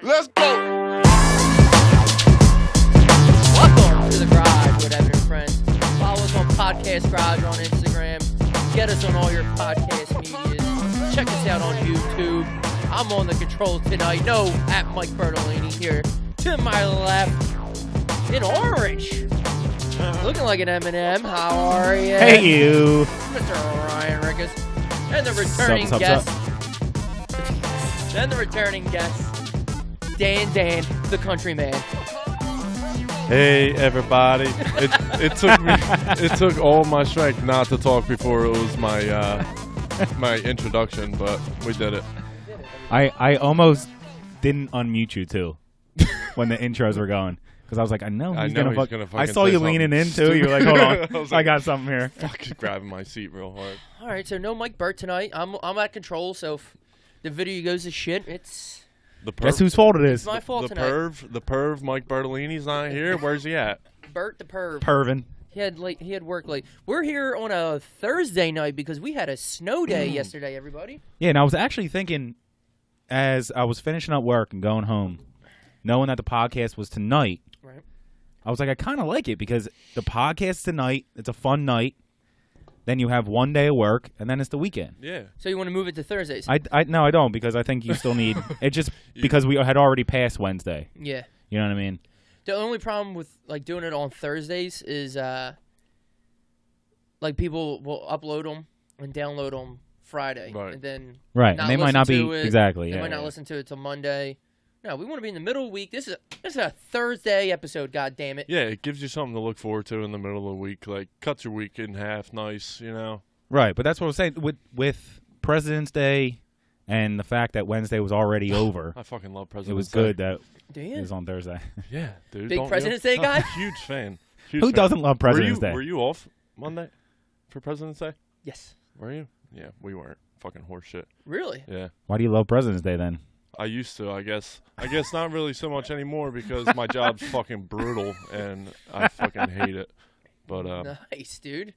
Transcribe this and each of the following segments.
Let's go. Welcome to the Garage with Evan and Friends. Follow us on Podcast Garage on Instagram. Get us on all your podcast medias. Check us out on YouTube. I'm on the controls tonight. No, at Mike Bertolini here. To my left, in orange. Looking like an M&M. How are you? Hey, you. Mr. Ryan Rickus. And the returning guest. And the returning guest. Dan, the countryman. Hey everybody! It took all my strength not to talk before it was my my introduction, but we did it. I almost didn't unmute you too when the intros were going because I was like, I know he's gonna fucking I saw you leaning in too. You're like, hold on, I got something here. Fucking grabbing my seat real hard. All right, so no Mike Burt tonight. I'm at control, so if the video goes to shit, it's Guess whose fault it is? my fault tonight. The perv, Mike Bertolini's not here. Where's he at? Burt the perv. Pervin. He had work late. We're here on a Thursday night because we had a snow day yesterday, everybody. Yeah, and I was actually thinking as I was finishing up work and going home, knowing that the podcast was tonight, Right. I was like, I kind of like it because the podcast tonight, it's a fun night. Then you have one day of work, and then it's the weekend. Yeah. So you want to move it to Thursdays? No, I don't because I think you still need it just because we had already passed Wednesday. Yeah. You know what I mean? The only problem with like doing it on Thursdays is like people will upload them and download them Friday, Right. and then Right, and they might not be exactly. They Yeah, might not listen to it till Monday. No, we want to be in the middle of the week. This is a Thursday episode. God damn it! Yeah, it gives you something to look forward to in the middle of the week. Like cuts your week in half, nice, you know. Right, but that's what I was saying with President's Day and the fact that Wednesday was already over. I fucking love It President's was Day. good that Do you? it was on Thursday. Yeah, dude. Big don't President's you? Day guy? Huge fan. Huge Who fan. doesn't love President's Day? Were you off Monday for President's Day? Yes. Were you? Yeah, we weren't. Fucking horse shit. Really? Yeah. Why do you love President's Day then? I used to, I guess. I guess not really so much anymore because my job's fucking brutal and I fucking hate it. But Nice, dude.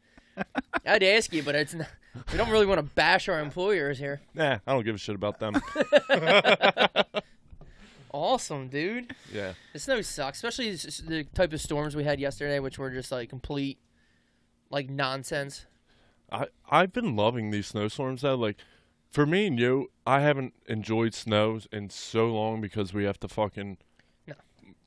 I'd ask you, but it's not, we don't really want to bash our employers here. nah, I don't give a shit about them. Awesome, dude. Yeah. The snow sucks, especially the type of storms we had yesterday, which were just like complete, like nonsense. I've been loving these snowstorms though. Like, for me and you, I haven't enjoyed snows in so long because we have to fucking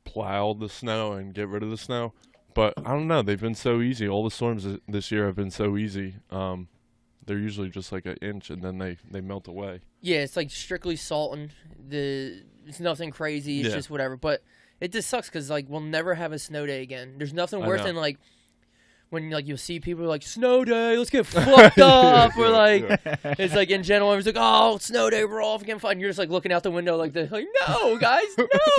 plow the snow and get rid of the snow. But I don't know. They've been so easy. All the storms this year have been so easy. They're usually just like an inch and then they melt away. Yeah, it's like strictly salting. It's nothing crazy. It's just whatever. But it just sucks because like we'll never have a snow day again. There's nothing worse than like when like you'll see people like snow day, let's get fucked up, or like it's like in general, everyone's like, oh, snow day, we're all fucking fun. You're just like looking out the window like no, guys,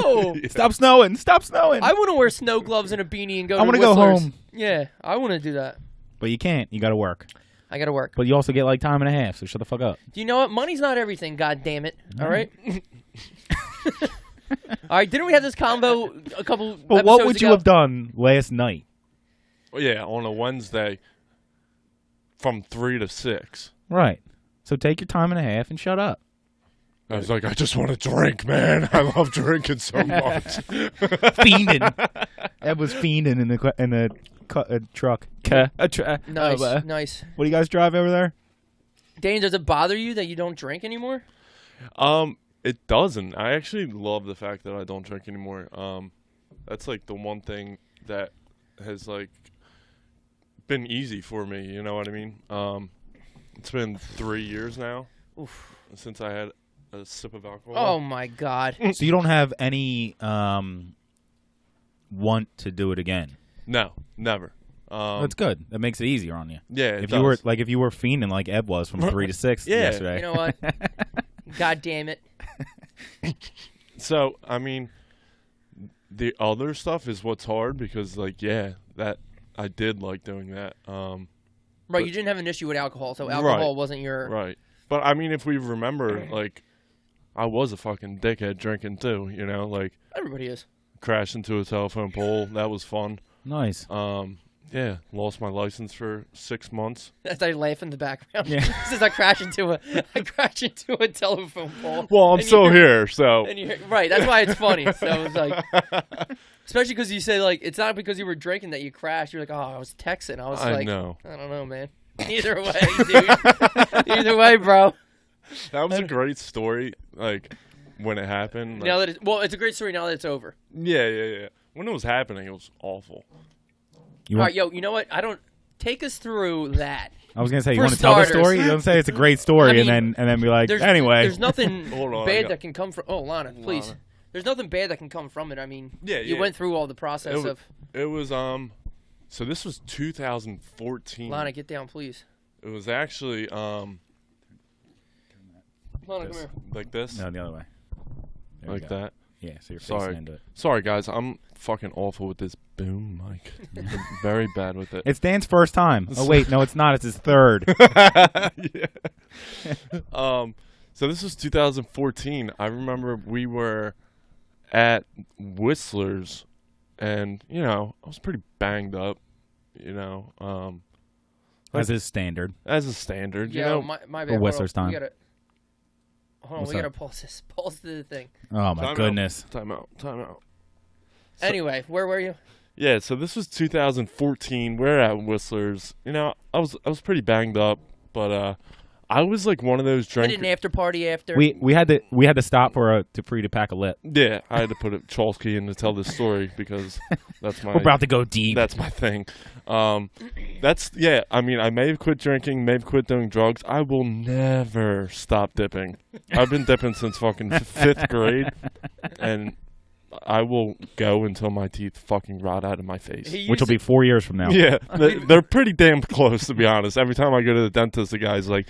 no. Stop snowing! Stop snowing! I want to wear snow gloves and a beanie and go. I want to go Whistler's. home. Yeah, I want to do that. But you can't. You got to work. I got to work. But you also get like time and a half, so shut the fuck up. Do you know what? Money's not everything. God damn it! All right. All right. Didn't we have this combo a couple? But what would you have done last night? Well, yeah, on a Wednesday from 3 to 6. Right. So take your time and a half and shut up. I was like, I just want to drink, man. I love drinking so much. Fiending. That was fiending in the truck. Nice, nice. What do you guys drive over there? Dane, does it bother you that you don't drink anymore? It doesn't. I actually love the fact that I don't drink anymore. That's like the one thing that has like been easy for me. You know what I mean? It's been 3 years now since I had a sip of alcohol. Oh my God! So you don't have any want to do it again? No, never. That's good. That makes it easier on you. Yeah, if you were fiending like Ed was from 3 to 6 yesterday. You know what? God damn it. So I mean, the other stuff is what's hard because that I did like doing that. Right, you didn't have an issue with alcohol, so alcohol wasn't your... Right. But, I mean, if we remember, I was a fucking dickhead drinking, too, Everybody is. Crashed into a telephone pole. That was fun. Nice. Yeah, lost my license for 6 months. As I laugh in the background. Yeah. Since I crashed into a telephone pole. Well, I'm still here, so... Right, that's why it's funny. So it's like... Especially because you say, it's not because you were drinking that you crashed. You're like, oh, I was texting. I know. I don't know, man. Either way, dude. Either way, bro. That was a great story, when it happened. Now that it's a great story now that it's over. Yeah. When it was happening, it was awful. All right, you know what? Take us through that. I was gonna say, you For want to tell the story? You don't say it's a great story, and then be like, anyway. There's nothing bad that can come from. Oh, Lana, please. Lana. There's nothing bad that can come from it. I mean, you yeah. went through all the process of. It was So this was 2014. Lana, get down, please. It was actually Lana, come here. like this. No, the other way. There like that. Yeah, so you're facing Sorry. into it. Sorry, guys. I'm fucking awful with this boom mic. I'm very bad with it. It's Dan's first time. Oh wait, no, it's not. It's his third. Yeah. So this was 2014. I remember we were at Whistler's, and I was pretty banged up. As is standard. As a standard. Yeah, my bad. For Whistler's time. Hold on, we gotta pause this. Pause the thing. Oh my goodness. Time out. So, Anyway, where were you? Yeah, so this was 2014. We're at Whistler's. I was pretty banged up, but I was like one of those drinkers. Did an after party after. We had to stop for you to pack a lip. Yeah, I had to put a Chalsky in to tell this story because that's my. We're about to go deep. That's my thing. I mean, I may have quit drinking, may have quit doing drugs. I will never stop dipping. I've been dipping since fucking 5th grade, and I will go until my teeth fucking rot out of my face. Which will be 4 years from now. Yeah, they're pretty damn close, to be honest. Every time I go to the dentist, the guy's like,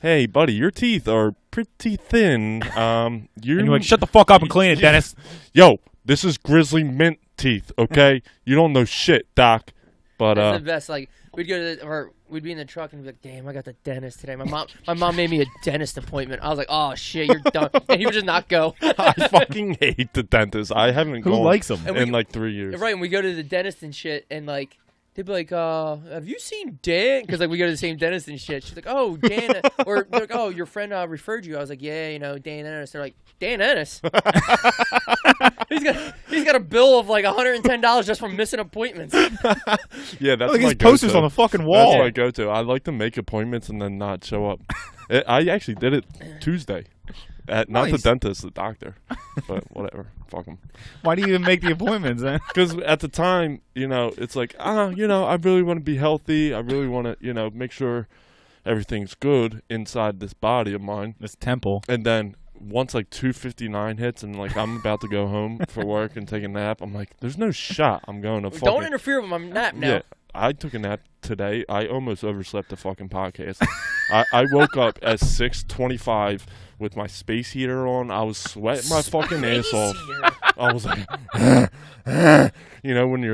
hey, buddy, your teeth are pretty thin. And you're like, shut the fuck up and clean it, Dennis. Yo, this is Grizzly Mint teeth, okay? You don't know shit, Doc. But that's the best. We'd go to we'd be in the truck and be like, damn, I got the dentist today. My mom made me a dentist appointment. I was like, oh shit, you're done. And he would just not go. I fucking hate the dentist. I haven't gone. Who likes them? In 3 years. Right, and we go to the dentist and shit, and they'd be like, have you seen Dan? Because we go to the same dentist and shit. She's like, oh, Dan. Or they're like, oh, your friend referred you. I was like, yeah, Dan Ennis. They're like, Dan Ennis? He's got a bill of $110 just from missing appointments. Yeah, that's his my posters go-to. on the fucking wall. That's my go-to. I like to make appointments and then not show up. I actually did it Tuesday. Not the dentist, the doctor. But whatever. Fuck him. Why do you even make the appointments, then? Because at the time, it's like, I really want to be healthy. I really want to, make sure everything's good inside this body of mine. This temple. And then once 2:59 hits and I'm about to go home for work and take a nap, I'm like, there's no shot I'm going to fucking... Don't interfere with my nap now. Yeah, I took a nap today. I almost overslept the fucking podcast. I woke up at 6:25 with my space heater on. I was sweating my fucking ass off. I was like, when you're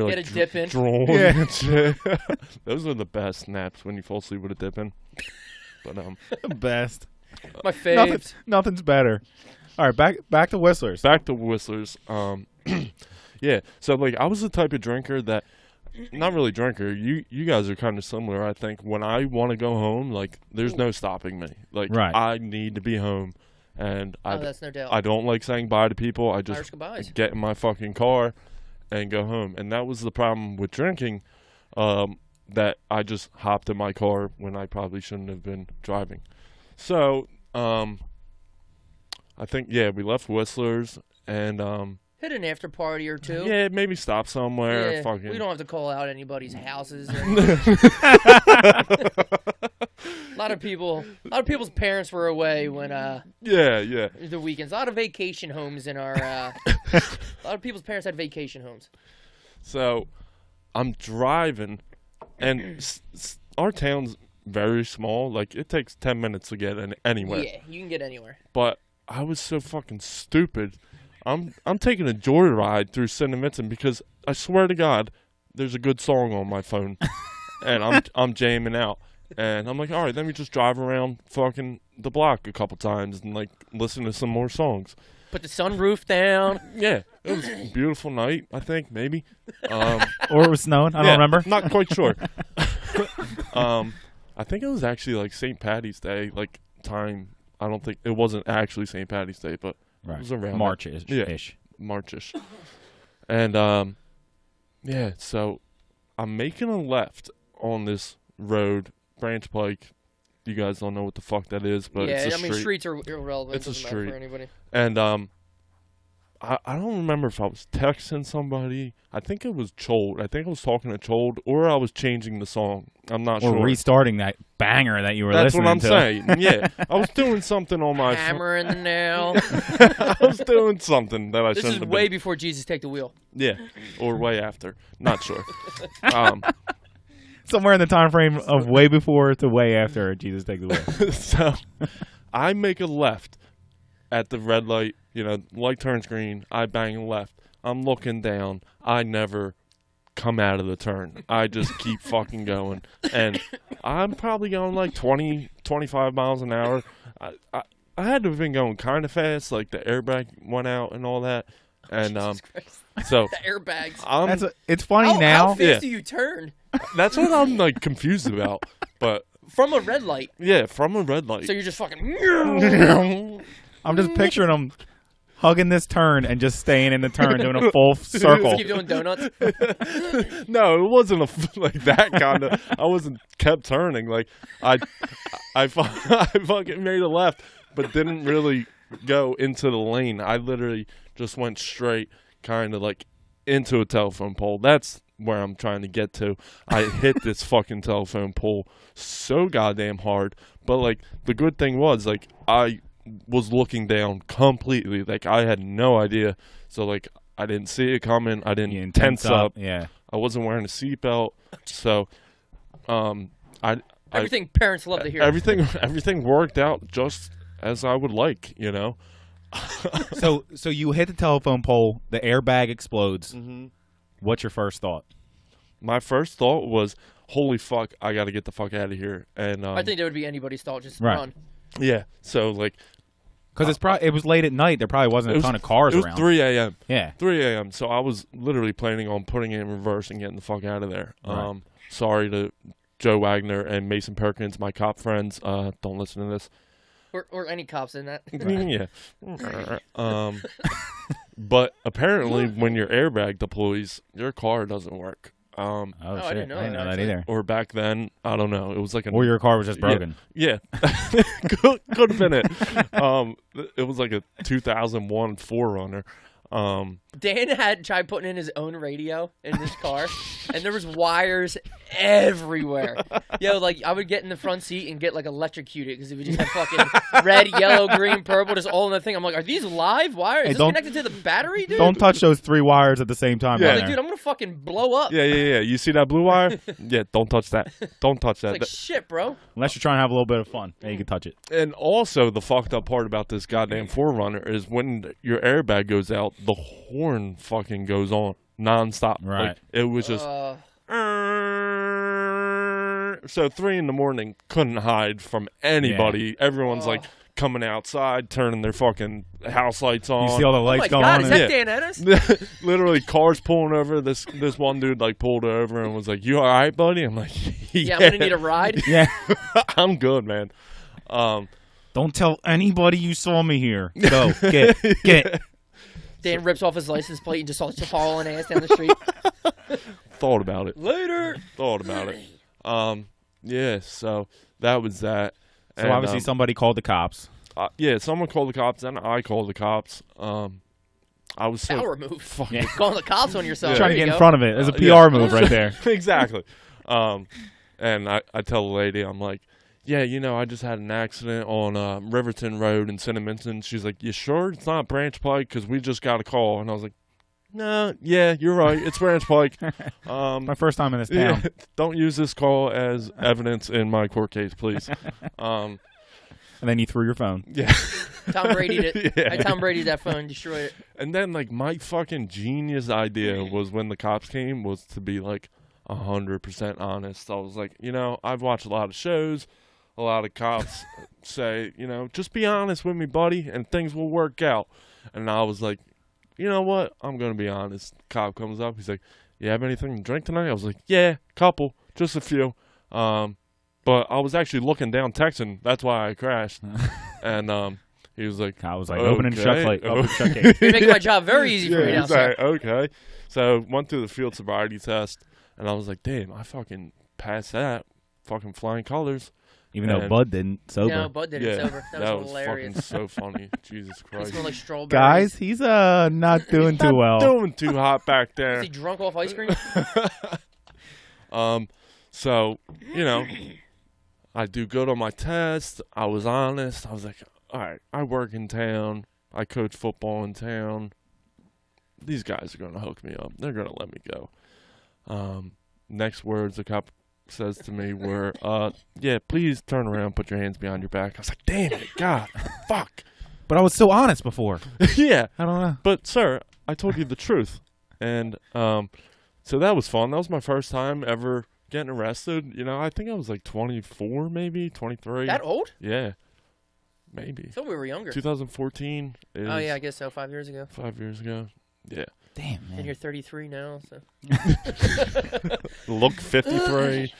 drooling and shit. Those are the best naps when you fall asleep with a dip in. But the best. My faves. Nothing's better. All right, back to Whistler's. Back to Whistler's. Yeah. So I was the type of drinker that, not really drinker. You guys are kind of similar. I think when I want to go home, there's no stopping me. Right. I need to be home, and that's no doubt. I don't like saying bye to people. I Irish just goodbyes. Get in my fucking car and go home. And that was the problem with drinking. That I just hopped in my car when I probably shouldn't have been driving. So, I think, we left Whistler's and, hit an after party or two. Yeah, maybe stop somewhere. Yeah, fucking... we don't have to call out anybody's houses. A lot of people's parents were away when, the weekends. A lot of vacation homes in our, a lot of people's parents had vacation homes. So, I'm driving And our town's very small. Like, it takes 10 minutes to get anywhere. Yeah, you can get anywhere. But I was so fucking stupid. I'm taking a joyride through St. Vincent because I swear to God, there's a good song on my phone, and I'm jamming out. And I'm like, all right, let me just drive around fucking the block a couple times and, like, listen to some more songs. Put the sunroof down. Yeah, it was a beautiful night, I think, maybe. Or it was snowing. I don't remember. Not quite sure. I think it was actually, like, St. Patty's Day, like, time. I don't think it wasn't actually St. Patty's Day, but it was around March-ish. Yeah, March-ish. And, yeah, so I'm making a left on this road, Branch Pike. You guys don't know what the fuck that is, but it's a street. Streets are irrelevant. It's a Doesn't matter street. for anybody. And I don't remember if I was texting somebody. I think it was Chold. I think I was talking to Chold, or I was changing the song. I'm not sure. Or restarting that banger that you were That's listening to. what I'm saying. Yeah, I was doing something on my Hammer in the nail. I was doing something that I This shouldn't is have way been. before Jesus take the wheel. Yeah, or way after. Not sure. Somewhere in the time frame of way before to way after Jesus Take the Wheel. So I make a left at the red light. You know, light turns green. I bang left. I'm looking down. I never come out of the turn. I just keep fucking going. And I'm probably going like 20, 25 miles an hour. I had to have been going kind of fast. Like the airbag went out and all that. And so The airbags. It's funny How now. fast do you turn? That's what I'm like confused about. But From a red light. yeah, from a red light. So you're just fucking... I'm just picturing him hugging this turn and just staying in the turn, doing a full circle. Keep doing donuts. No, it wasn't like that kind of. I wasn't kept turning. Like I fucking made a left, but didn't really go into the lane. I literally just went straight, kind of like into a telephone pole. That's where I'm trying to get to. I hit this fucking telephone pole so goddamn hard. But like the good thing was, like, I was looking down completely. Like I had no idea. So like I didn't see it coming. I didn't tense up. Yeah. I wasn't wearing a seatbelt. So Everything parents love to hear. everything worked out just as I would like, you know. So you hit the telephone pole, the airbag explodes. Mm-hmm. What's your first thought? My first thought was, holy fuck, I got to get the fuck out of here. And I think that would be anybody's thought. Just Right. run. yeah, so like, Because it was late at night. There probably wasn't a ton of cars it was around. 3 a.m. Yeah. 3 a.m. So I was literally planning on putting it in reverse and getting the fuck out of there. Right. Sorry to Joe Wagner and Mason Perkins, my cop friends. Don't listen to this. Or any cops in that. Yeah. But apparently, when your airbag deploys, your car doesn't work. Oh, I shit. didn't know I didn't know that, that either. Or back then, I don't know. It was like Or your car was just broken. Yeah, could have been it. It was like a 2001 4Runner. Dan had tried putting in his own radio in his car, and there was wires everywhere. Yo, like I would get in the front seat and get like electrocuted because it would just have fucking red, yellow, green, purple, just all in the thing. I'm like, are these live wires? Hey, Is this connected to the battery, dude? Don't touch those 3 wires at the same time. Yeah. on I'm like, there. dude, I'm gonna fucking blow up. Yeah. You see that blue wire? Yeah, don't touch that. Don't touch that. It's like shit, bro. Unless you're trying to have a little bit of fun, then you can touch it. And also, the fucked up part about this goddamn 4Runner is when your airbag goes out, the horn fucking goes on nonstop. Right. Like, it was just. So 3 a.m, couldn't hide from anybody. Everyone's like coming outside, turning their fucking house lights on. You see all the Oh lights my going God, on. is and- that Dan Ennis? Literally, cars pulling over. This one dude like pulled over and was like, "You all right, buddy?" I'm like, Yeah, I'm gonna need a ride. Yeah. I'm good, man. Don't tell anybody you saw me here. Go. Get. Dan rips off his license plate and just starts hauling ass down the street. Thought about it. Later. Thought about it. Yeah. So that was that. So And, obviously somebody called the cops. yeah, someone called the cops, and I called the cops. I was so Power move. fucking Calling the cops on yourself. Trying to There get you in go. front of it. There's a PR yeah. move right there. exactly. And I tell the lady, I'm like, yeah, you know, I just had an accident on Riverton Road in St. Vincent. She's like, you sure it's not Branch Pike? Because we just got a call. And I was like, no, yeah, you're right. It's Ranch Pike. My first time in this town. Yeah, don't use this call as evidence in my court case, please. And then you threw your phone. Yeah. Tom Brady did. Yeah. I Tom Brady that phone, destroyed it. And then, like, my fucking genius idea was when the cops came was to be, like, 100% honest. I was like, I've watched a lot of shows. A lot of cops say, just be honest with me, buddy, and things will work out. And I was like, you know what? I'm going to be honest. Cop comes up. He's like, you have anything to drink tonight? I was like, yeah, couple, just a few. But I was actually looking down texting. That's why I crashed. And he was like, I was like, okay. open and shut case. You're making my job very easy for me now, he's sir. like, okay. So went through the field sobriety test, and I was like, damn, I fucking passed that. Fucking flying colors. Even though Bud didn't sober. No, Bud didn't sober. That was hilarious. Fucking so funny. Jesus Christ. He smelled like strawberries. Guys, he's not doing too well. Doing too hot back there. Is he drunk off ice cream? So, I do good on my test. I was honest. I was like, all right, I work in town. I coach football in town. These guys are going to hook me up. They're going to let me go. Next words the cop says to me were, yeah, please turn around, put your hands behind your back. I was like, damn it, God, fuck. But I was so honest before. Yeah. I don't know. But, sir, I told you the truth. And so that was fun. That was my first time ever getting arrested. I think I was like 24, maybe, 23. That old? Yeah. Maybe. So we were younger. 2014 is... Oh, yeah, I guess so. 5 years ago. 5 years ago. Yeah. Damn, man. And you're 33 now, so. Look 53.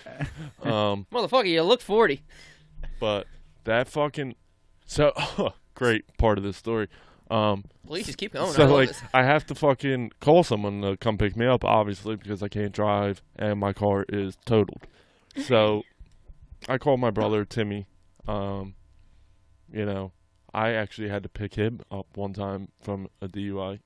Motherfucker, you look 40. But that fucking... So, great part of this story. Please, just keep going. So, I love like, this. I have to fucking call someone to come pick me up, obviously, because I can't drive, and my car is totaled. So, I called my brother, Timmy. I actually had to pick him up one time from a DUI.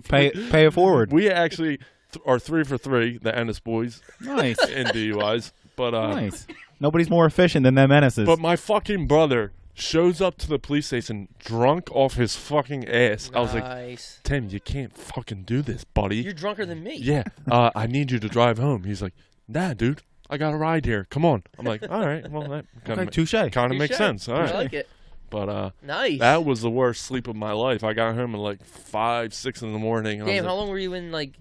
Pay it forward. We actually are 3 for 3, the Ennis boys. Nice. In DUIs. But, nice. Nobody's more efficient than them Ennises. But my fucking brother shows up to the police station drunk off his fucking ass. Nice. I was like, Tim, you can't fucking do this, buddy. You're drunker than me. Yeah. I need you to drive home. He's like, nah, dude. I got a ride here. Come on. I'm like, all right. Well, that touche. Kind of makes sense. All right. I like it. But nice. That was the worst sleep of my life. I got home at like 5, 6 in the morning. Damn, how long were you in, like...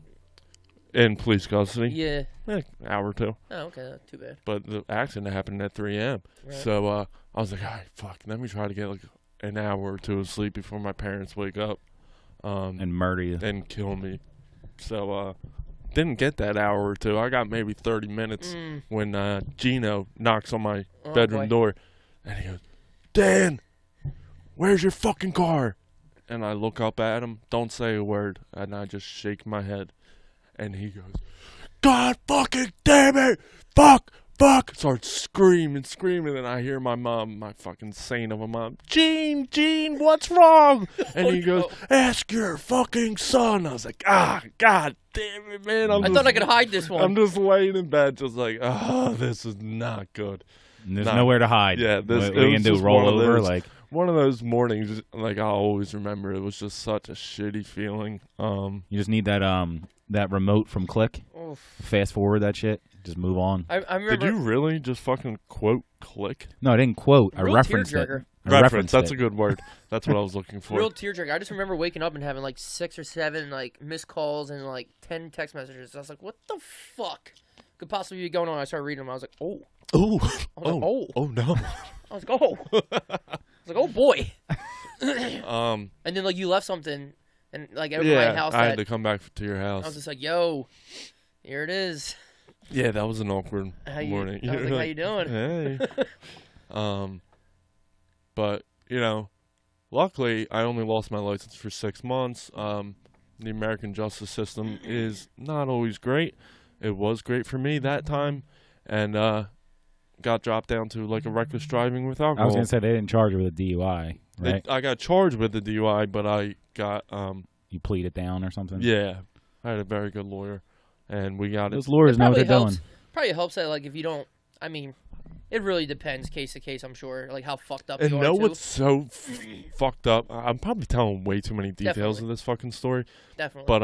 In police custody? Yeah. An hour or two. Oh, okay. Not too bad. But the accident happened at 3 a.m. Right. So I was like, all right, fuck. Let me try to get like an hour or two of sleep before my parents wake up. And murder you. And kill me. So didn't get that hour or two. I got maybe 30 minutes when Gino knocks on my bedroom door. And he goes, Dan, where's your fucking car? And I look up at him, don't say a word, and I just shake my head. And he goes, God fucking damn it! Fuck! Starts screaming, and I hear my mom, my fucking saint of a mom, Gene, what's wrong? And he goes, ask your fucking son. I was like, God damn it, man. I thought I could hide this one. I'm just laying in bed just like, this is not good. There's nowhere to hide. Yeah, what are you going to do, roll over? One of those mornings, like, I'll always remember. It was just such a shitty feeling. You just need that remote from Click. Oof. Fast forward that shit. Just move on. I remember. Did you really just fucking quote Click? No, I didn't quote. I referenced it. Reference. That's a good word. That's what I was looking for. Real tearjerker. I just remember waking up and having like 6 or 7 like missed calls and like 10 text messages. I was like, what the fuck could possibly be going on? I started reading them. I was like, oh. Ooh. Oh no. I was like, oh. I was like, oh boy. And then like you left something and like over my house. I had to come back to your house. I was just like, yo, here it is. Yeah, that was an awkward morning. I was like, how you doing? Hey. But, luckily, I only lost my license for 6 months. The American justice system is not always great. It was great for me that time, and got dropped down to, like, a reckless driving with alcohol. I was going to say they didn't charge you with a DUI, right? I got charged with the DUI, but I got... you pleaded down or something? Yeah. I had a very good lawyer, and we got Those lawyers know what they're doing. Probably helps that, like, if you don't... I mean, It really depends, case to case. I'm sure, like how fucked up. And you know are too. what's so fucked up? I'm probably telling way too many details Definitely. of this fucking story. Definitely. But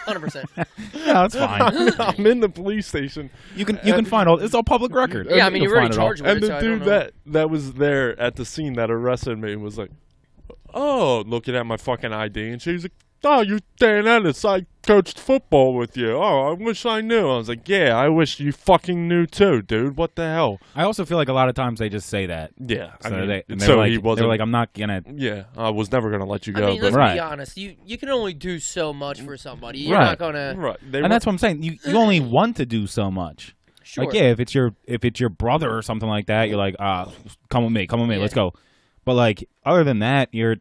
100%. Yeah, that's fine. I'm in the police station. You can find all. It's all public record. Yeah, I mean, You'll you're already find it all. charged with And it, the so I don't dude know. that was there at the scene that arrested me was like, "Oh," looking at my fucking ID, and she's like, "Oh, you're Dan Ennis. I coached football with you. Oh, I wish I knew." I was like, "Yeah, I wish you fucking knew too, dude. What the hell?" I also feel like a lot of times they just say that. Yeah, So I mean, they so were like, he wasn't. they were like, I'm not gonna. Yeah, I was never gonna let you I go. mean, but let's Right. be honest. You can only do so much for somebody. You're Right. not gonna. right, And that's what I'm saying. You only want to do so much. Sure. Like, yeah, if it's your brother or something like that, you're like, come with me, Yeah. let's go. But like, other than that, you're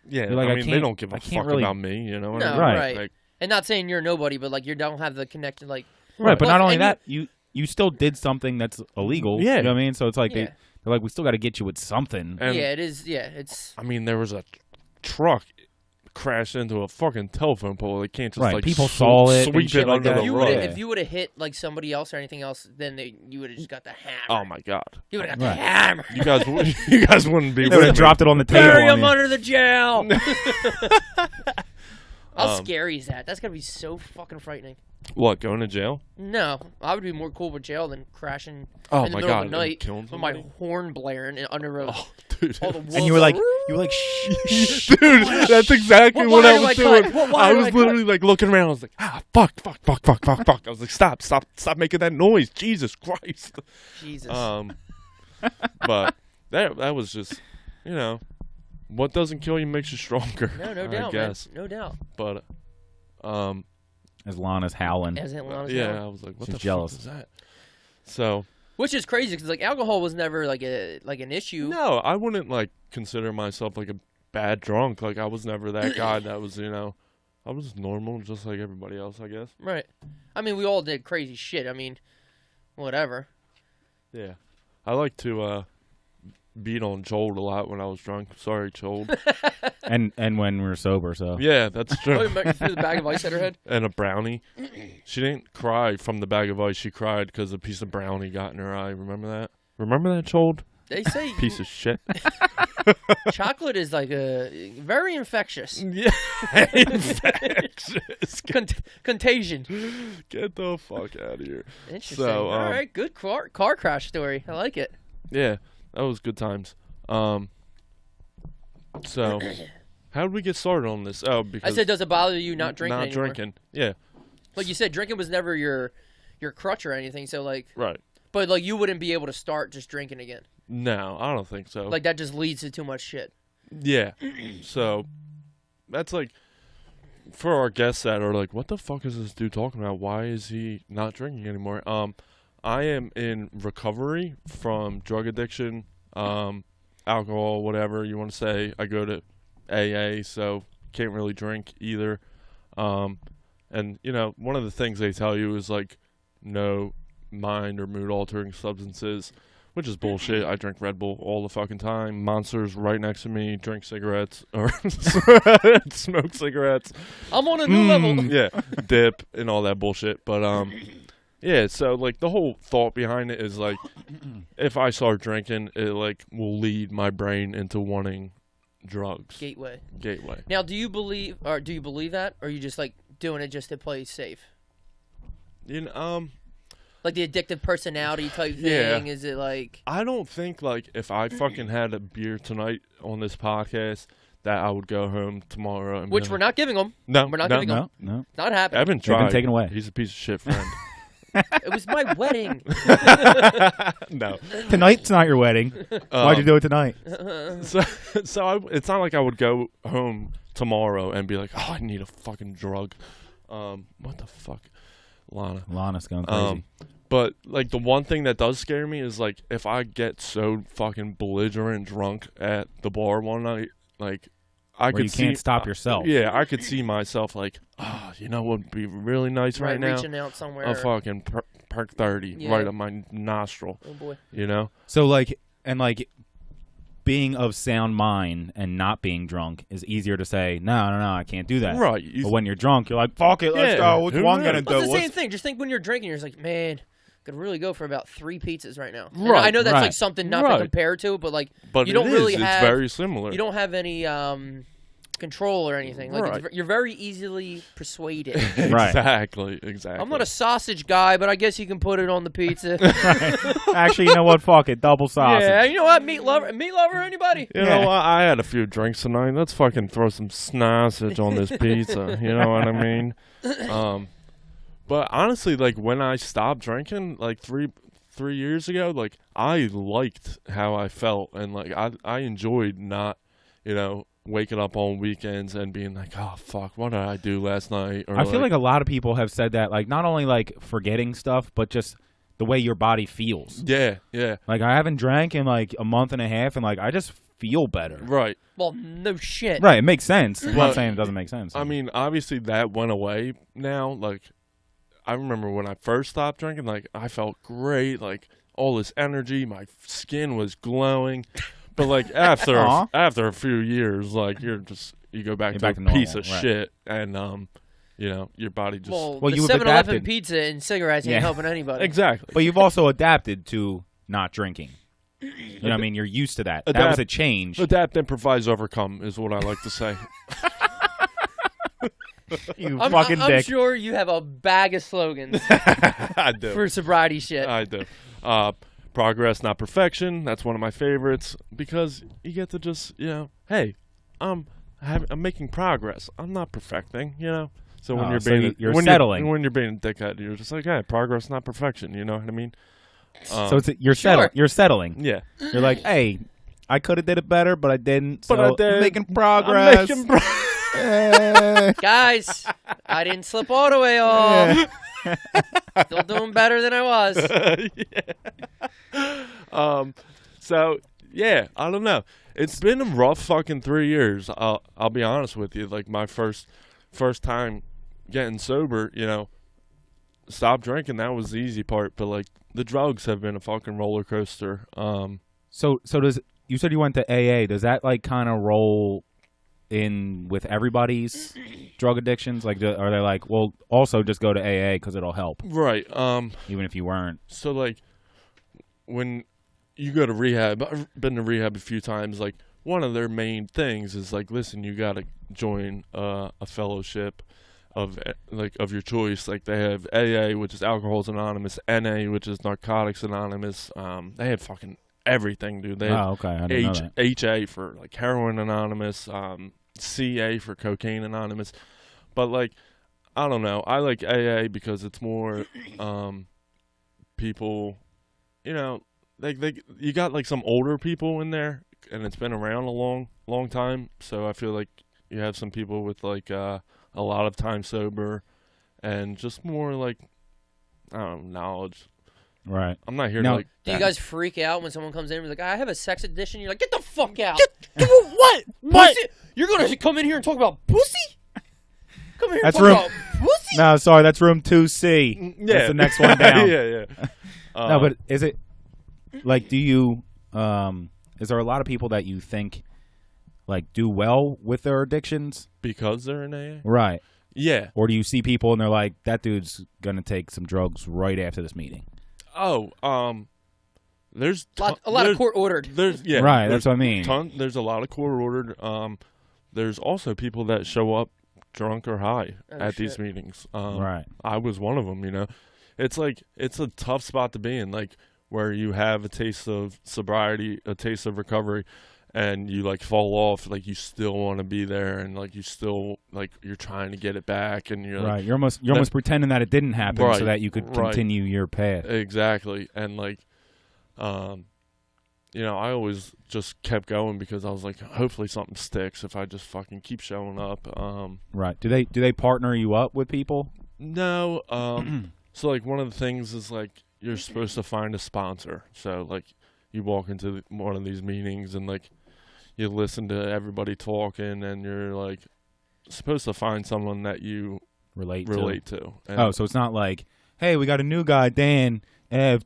yeah. like, I I mean, they can't- don't give a I can't fuck really- about me. You know what I No, mean? right. Like, And not saying you're nobody, but like you don't have the connection. Like right. But Like, not only and that, you still did something that's illegal. Yeah. You know what I mean? So it's like Yeah. they're like, we still got to get you with something. and yeah, it is. Yeah, it's. I mean, there was a truck crashed into a fucking telephone pole. They can't just Right, like people saw it and sweep shit it like under that. the If you rug. would Yeah. if you would have hit like somebody else or anything else, then you would have just got the hammer. Oh my god, You would have got Right. the hammer. you guys, you guys wouldn't be. They would with have me. dropped it on the table. Bury on him you. under the jail. How Um, scary is that? That's gotta be so fucking frightening. What, going to jail? No, I would be more cool with jail than crashing Oh in the my middle god, of and the night killing with my somebody? horn blaring and under a, Oh, dude. all the wolves. And you were like, shh. Dude, that's exactly What what I wire was do I doing. cut? What wire I do was I cut? literally like looking around. I was like, fuck. I was like, stop making that noise. Jesus Christ. Jesus. But that was just, you know, what doesn't kill you makes you stronger. no I doubt, guess. man. No doubt. But, As Lana's howling. As Atlanta's yeah, known. I was like, what She's the jealous. fuck is that? So Which is crazy because like alcohol was never like an issue. no, I wouldn't like consider myself like a bad drunk. Like I was never that guy that was, you know, I was normal, just like everybody else, I guess. Right. I mean, we all did crazy shit. I mean, whatever. Yeah, I like to beat on Joel a lot when I was drunk. Sorry, Joel. and when we were sober, so. Yeah, that's Oh, you true. threw the bag of ice at her head? And a brownie. She didn't cry from the bag of ice. She cried because a piece of brownie got in her eye. Remember that? Remember that, Joel? They say Piece of shit. chocolate is like a very infectious. Yeah, infectious. Contagion. Get the fuck out of here. Interesting. So, All right, good car crash story. I like it. Yeah, that was good times. So, how did we get started on this? Oh, I because said, does it bother you not drinking not anymore? drinking. Yeah, Like you said, drinking was never your crutch or anything. So like, right. but like you wouldn't be able to start just drinking again. No, I don't think so. Like that just leads to too much shit. Yeah. So that's like for our guests that are like, what the fuck is this dude talking about? Why is he not drinking anymore? I am in recovery from drug addiction, alcohol, whatever you want to say. I go to AA, so can't really drink either. And you know, one of the things they tell you is like no mind or mood altering substances, which is bullshit. I drink Red Bull all the fucking time. Monsters right next to me. Drink cigarettes or smoke cigarettes. I'm on a new level. Yeah, dip and all that bullshit. But yeah. So like the whole thought behind it is like, if I start drinking, it like will lead my brain into wanting drugs. Gateway. Gateway. Now, do you believe that, or are you just like doing it just to play safe? You know, Like the addictive personality type Yeah. thing? Is it like? I don't think like if I fucking had a beer tonight on this podcast that I would go home tomorrow and be Which like, we're not giving them. No, we're not no, giving them. No. Not happening. Evan They've been tried. taken away. He's a piece of shit friend. It was my wedding. No. Tonight's not your wedding. Why'd you do it tonight? So it's not like I would go home tomorrow and be like, oh, I need a fucking drug. What the fuck, Lana? Lana's going crazy. But like the one thing that does scare me is like if I get so fucking belligerent drunk at the bar one night, like I Where could you see, can't stop yourself. Yeah, I could see myself like, you know what would be really nice right now? Reaching out somewhere. A fucking perk 30 Yeah. right up my nostril. Oh boy. You know? So like being of sound mind and not being drunk is easier to say, no, I can't do that. Right. But when you're drunk, you're like, fuck it, let's Yeah, go. What's who one knows? going to Well, do? it's the same thing. Just think when you're drinking, you're just like, man, could really go for about 3 pizzas right now. And Right, I know that's right. like something not to Right. compare to, but like But you don't really have. It's very similar. You don't have any control or anything. Like Right. you're very easily persuaded. Right. Exactly. I'm not a sausage guy, but I guess you can put it on the pizza. Actually, you know what? Fuck it. Double sausage. Yeah, you know what? Meat lover, anybody? You know what? I had a few drinks tonight. Let's fucking throw some sausage on this pizza. You know what I mean? But honestly, like when I stopped drinking, like three years ago, like I liked how I felt, and like I enjoyed not, waking up on weekends and being like, oh fuck, what did I do last night? Or I feel like a lot of people have said that, like not only like forgetting stuff, but just the way your body feels. yeah. Like I haven't drank in like a month and a half, and like I just feel better. Right. Well, no shit. Right, it makes sense. I'm Well, not saying it doesn't make sense. I mean, obviously that went away now. Like, I remember when I first stopped drinking, like, I felt great, like, all this energy, my skin was glowing. But, like, after a few years, like, you go back to a normal, piece of right. shit, and, your body just... Well, Well, the you've 7-Eleven adapted. pizza and cigarettes ain't Yeah. helping anybody. Exactly. But you've also adapted to not drinking. You know what I mean? You're used to that. That was a change. Adapt, improvise, overcome is what I like to say. You I'm fucking dick. sure you have a bag of slogans I do. for sobriety shit. I do. Progress, not perfection. That's one of my favorites because you get to just, hey, I'm making progress. I'm not perfecting, So when Oh, you're so being you're when settling. when you're being a dickhead, you're just like, hey, progress, not perfection. You know what I mean? So you're Sure. You're settling. Yeah. You're like, hey, I could have did it better, but I didn't. But So I did. I'm making progress. I'm making Guys, I didn't slip all the way off. Still doing better than I was. So yeah, I don't know. It's been a rough fucking 3 years. I'll be honest with you. Like my first time getting sober, stop drinking. That was the easy part. But like the drugs have been a fucking roller coaster. So does you said you went to AA? Does that like kind of roll in with everybody's drug addictions? Like, are they like, well, also just go to AA because it'll help, Right. even if you weren't? So like when you go to rehab, I've been to rehab a few times. Like one of their main things is like, listen, you got to join a fellowship of your choice. Like they have AA, which is Alcoholics Anonymous, NA, which is Narcotics Anonymous. They have fucking everything, dude. They have Okay, I didn't know that. HA for like Heroin Anonymous, CA for Cocaine Anonymous. But like, I don't know. I like AA because it's more people, like you got like some older people in there, and it's been around a long time. So I feel like you have some people with like a lot of time sober, and just more like, I don't know, knowledge. Right. I'm not here No. to like. Do you guys freak out when someone comes in and be like, I have a sex addiction? You're like, get the fuck out. What? Pussy? You're going to come in here and talk about pussy? Come in here That's and talk room- about pussy? No, sorry, that's room 2C. Yeah. That's the next one down. yeah. No, but is it like, do you? Is there a lot of people that you think like do well with their addictions? Because they're in AA. Right. Yeah. Or do you see people and they're like, that dude's gonna take some drugs right after this meeting? Oh, there's A lot of court ordered. There's Right, there's that's what I mean. There's a lot of court ordered. There's also people that show up drunk or high at these meetings. Right. I was one of them. It's like it's a tough spot to be in, like where you have a taste of sobriety, a taste of recovery, and you like fall off. Like you still want to be there, and like you still like you're trying to get it back, and you're Right. like, You're almost pretending that it didn't happen Right, so that you could right. continue your path. exactly, and like, I always just kept going because I was like, hopefully something sticks if I just fucking keep showing up. Right. Do they partner you up with people? No. So like one of the things is like you're supposed to find a sponsor. So like you walk into one of these meetings and like you listen to everybody talking, and you're like supposed to find someone that you Relate to. And Oh, so it's not like, hey, we got a new guy, Dan, Ev,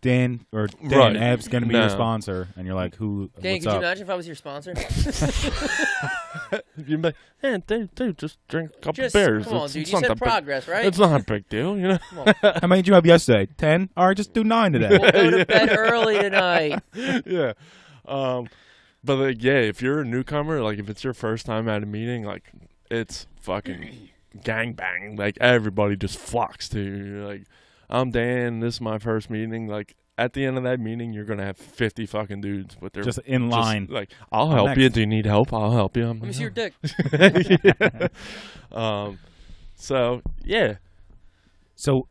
Dan or Dan Right. Ebb's going to be No. your sponsor, and you're like, who? Dan, what's could you up? imagine if I was your sponsor? You'd be like, man, dude, just drink a couple Just, beers. come on, It's dude. You not said that big- progress, right? It's not a big deal, you know. Come on. How many did you have yesterday? 10. All right, just do 9 today. We'll go to bed early tonight. Yeah. But like, yeah, if you're a newcomer, like if it's your first time at a meeting, like it's fucking gangbang. Like everybody just flocks to you. You're like, I'm Dan. This is my first meeting. Like at the end of that meeting, you're gonna have 50 fucking dudes with their Just in line. like, I'll help you. next. Do you need help? I'll help you. I'm Let me like, see your dick. So yeah. So,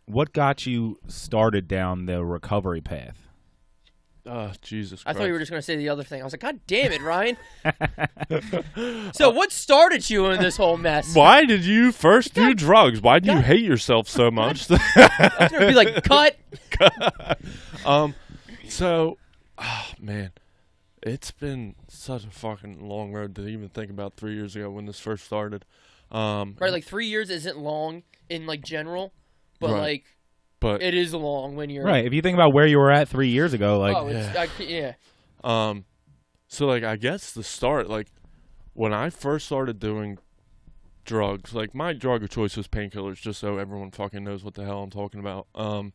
what got you started down the recovery path? Jesus I Christ. thought you were just going to say the other thing. I was like, God damn it, Ryan. So what started you in this whole mess? Why did you first do drugs? Why do you hate yourself so much? I was going to be like, cut. So, man, it's been such a fucking long road to even think about 3 years ago when this first started. Right, like 3 years isn't long in like general, but Right. like But it is long when you're Right. If you think about where you were at 3 years ago, like, Oh, it's, yeah. so like I guess the start, like when I first started doing drugs, like my drug of choice was painkillers, just so everyone fucking knows what the hell I'm talking about. So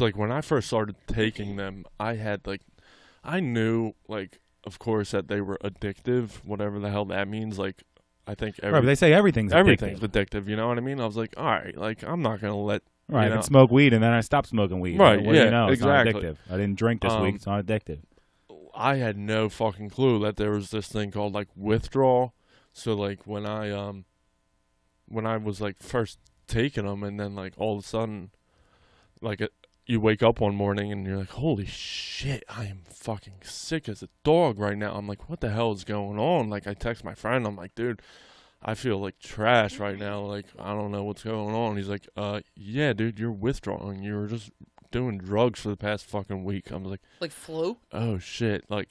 like when I first started taking them, I knew like of course that they were addictive, whatever the hell that means. Like I think right, but they say everything's everything's addictive. addictive. You know what I mean? I was like, all right, like I'm not gonna let Right, you I know. can smoke weed and then I stopped smoking weed. Right, What do yeah, you know? It's not exactly. addictive. I didn't drink this week. It's not addictive. I had no fucking clue that there was this thing called like withdrawal. So like when I was like first taking them, and then like all of a sudden, like you wake up one morning and you're like, holy shit, I am fucking sick as a dog right now. I'm like, what the hell is going on? Like I text my friend, I'm like, dude, I feel like trash right now. Like I don't know what's going on. He's like, yeah, dude, you're withdrawing. You were just doing drugs for the past fucking week. I was like flu? oh shit, like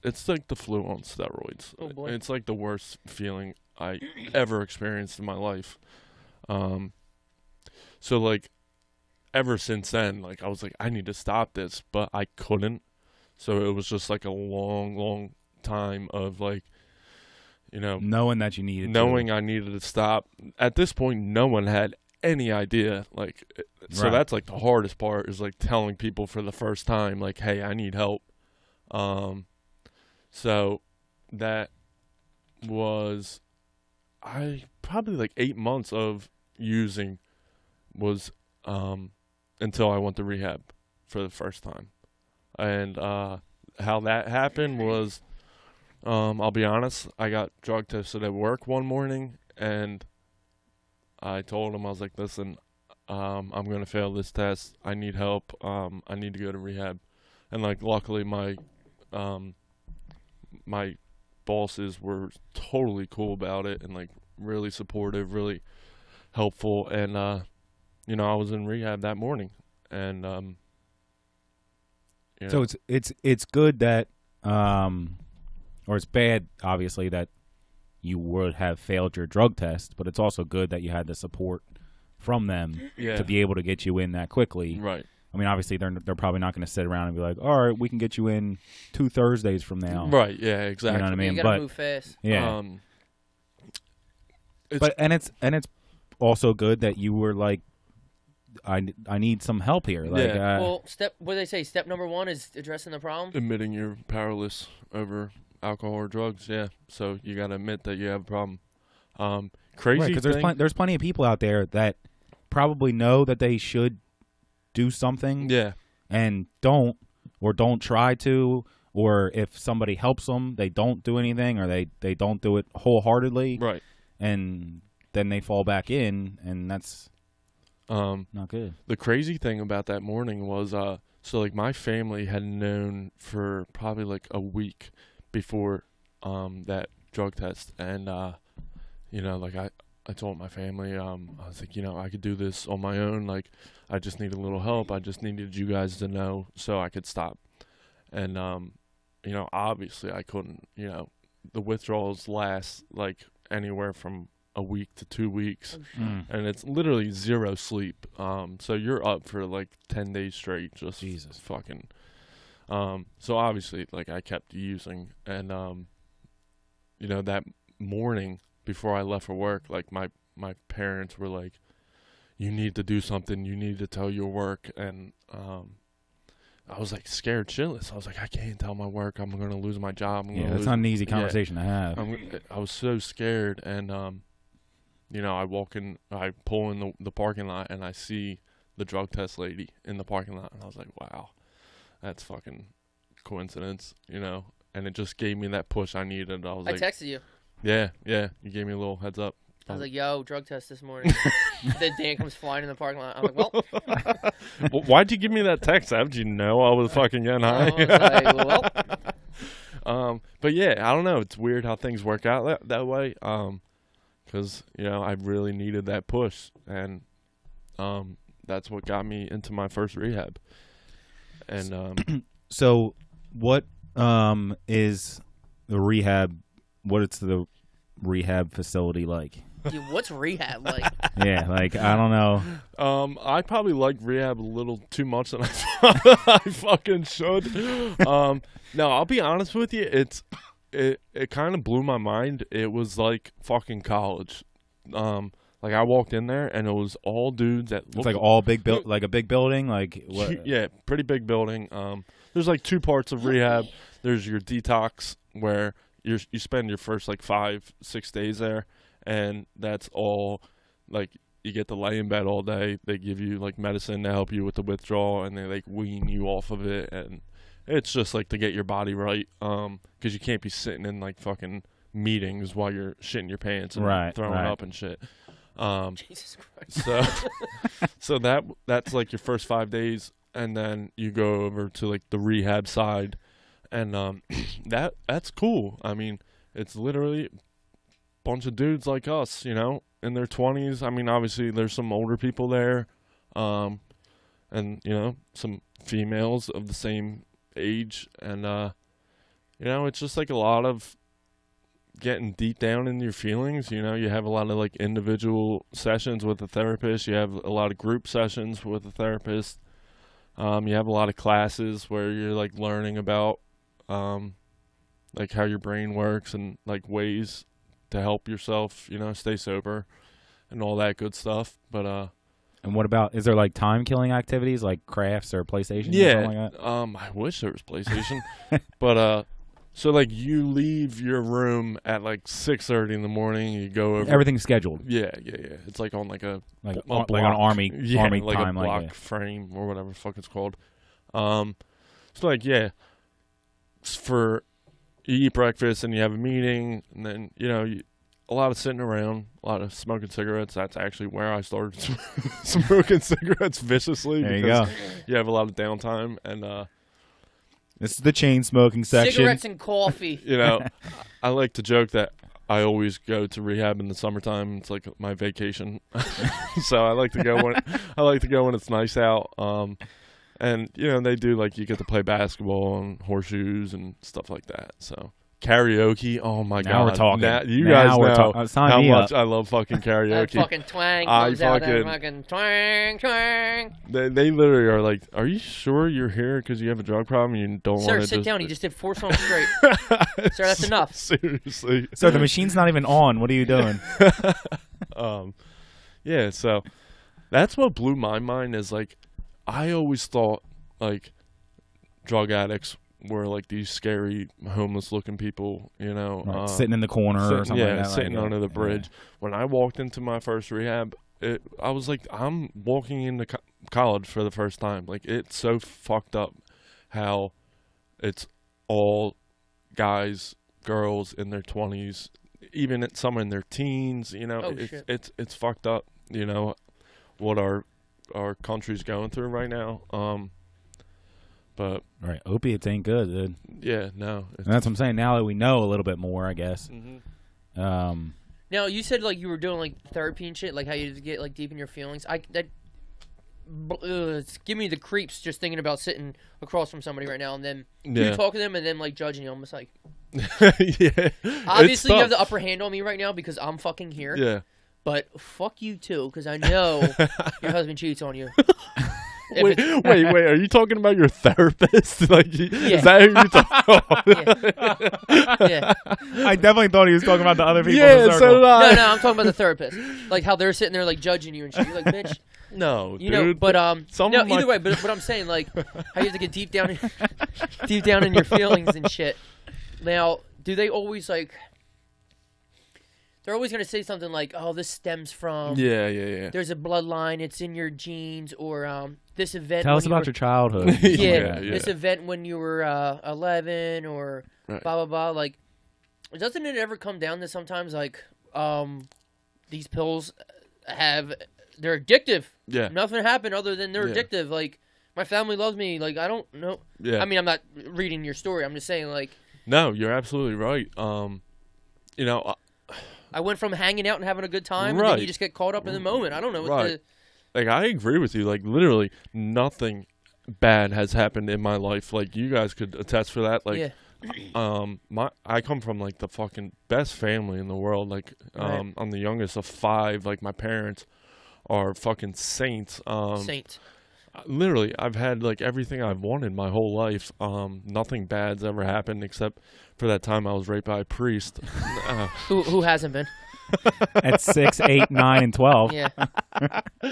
it's like the flu on steroids. Oh boy. It's like the worst feeling I ever experienced in my life. So like ever since then, like I was like, I need to stop this, but I couldn't. So it was just like a long time of like, you know, Knowing that you needed knowing I needed to stop. At this point, no one had any idea. Like, so Right. that's like the hardest part is like telling people for the first time, like, hey, I need help. So that was probably like 8 months of using was until I went to rehab for the first time. And how that happened was, I'll be honest, I got drug tested at work one morning, and I told him, I was like, listen, I'm going to fail this test. I need help. I need to go to rehab. And like, luckily my bosses were totally cool about it and like really supportive, really helpful. And, you know, I was in rehab that morning, and, you know. So it's good that, or it's bad, obviously, that you would have failed your drug test, but it's also good that you had the support from them Yeah. to be able to get you in that quickly. Right. I mean, obviously, they're probably not going to sit around and be like, all right, we can get you in 2 Thursdays from now. Right. Yeah, exactly. You know what I mean? You gotta But move fast. yeah, It's, but and it's also good that you were like, I need some help here. Like, Yeah. Well, what do they say? Step number 1 is addressing the problem. admitting you're powerless over alcohol or drugs. Yeah. So you got to admit that you have a problem. Crazy because thing. there's plenty of people out there that probably know that they should do something, Yeah. and don't try to, or if somebody helps them, they don't do anything, or they don't do it wholeheartedly, Right. and then they fall back in, and that's not good. The crazy thing about that morning was, so like my family had known for probably like a week before that drug test, and you know, like I told my family, I was like, you know, I could do this on my own. Like, I just need a little help. I just needed you guys to know so I could stop. And you know, obviously I couldn't. You know, the withdrawals last like anywhere from a week to 2 weeks, Mm. and it's literally zero sleep. So you're up for like 10 days straight, just Jesus. fucking. So obviously, like I kept using, and you know, that morning before I left for work, like my parents were like, "You need to do something. You need to tell your work," and I was like scared shitless. I was like, I can't tell my work. I'm gonna lose my job. That's not an easy conversation to have. I was so scared, and you know, I pull in the parking lot, and I see the drug test lady in the parking lot, and I was like, wow, that's fucking coincidence, you know. And it just gave me that push I needed. I texted you. Yeah, you gave me a little heads up. I was like, yo, drug test this morning. Then Dan comes flying in the parking lot. I'm like, well. Well, why'd you give me that text? How did you know I was fucking getting high? I was like, well. But yeah, I don't know. It's weird how things work out that way. Because, you know, I really needed that push. And that's what got me into my first rehab. And so what is the rehab? What's the rehab facility like? Dude, what's rehab like? Yeah, like I don't know. I probably like rehab a little too much than I thought I fucking should. No, I'll be honest with you. It kind of blew my mind. It was like fucking college. Like I walked in there and it was all dudes that looked It's like all big like a big building. Like what? Yeah, pretty big building. There's like two parts of rehab. There's your detox where you spend your first like 5-6 days there. And that's all, like, you get to lay in bed all day. They give you, like, medicine to help you with the withdrawal, and they, like, wean you off of it. And it's just, like, to get your body right, because you can't be sitting in, like, fucking meetings while you're shitting your pants and throwing up and shit. Jesus Christ. So that's, like, your first 5 days, and then you go over to, like, the rehab side. And that's cool. I mean, it's literally bunch of dudes like us, you know, in their 20s. I mean, obviously there's some older people there, and you know, some females of the same age, and you know, it's just like a lot of getting deep down in your feelings. You know, you have a lot of like individual sessions with a therapist, you have a lot of group sessions with a therapist, you have a lot of classes where you're like learning about like how your brain works and like ways to help yourself, you know, stay sober and all that good stuff. But and what about, is there like time killing activities like crafts or PlayStation? Yeah, or something like that? I wish there was PlayStation. But so like you leave your room at like 6:30 in the morning, you go over Everything's scheduled. Yeah. It's like on like a like block. an army like time, a block like frame or whatever the fuck it's called. So like it's for you eat breakfast and you have a meeting, and then, you know, a lot of sitting around, a lot of smoking cigarettes. That's actually where I started smoking cigarettes viciously. There you go. You have a lot of downtime, and this is the chain smoking section. Cigarettes and coffee. you know, I like to joke that I always go to rehab in the summertime. It's like my vacation, so I like to go when it's nice out. And, you know, they do, like, you get to play basketball and horseshoes and stuff like that. So, karaoke, oh, my God. Now we're talking. Now, you guys know how much I love fucking karaoke. That fucking twang comes out. That fucking twang, twang. They literally are like, are you sure you're here because you have a drug problem and you don't want to Sir, sit down. You just did 4 songs straight. Sir, that's enough. Seriously. Sir, the machine's not even on. What are you doing? Yeah, so that's what blew my mind is, like, I always thought, like, drug addicts were, like, these scary, homeless-looking people, you know. Right, sitting in the corner or something like that. Sitting like under the bridge. Yeah. When I walked into my first rehab, I was like, I'm walking into college for the first time. Like, it's so fucked up how it's all guys, girls in their 20s, even some in their teens, you know. It's fucked up, you know, what our country's going through right now. But right, opiates ain't good, dude. Yeah, no. And that's what I'm saying. Now that we know a little bit more, I guess. Mm-hmm. Now, you said like you were doing like therapy and shit, like how you get like deep in your feelings. It's give me the creeps just thinking about sitting across from somebody right now and then you talk to them and then like judging you, almost like Yeah. Obviously, you have the upper hand on me right now because I'm fucking here. Yeah. But fuck you too, because I know your husband cheats on you. Wait. Are you talking about your therapist? Like, is that who you're talking about? Yeah. I definitely thought he was talking about the other people in Yeah, the so circle. did I. No, I'm talking about the therapist. Like how they're sitting there like judging you and shit. You're like, bitch. No, You dude. know, but no, either way. But what I'm saying, like, how you have to get deep down in your feelings and shit. Now, do they always like? They're always gonna say something like, "Oh, this stems from." Yeah. There's a bloodline. It's in your genes, or this event. Tell us about your childhood. Yeah, this event when you were 11, or right. blah blah blah. Like, doesn't it ever come down to sometimes like these pills they're addictive. Yeah. Nothing happened other than they're Yeah. addictive. Like, my family loves me. Like, I don't know. Yeah. I mean, I'm not reading your story. I'm just saying, like. No, you're absolutely right. You know. I went from hanging out and having a good time, and Right. then you just get caught up in the moment. I don't know. Right. Like, I agree with you. Like, literally, nothing bad has happened in my life. Like, you guys could attest for that. Like, yeah. I come from, like, the fucking best family in the world. Like, Right. I'm the youngest of 5. Like, my parents are fucking saints. Saints. Literally, I've had, like, everything I've wanted my whole life. Nothing bad's ever happened except for that time I was raped by a priest. Who hasn't been? At 6, 8, 9, and 12. Yeah.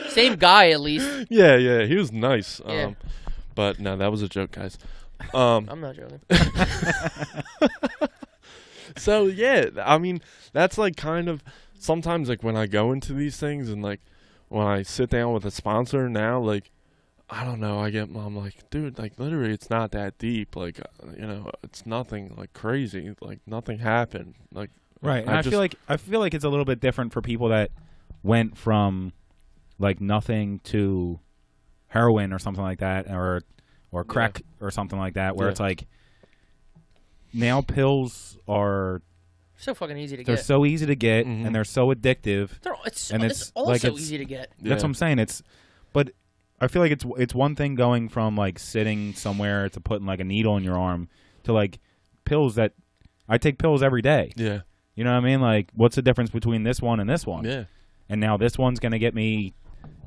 Same guy, at least. Yeah, he was nice. Yeah. But no, that was a joke, guys. I'm not joking. So yeah, I mean, that's like kind of sometimes like when I go into these things and like when I sit down with a sponsor now, like I don't know, I'm like, dude, like literally it's not that deep. Like, you know, it's nothing like crazy. Like nothing happened. Like Right. And I feel like it's a little bit different for people that went from like nothing to heroin or something like that, or crack or something like that, where it's like now pills are so fucking easy to they're get. so easy to get, Mhm. and they're so addictive. It's also easy to get. That's what I'm saying. But I feel like it's one thing going from like sitting somewhere to putting like a needle in your arm to like pills that I take pills every day. Yeah. You know what I mean? Like, what's the difference between this one and this one? Yeah. And now this one's gonna give me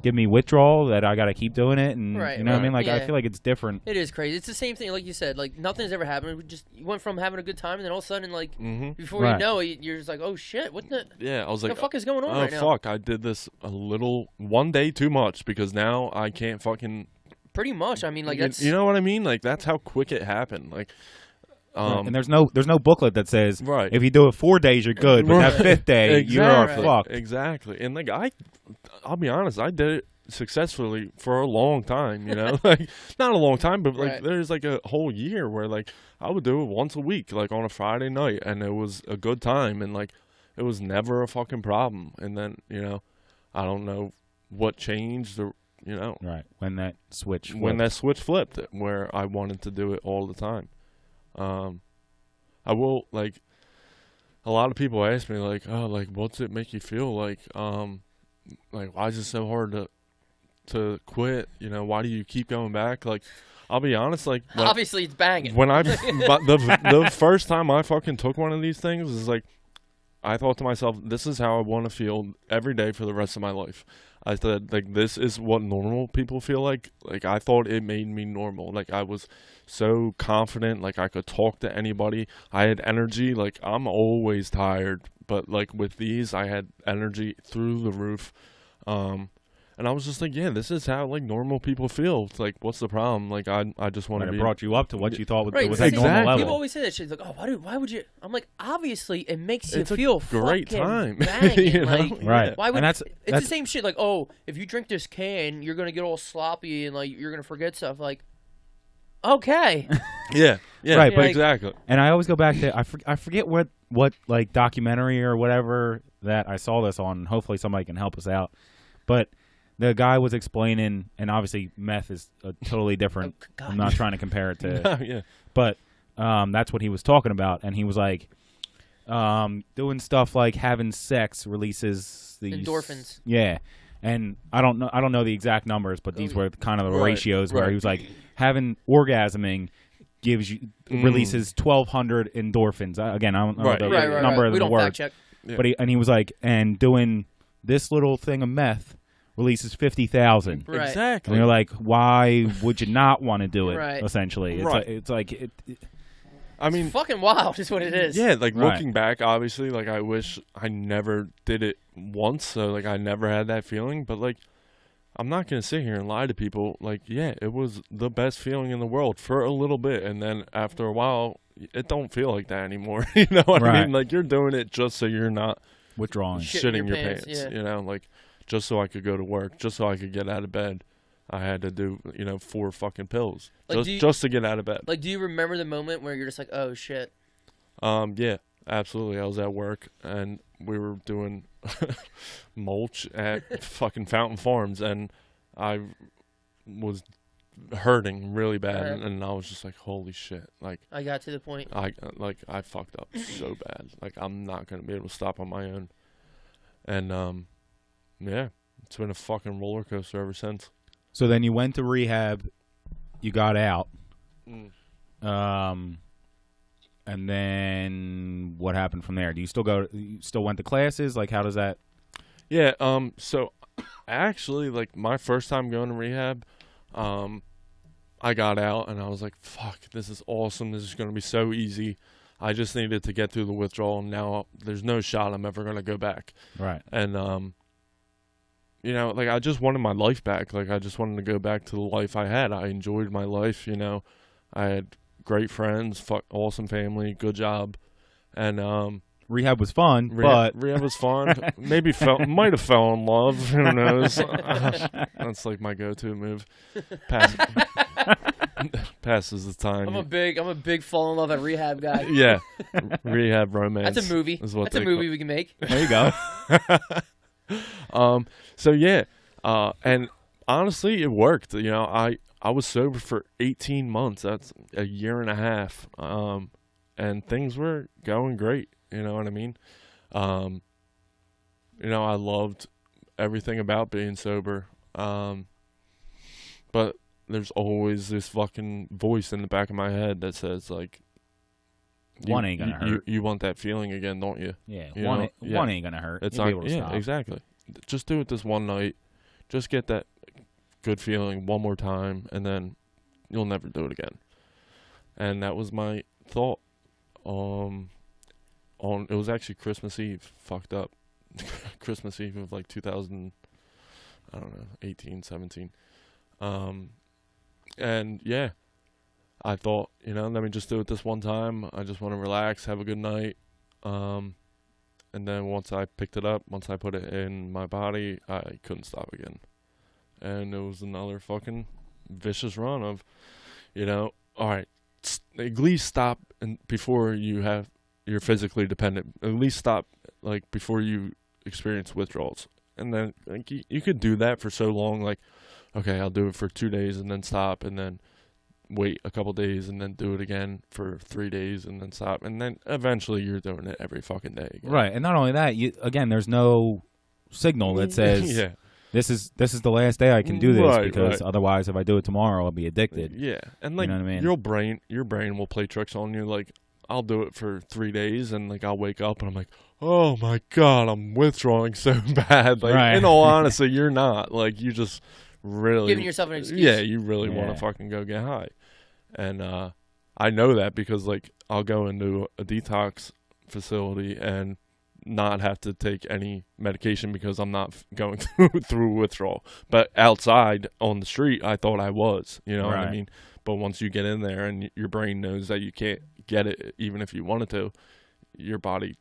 withdrawal that I gotta keep doing it, and Right, you know what I mean? Like, yeah. I feel like it's different. It is crazy. It's the same thing, like you said. Like, nothing's ever happened. You went from having a good time, and then all of a sudden, like, before you know it, you're just like, oh shit, what the? Yeah, I was like, the fuck is going on right now? Oh fuck, I did this one day too much because now I can't fucking. Pretty much. I mean, like that's. You know what I mean? Like that's how quick it happened. Like. And there's no booklet that says right. if you do it 4 days you're good, but that 5th day you are fucked. Exactly. And like I'll be honest, I did it successfully for a long time, you know? Like not a long time, but like there's like a whole year where like I would do it once a week, like on a Friday night, and it was a good time, and like it was never a fucking problem. And then, you know, I don't know what changed or you know. Right. When that switch flipped where I wanted to do it all the time. I will like a lot of people ask me like, oh, like what's it make you feel like why is it so hard to quit? You know, why do you keep going back? Like, I'll be honest, like obviously it's banging. When the first time I fucking took one of these things is like I thought to myself, this is how I want to feel every day for the rest of my life. I said, like, this is what normal people feel like. Like, I thought it made me normal. Like, I was so confident. Like, I could talk to anybody. I had energy. Like, I'm always tired. But, like, with these, I had energy through the roof. And I was just like, yeah, this is how, like, normal people feel. It's like, what's the problem? Like, I just want to be... It brought you up to what you thought was exactly. at normal level. People always say that shit. Like, oh, why would you... I'm like, obviously, it makes you it's feel a great time. banging. You know? Like, right. Why would... And it's the same shit. Like, oh, if you drink this can, you're going to get all sloppy and, like, you're going to forget stuff. Like, okay. Yeah. Right, but exactly. And I always go back to... I forget what like, documentary or whatever that I saw this on. Hopefully somebody can help us out. But... the guy was explaining, and obviously meth is a totally different. I'm not trying to compare it to, but that's what he was talking about, and he was like, doing stuff like having sex releases these endorphins. Yeah, and I don't know the exact numbers, but these were kind of the ratios where he was like having orgasming gives you releases 1,200 endorphins. Again, I don't know the right. number of we the don't word. fact check. Yeah. But he was like, and doing this little thing of meth releases 50,000. Right. Exactly. And you're like, why would you not want to do it? Right. Essentially, it's like I mean, it's fucking wild is what it is. yeah, like looking back, obviously, like I wish I never did it once, so like I never had that feeling. But like, I'm not gonna sit here and lie to people. Like, yeah, it was the best feeling in the world for a little bit, and then after a while, it don't feel like that anymore. You know what I mean? Like you're doing it just so you're not withdrawing, shitting your pants. Yeah. You know, like just so I could go to work, just so I could get out of bed. I had to do 4 fucking pills just to get out of bed. Like, do you remember the moment where you're just like, oh shit? Yeah, absolutely. I was at work and we were doing mulch at fucking Fountain Farms, and I was hurting really bad, and I was just like, holy shit! Like I got to the point. I fucked up so bad. Like I'm not gonna be able to stop on my own, and yeah, it's been a fucking roller coaster ever since. So then you went to rehab, you got out, and then what happened from there? Do you still went to classes? Like, how does that? Yeah. So actually, like my first time going to rehab, I got out and I was like, fuck, this is awesome. This is going to be so easy. I just needed to get through the withdrawal, and now there's no shot I'm ever going to go back. Right. And like I just wanted my life back. Like I just wanted to go back to the life I had. I enjoyed my life, I had great friends, awesome family, good job. And rehab was fun, but rehab was fun. Maybe might have fell in love. Who knows? That's like my go-to move. Passes the time. I'm a big fall in love at rehab guy. Yeah, rehab romance. That's a movie. That's a movie we can make. There you go. So yeah, and honestly, it worked. I was sober for 18 months. That's a year and a half. And things were going great. You know what I mean? I loved everything about being sober. But there's always this fucking voice in the back of my head that says like, one ain't gonna hurt. You want that feeling again, don't you? Yeah. One ain't gonna hurt. It's You'll not. be able to stop. Exactly. Just do it this one night. Just get that good feeling one more time, and then you'll never do it again. And that was my thought. It was actually Christmas Eve. Fucked up. Christmas Eve of like 2000. I don't know, 18, 17. And yeah, I thought, let me just do it this one time. I just want to relax, have a good night. And then once I picked it up, once I put it in my body, I couldn't stop again. And it was another fucking vicious run of, all right, at least stop before you're physically dependent. At least stop like before you experience withdrawals. And then like you could do that for so long, like, okay, I'll do it for 2 days and then stop, and then wait a couple days and then do it again for 3 days and then stop, and then eventually you're doing it every fucking day again. Right. And not only that, there's no signal that says yeah, this is the last day I can do this, right, because right. Otherwise if I do it tomorrow I'll be addicted. Yeah. And like, you know what I mean? your brain will play tricks on you. Like, I'll do it for 3 days and like I'll wake up and I'm like, oh my God, I'm withdrawing so bad. Like, right. In all honesty, you're not. Like, you just really giving yourself an excuse. Yeah, you really want to fucking go get high. And I know that because like I'll go into a detox facility and not have to take any medication because I'm not going through withdrawal. But outside on the street, I thought I was. You know what I mean? But once you get in there and your brain knows that you can't get it, even if you wanted to, your body,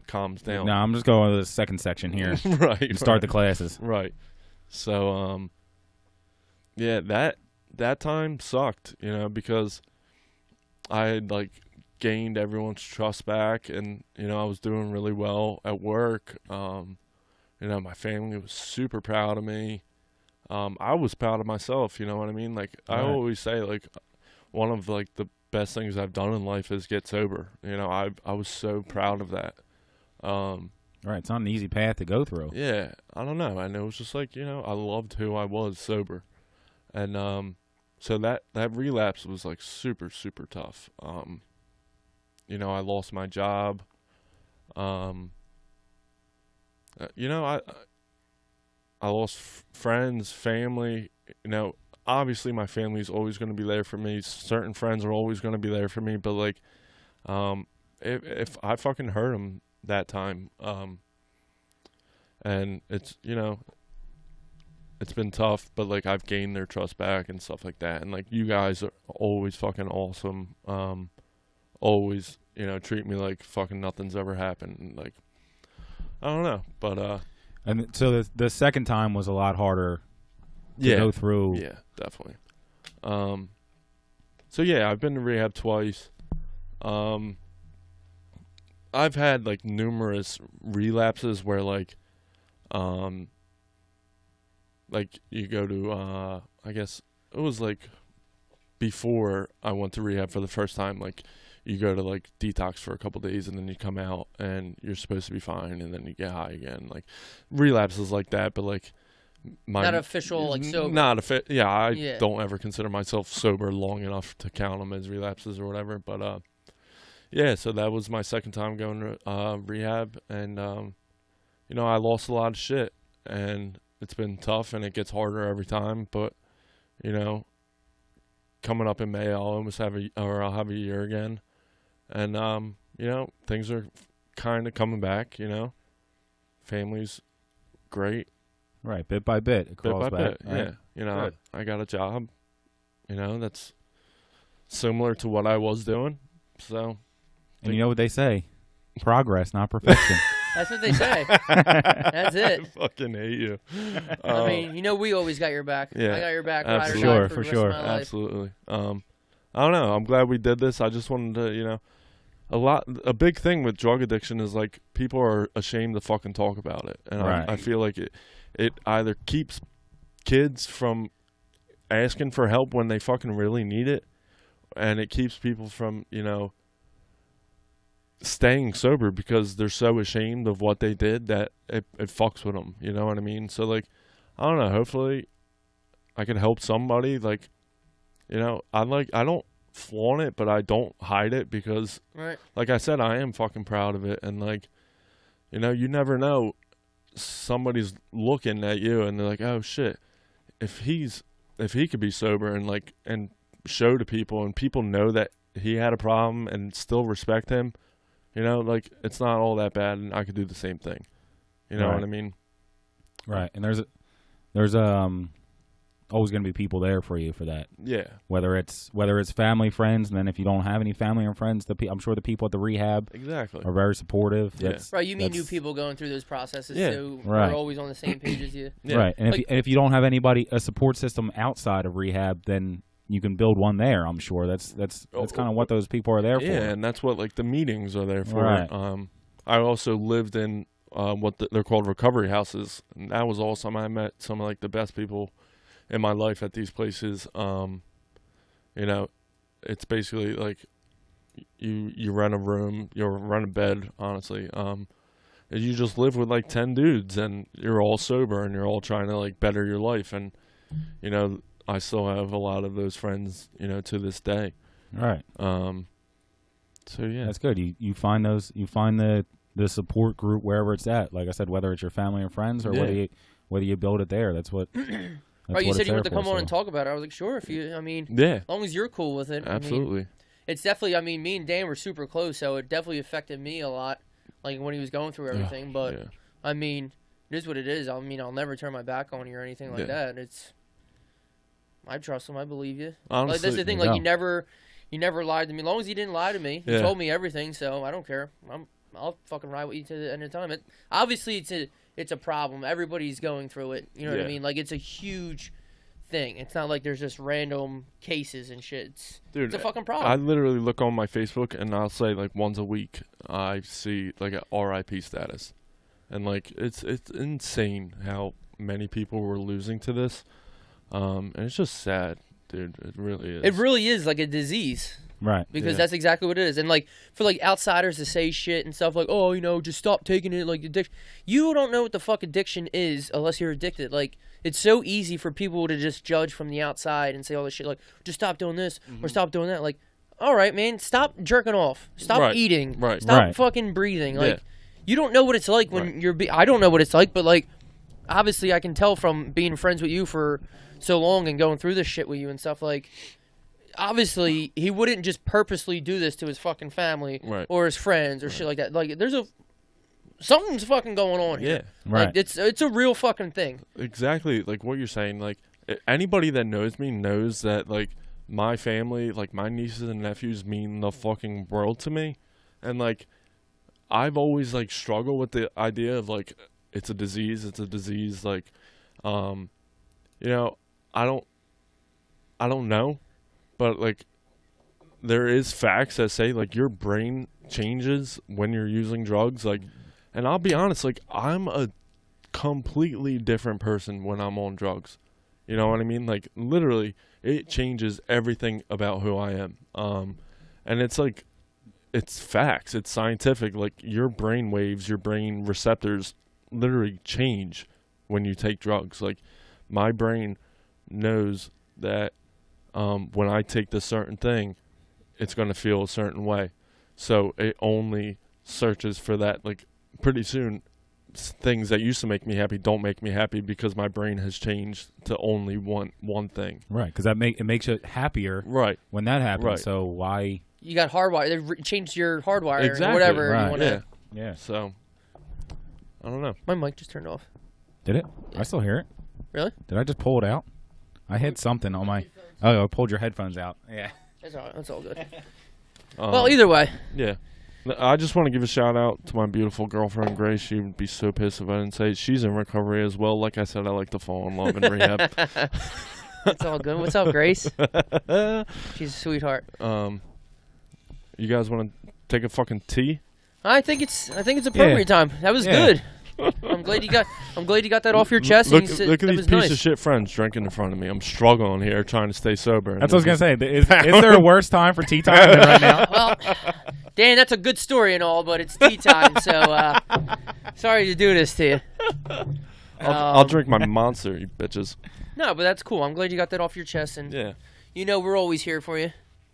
calms down. No, I'm just going to the second section here. Right. And start the classes. Right. So, yeah, that time sucked, because I had like gained everyone's trust back, and I was doing really well at work. My family was super proud of me. I was proud of myself, you know what I mean? Like, I always say, like, one of like the best things I've done in life is get sober. I was so proud of that. Right, it's not an easy path to go through. Yeah, I don't know. And it was just like, I loved who I was sober. And so that relapse was like super, super tough. You know, I lost my job. You know, I lost friends, family. You know, obviously my family's always going to be there for me. Certain friends are always going to be there for me. But like, if I fucking hurt them that time, and it's, you know, it's been tough, but like I've gained their trust back and stuff like that. And like you guys are always fucking awesome. Always, you know, treat me like fucking nothing's ever happened. And like, I don't know, but and so the second time was a lot harder to go through. Yeah, definitely. So yeah, I've been to rehab twice. I've had like numerous relapses where like you go to I guess it was like before I went to rehab for the first time, like you go to like detox for a couple days and then you come out and you're supposed to be fine and then you get high again. Like relapses like that, but like not official, like sober. Not yeah, I don't ever consider myself sober long enough to count them as relapses or whatever. But yeah, so that was my second time going to rehab, and you know, I lost a lot of shit, and it's been tough, and it gets harder every time. But you know, coming up in May, I'll have a year again, and you know, things are kind of coming back. You know, family's great. Right, bit by bit, it crawls back. Bit, right? yeah. You know, I got a job, you know, that's similar to what I was doing. So, and you know what they say, progress, not perfection. That's what they say. That's it. I fucking hate you. I mean, you know, we always got your back. Yeah, I got your back. absolutely. For sure. Absolutely. I don't know. I'm glad we did this. I just wanted to, you know, a big thing with drug addiction is like people are ashamed to fucking talk about it, and right. I feel like it either keeps kids from asking for help when they fucking really need it, and it keeps people from, you know, staying sober because they're so ashamed of what they did that it fucks with them. You know what I mean? So like, I don't know. Hopefully, I can help somebody. Like, you know, I don't flaunt it, but I don't hide it because, like I said, I am fucking proud of it. And like, you know, you never know. Somebody's looking at you and they're like, oh shit, if he could be sober and like and show to people and people know that he had a problem and still respect him, you know, like it's not all that bad and I could do the same thing. You know what I mean? Right. And there's always going to be people there for you for that. Yeah. Whether it's family, friends, and then if you don't have any family or friends, I'm sure the people at the rehab exactly are very supportive. Yeah. Right. You meet new people going through those processes too. Right. We're always on the same page as you. Yeah. Right. And like, if you don't have a support system outside of rehab, then you can build one there. I'm sure that's kind of what those people are there for. Yeah, and that's what like the meetings are there for. Right. I also lived in they're called recovery houses, and that was awesome. I met some of like the best people in my life at these places. You know, it's basically like you rent a room, you rent a bed, honestly. And you just live with like 10 dudes and you're all sober and you're all trying to like better your life. And, you know, I still have a lot of those friends, you know, to this day. Right. So yeah, that's good. You find the support group wherever it's at. Like I said, whether it's your family or friends or whether you build it there, that's what. Right, you said you wanted to come on and talk about it. I was like, sure, as long as you're cool with it. Absolutely. I mean, it's definitely, me and Dan were super close, so it definitely affected me a lot, like when he was going through everything. But, I mean, it is what it is. I mean, I'll never turn my back on you or anything like that. I trust him. I believe you. Honestly, like, that's the thing. Like, you never lied to me. As long as you didn't lie to me, you told me everything, so I don't care. I'll fucking ride with you to the end of time. Obviously, it's a problem. Everybody's going through it. You know what I mean? Like, it's a huge thing. It's not like there's just random cases and shit. It's a fucking problem. I literally look on my Facebook and I'll say like once a week I see like a RIP status, and like it's insane how many people were losing to this, and it's just sad, dude. It really is. It really is like a disease. Right. Because that's exactly what it is. And, like, for, like, outsiders to say shit and stuff like, oh, you know, just stop taking it, like, addiction. You don't know what the fuck addiction is unless you're addicted. Like, it's so easy for people to just judge from the outside and say all this shit, like, just stop doing this or stop doing that. Like, all right, man, stop jerking off. Stop eating. Stop fucking breathing. Like, you don't know what it's like when you're... I don't know what it's like, but, like, obviously I can tell from being friends with you for so long and going through this shit with you and stuff, like... Obviously, he wouldn't just purposely do this to his fucking family or his friends or shit like that. Like, something's fucking going on here. Like, it's a real fucking thing. Exactly, like what you're saying. Like, anybody that knows me knows that, like, my family, like, my nieces and nephews mean the fucking world to me. And, like, I've always, like, struggled with the idea of, like, it's a disease. Like, you know, I don't know. But, like, there is facts that say, like, your brain changes when you're using drugs. Like, and I'll be honest, like, I'm a completely different person when I'm on drugs. You know what I mean? Like, literally, it changes everything about who I am. And it's, like, it's facts. It's scientific. Like, your brain waves, your brain receptors literally change when you take drugs. Like, my brain knows that when I take this certain thing, it's going to feel a certain way. So it only searches for that. Like, pretty soon, things that used to make me happy don't make me happy because my brain has changed to only one thing. Right, because it makes you happier when that happens. Right. So why... You got hardwire. They changed your hardwire exactly. or whatever you want to... Yeah. So, I don't know. My mic just turned off. Did it? I still hear it. Really? Did I just pull it out? I hit something on my... Oh, I pulled your headphones out. Yeah. That's all good. Well, either way. Yeah. I just want to give a shout out to my beautiful girlfriend, Grace. She would be so pissed if I didn't say it. She's in recovery as well. Like I said, I like to fall in love in rehab. It's all good. What's up, Grace? She's a sweetheart. You guys want to take a fucking tea? I think it's appropriate time. That was good. I'm glad you got that off your chest. Look at these piece of shit friends drinking in front of me. I'm struggling here trying to stay sober. That's what I was gonna say. Is there a worse time for tea time than right now? Well, Dan, that's a good story and all, but it's tea time, so sorry to do this to you. I'll drink my Monster, you bitches. No, but that's cool. I'm glad you got that off your chest, and you know we're always here for you.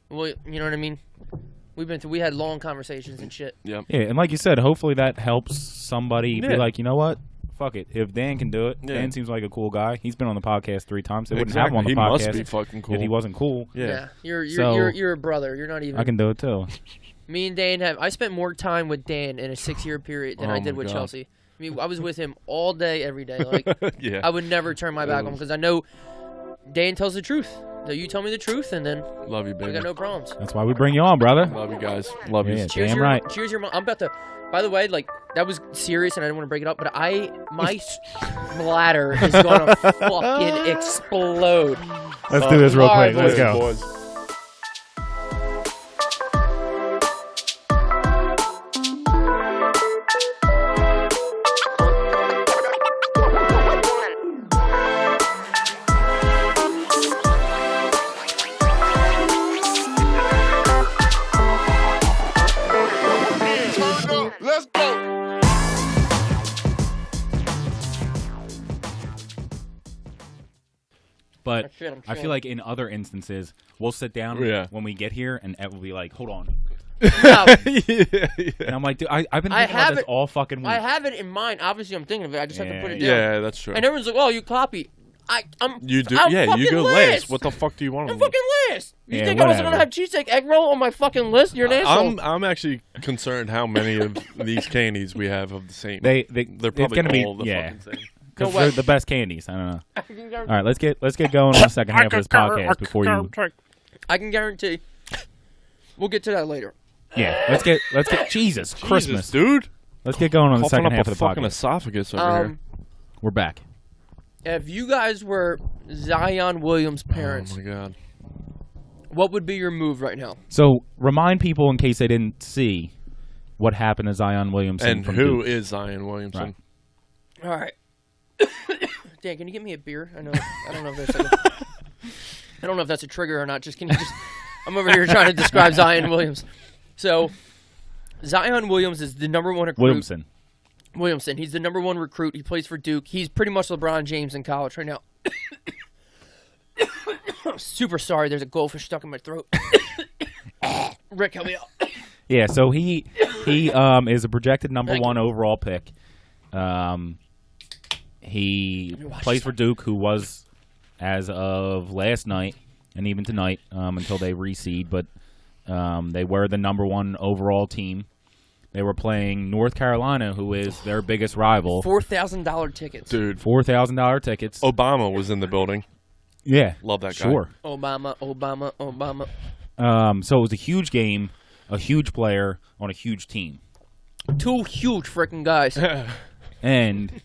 Well, you know what I mean. We had long conversations and shit. Yep. Yeah, and like you said, hopefully that helps somebody be like, you know what? Fuck it. If Dan can do it, Dan seems like a cool guy. He's been on the podcast 3 times. They wouldn't have him on the podcast. He must be fucking cool. If he wasn't cool. Yeah. You're a brother. You're not even. I can do it too. Me and Dan I spent more time with Dan in a 6-year period than I did with Chelsea. I mean, I was with him all day, every day. Like, I would never turn my back on him because I know Dan tells the truth. So you tell me the truth, and then love you, baby. I got no problems. That's why we bring you on, brother. Love you guys. Love you. Cheers, damn right. Cheers, your mom. I'm about to. By the way, like that was serious, and I didn't want to break it up, but my bladder is gonna fucking explode. Let's do this real quick. Let's go. Boys. But I feel like in other instances, we'll sit down when we get here, and Ed will be like, hold on. No. And I'm like, dude, I've been thinking about this all fucking week. I have it in mind. Obviously, I'm thinking of it. I just have to put it down. Yeah, that's true. And everyone's like, oh, you copy. You do? I'm you go last. What the fuck do you want? I'm fucking last. You think I wasn't going to have cheesesteak egg roll on my fucking list? You're an asshole. I'm actually concerned how many of these candies we have of the same. They're probably all the fucking same. Because they're the best candies. I don't know. All right, let's get going on the second half of this podcast before you. I can guarantee. We'll get to that later. Yeah, let's get Jesus Christmas, dude. Let's get going on the second half of the podcast. Fucking esophagus over here. We're back. If you guys were Zion Williams' parents, oh my god, what would be your move right now? So remind people in case they didn't see what happened to Zion Williamson. And who is Zion Williamson? Right. All right. Dan, can you get me a beer? I don't know if that's I don't know if that's a trigger or not. Can you just I'm over here trying to describe Zion Williams. So, Zion Williams is the number one recruit. Williamson. He's the number one recruit. He plays for Duke. He's pretty much LeBron James in college right now. I'm super sorry. There's a goldfish stuck in my throat. Rick, help me out. Yeah, so he is a projected number one overall pick. He plays for Duke, who was, as of last night, and even tonight, until they reseed, but they were the number one overall team. They were playing North Carolina, who is their biggest rival. $4,000 tickets. Dude. $4,000 tickets. Obama was in the building. Yeah. Love that guy. Sure. Obama. So it was a huge game, a huge player on a huge team. Two huge freaking guys. And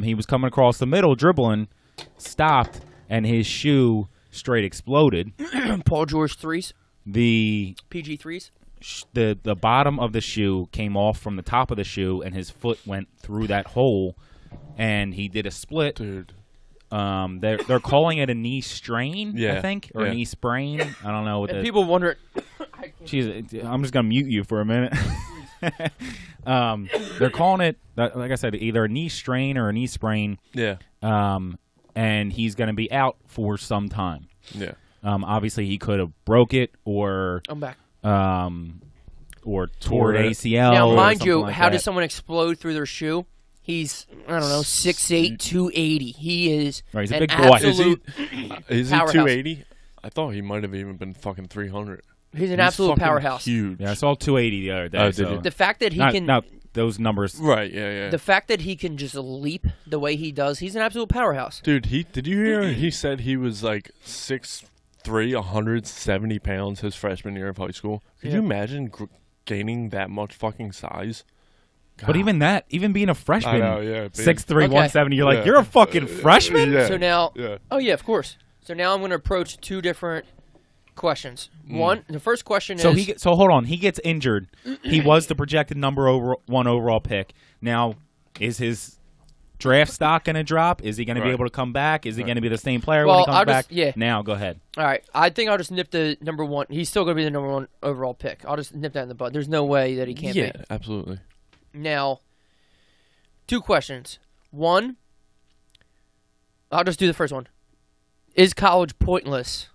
he was coming across the middle, dribbling, stopped, and his shoe straight exploded. Paul George threes. The PG threes. The bottom of the shoe came off from the top of the shoe, and his foot went through that hole, and he did a split. Dude. They're calling it a knee strain, Yeah. I think, or a knee sprain. I don't know. And people wonder. Jeez, I'm just gonna mute you for a minute. They're calling it, like I said, either a knee strain or a knee sprain. Yeah. And he's gonna be out for some time. Yeah. Obviously, he could have broke it or I'm back. Or tore an ACL. Now, or mind something you, like how that. does someone explode through their shoe? He's, I don't know, 6'8", 280. He is Right, he's a an big boy. absolute Is he powerhouse. 280? I thought he might have even been fucking 300. He's an absolute fucking powerhouse. Huge. Yeah, I saw 280 the other day. Oh, did so. you? The fact that he can... Not those numbers. Right, yeah. The fact that he can just leap the way he does, he's an absolute powerhouse. Dude, did you hear he said he was like 6'3", 170 pounds his freshman year of high school? Could you imagine gaining that much fucking size? God. But even being a freshman, I know, yeah, 6'3", Okay. 170, you're like, you're a fucking freshman? Yeah. So now... Yeah. Oh, yeah, of course. So now I'm going to approach two different questions. One, the first question So is... so hold on. He gets injured. He was the projected number one overall pick. Now, is his draft stock going to drop? Is he going to be able to come back? Is he going to be the same player when he comes back? Yeah. Now, go ahead. All right. I think I'll just nip the number one. He's still going to be the number one overall pick. I'll just nip that in the bud. There's no way that he can't be. Yeah, absolutely. Now, two questions. One, I'll just do the first one. Is college pointless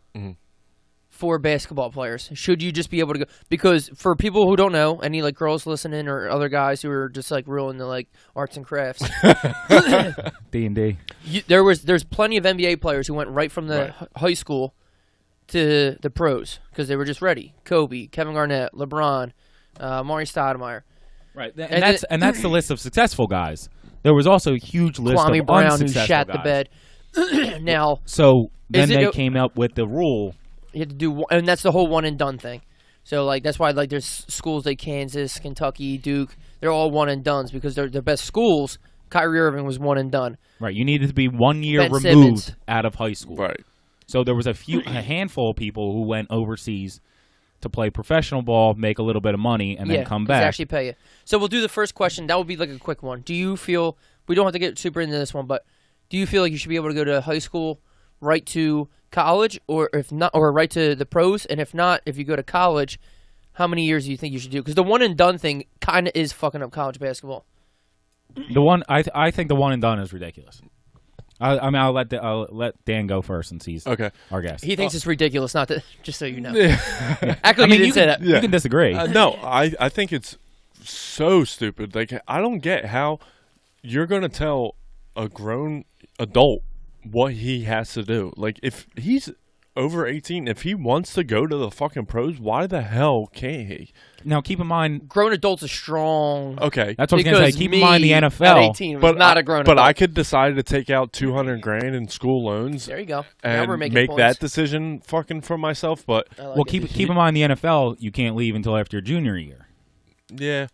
for basketball players? Should you just be able to go? Because for people who don't know, any like girls listening or other guys who are just like real into like arts and crafts, D&D. there's plenty of NBA players who went right from the high school to the pros because they were just ready. Kobe, Kevin Garnett, LeBron, Maury Stoudemire. Right, and that's the list of successful guys. There was also a huge list Kwame of Brown who unsuccessful shat guys. the bed. Now, So then they it- came up with the rule. you have to do, and that's the whole one and done thing. So like that's why like there's schools like Kansas, Kentucky, Duke. They're all one and dones because they're the best schools. Kyrie Irving was one and done. Right, you needed to be 1 year Ben removed Simmons. out of high school. Right. So there was a handful of people who went overseas to play professional ball, make a little bit of money, and then come 'cause they back. actually pay you. So we'll do the first question. That will be like a quick one. Do you feel we don't have to get super into this one, but do you feel like you should be able to go to high school, right to college, or if not, or right to the pros? And if not, if you go to college, how many years do you think you should do? Because the one and done thing kind of is fucking up college basketball. The one I think the one and done is ridiculous. I mean, I'll let Dan go first since he's our guest. He thinks it's ridiculous, not that. Just so you know. Yeah. Act like you didn't say that. You can disagree. No, I think it's so stupid. Like, I don't get how you're going to tell a grown adult what he has to do. Like, if he's over 18, if he wants to go to the fucking pros, why the hell can't he? Now, keep in mind, Grown adults are strong. Okay. that's what I was going to Because say. Keep in me mind the at NFL. 18 was not a grown But adult. I could decide to take out $200,000 in school loans There you go. Now and we're making make points. that decision fucking for myself. But I like Well, it. keep in mind the NFL. You can't leave until after your junior year. yeah,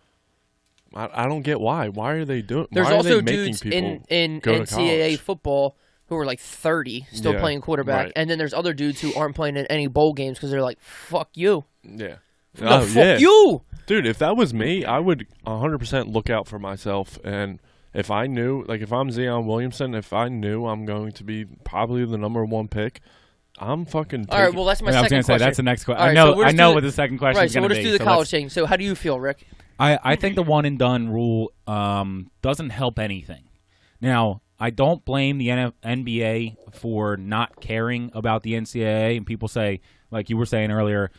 I don't get why. Why are they doing? There's why are also they making dudes people in go to NCAA college? football who are like 30 still Yeah, playing quarterback, right. and then there's other dudes who aren't playing in any bowl games because they're like, "Fuck you, Yeah. no, fuck you." Dude, if that was me, I would 100% look out for myself. And if I knew, like if I'm Zion Williamson, if I knew I'm going to be probably the number one pick, I'm fucking. All right, well, that's my I was second going to say question. that's the next question. All right, I know. so we'll I just know do what the second question Right, is so going we'll to just be. do the college thing. So how do you feel, Rick? I think the one and done rule doesn't help anything. Now, I don't blame the NBA for not caring about the NCAA, and people say, like you were saying earlier,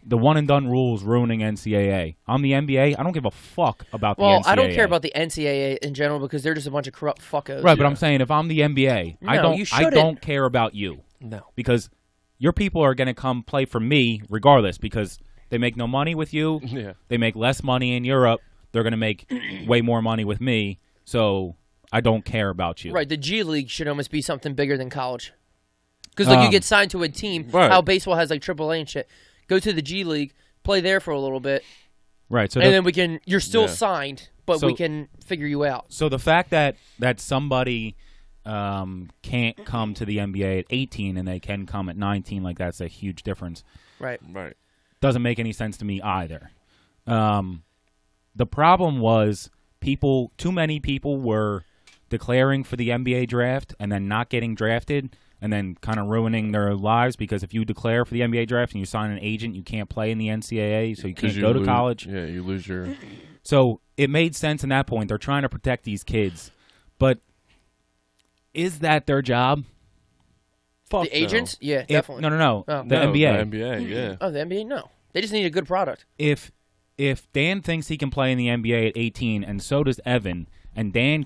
the one and done rule is ruining NCAA. I'm the NBA. I don't give a fuck about the NCAA. Well, I don't care about the NCAA in general because they're just a bunch of corrupt fuckos. Right, but I'm saying if I'm the NBA, No, I you shouldn't. don't care about you. No. Because your people are going to come play for me regardless because they make no money with you. Yeah. They make less money in Europe. They're going to make way more money with me. So I don't care about you. Right, the G League should almost be something bigger than college. Because like you get signed to a team, Right. how baseball has like AAA and shit. Go to the G League, play there for a little bit, Right. So and then we can. You're still Yeah. signed, but So- we can figure you out. So the fact that somebody can't come to the NBA at 18 and they can come at 19, like that's a huge difference. Right. Right. Doesn't make any sense to me either. The problem was too many people were declaring for the NBA draft and then not getting drafted and then kind of ruining their lives because if you declare for the NBA draft and you sign an agent, you can't play in the NCAA, so you can't go to college. Yeah, you lose your. So it made sense in that point. They're trying to protect these kids. But is that their job? Fuck The agents? Yeah, definitely. No. Oh. The NBA. The NBA, yeah. Oh, the NBA? No. They just need a good product. If Dan thinks he can play in the NBA at 18, and so does Evan, and Dan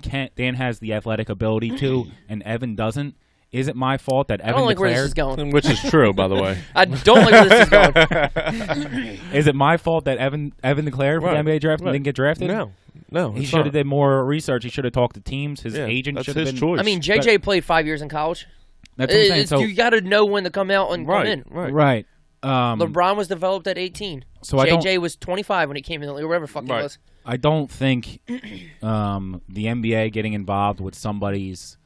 has the athletic ability to, and Evan doesn't, is it my fault that Evan I don't like where this declared? is going. Which is true, by the way. I don't like where this is going. Is it my fault that Evan declared for Right, the NBA draft and right. didn't get drafted? No. He it's should not. have did more research. He should have talked to teams. His Yeah, agent that's should have his been. choice. I mean, JJ played 5 years in college. That's what I'm saying. So You got to know when to come out and come in. Right. right. LeBron was developed at 18. So I don't- JJ was 25 when he came in, or whatever the fuck he Right. was. I don't think the NBA getting involved with somebody's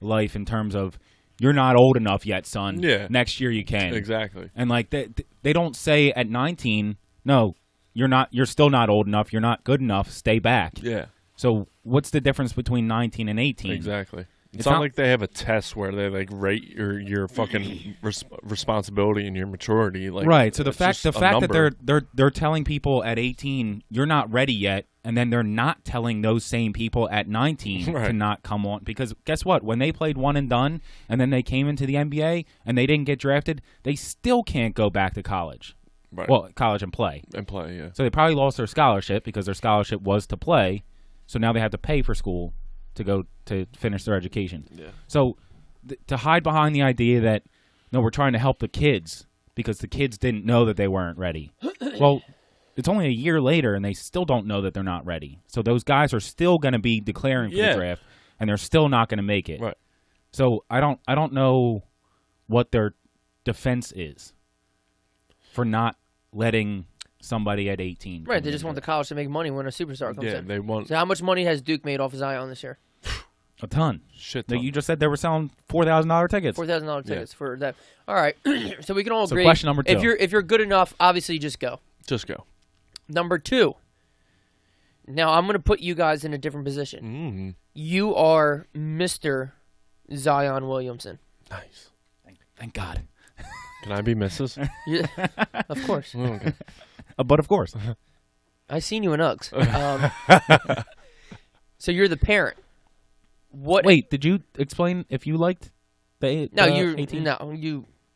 life in terms of you're not old enough yet, son. Yeah. Next year you can. Exactly. And like they don't say at 19, no, you're not. You're still not old enough. You're not good enough. Stay back. Yeah. So what's the difference between 19 and 18? Exactly. It's It's not not- like they have a test where they like rate your fucking responsibility and your maturity. Like Right. So the it's fact just a that number. they're telling people at 18 you're not ready yet, and then they're not telling those same people at 19 to Right. not come on, because guess what? When they played one and done, and then they came into the NBA and they didn't get drafted, they still can't go back to college. Right. Well, college and play. And play, yeah. So they probably lost their scholarship because their scholarship was to play. So now they have to pay for school to go to finish their education. Yeah. So to hide behind the idea that, no, we're trying to help the kids because the kids didn't know that they weren't ready. Well, it's only a year later and they still don't know that they're not ready. So those guys are still going to be declaring for Yeah. the draft and they're still not going to make it. Right. So I don't know what their defense is for not letting somebody at 18. Right, come they in just want the there. college to make money when a superstar comes Yeah, in. they want So how much money has Duke made off of Zion this year? A ton. shit. Like ton. you just said they were selling $4,000 tickets. $4,000 Yeah. tickets for that. All right, so we can all So agree. question number 2. If you're good enough, obviously just go. Just go. Number 2. Now I'm going to put you guys in a different position. Mm-hmm. You are Mr. Zion Williamson. Nice. Thank God. Can I be Mrs.? You- of course. Oh, okay. But of course. I seen you in Uggs. So you're the parent. What? Wait, did you explain if you liked the No, you 18?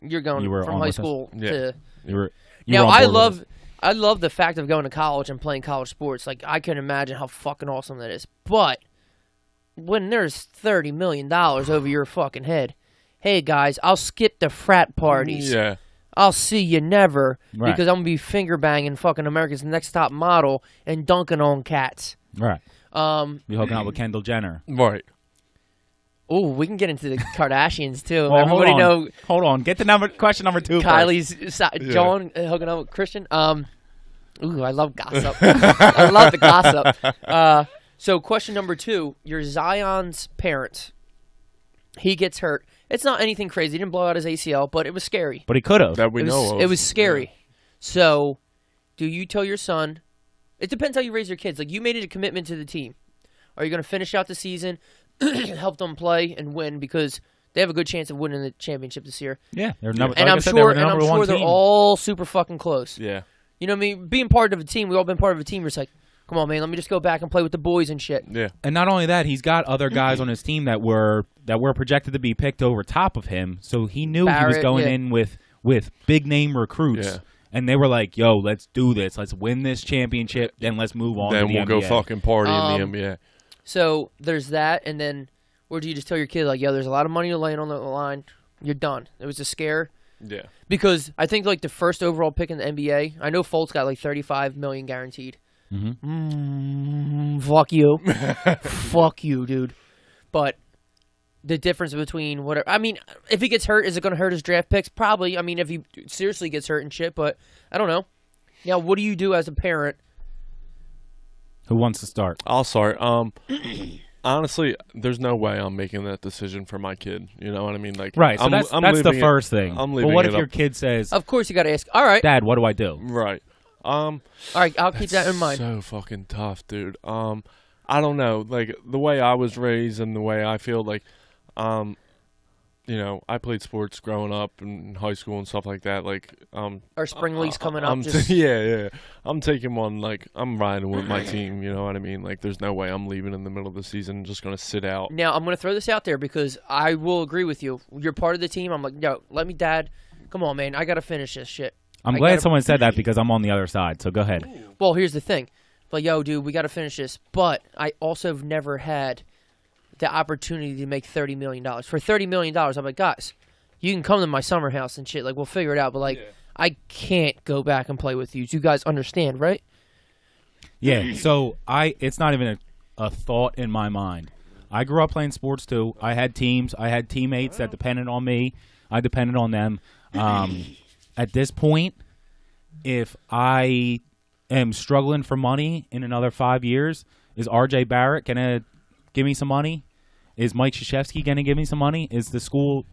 you're going You were from on high with us? school Yeah. to. You were Now on I board with us. love the fact of going to college and playing college sports. Like I can imagine how fucking awesome that is. But when there's $30 million over your fucking head, hey guys, I'll skip the frat parties. Yeah. I'll see you never Right. because I'm gonna be finger banging fucking America's Next Top Model and dunking on cats. Right. You hooking up with Kendall Jenner. Right. Oh, we can get into the Kardashians too. Well, Everybody hold on. know Hold on. Get the question number 2 first. Kylie's John hooking up with Christian. Ooh, I love gossip. I love the gossip. So question number 2, you're Zion's parents. He gets hurt. It's not anything crazy. He didn't blow out his ACL, but it was scary. But he could have. That we know of. It was scary. So, do you tell your son? It depends how you raise your kids. Like you made it a commitment to the team. Are you going to finish out the season, help them play and win? Because They have a good chance of winning the championship this year. Yeah, they're number. And like I'm I said, sure, they were the number one they're team. all super fucking close. Yeah. You know what I mean? Being part of a team, we've all been part of a team. We're just like, come on, man, let me just go back and play with the boys and shit. Yeah. And not only that, he's got other guys on his team that were projected to be picked over top of him. So he knew he was going in with big name recruits. Yeah. And they were like, yo, let's do this. Let's win this championship, then let's move on to the Then we'll NBA. go fucking party in the NBA. So there's that, and then or do you just tell your kid, like, yo, there's a lot of money laying on the line. You're done. It was a scare. Yeah. Because I think, like, the first overall pick in the NBA, I know Fultz got, like, $35 million guaranteed. Fuck you. Fuck you, dude. But the difference between whatever... I mean, if he gets hurt, is it going to hurt his draft picks? Probably. I mean, if he seriously gets hurt and shit, but I don't know. Now, what do you do as a parent? Who wants to start? I'll start. Honestly, there's no way I'm making that decision for my kid. You know what I mean? Like, Right, so that's the first thing. I'm but leaving what it if your up. kid says, Of course, you got to ask. All right. Dad, what do I do? Right. All right, I'll keep that in mind. So fucking tough, dude. I don't know. Like, the way I was raised and the way I feel, like, you know, I played sports growing up in high school and stuff like that. Like, Our spring league's coming up. yeah. I'm taking one. Like, I'm riding with my team. You know what I mean? Like, there's no way I'm leaving in the middle of the season and just gonna sit out. Now, I'm going to throw this out there because I will agree with you. You're part of the team. I'm like, yo, let me, Dad. Come on, man. I got to finish this shit. I'm glad someone said that because I'm on the other side, so go ahead. Well, here's the thing. Like, yo, dude, we got to finish this. But I also have never had the opportunity to make $30 million. For $30 million, I'm like, guys, you can come to my summer house and shit. Like, we'll figure it out. But, like, I can't go back and play with you. You guys understand, right? Yeah, so it's not even a thought in my mind. I grew up playing sports, too. I had teams. I had teammates that depended on me. I depended on them. At this point, if I am struggling for money in another 5 years, is R.J. Barrett going to give me some money? Is Mike Krzyzewski going to give me some money? Is the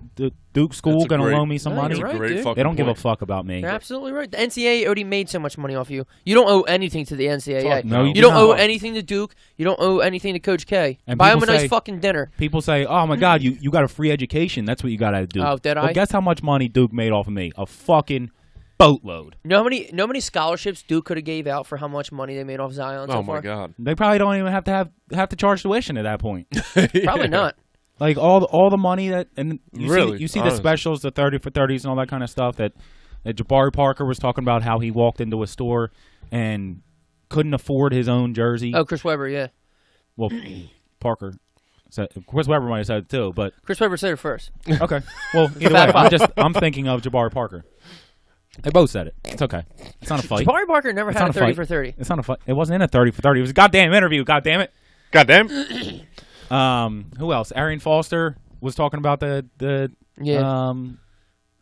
Duke school going to loan me some money? You're right, Great dude. fucking They don't give a point. fuck about me. You're absolutely right. The NCAA already made so much money off you. You don't owe anything to the NCAA. No, you do don't not. owe anything to Duke. You don't owe anything to Coach K. And Buy him a people nice say- fucking dinner. People say, oh, my God, you got a free education. That's what you got to do. Oh, did I? Well, guess how much money Duke made off of me? A fucking boatload. You know how many scholarships Duke could have gave out for how much money they made off Zion so Oh far? my god. They probably don't even have to charge tuition at that point. Probably not. Like all the money that and you see the honestly. specials, the 30 for 30s and all that kind of stuff that Jabari Parker was talking about, how he walked into a store and couldn't afford his own jersey. Oh, Chris Webber, yeah. Well, Parker said, Chris Webber might have said it too, but Chris Webber said it first. okay. Well, either way, I'm thinking of Jabari Parker. They both said it. It's okay. It's not a fight. Jabari Parker never It's had not a a 30 fight. for 30. It's not a fight. It wasn't in a 30 for 30. It was a goddamn interview. God damn it. Goddamn. Who else? Arian Foster was talking about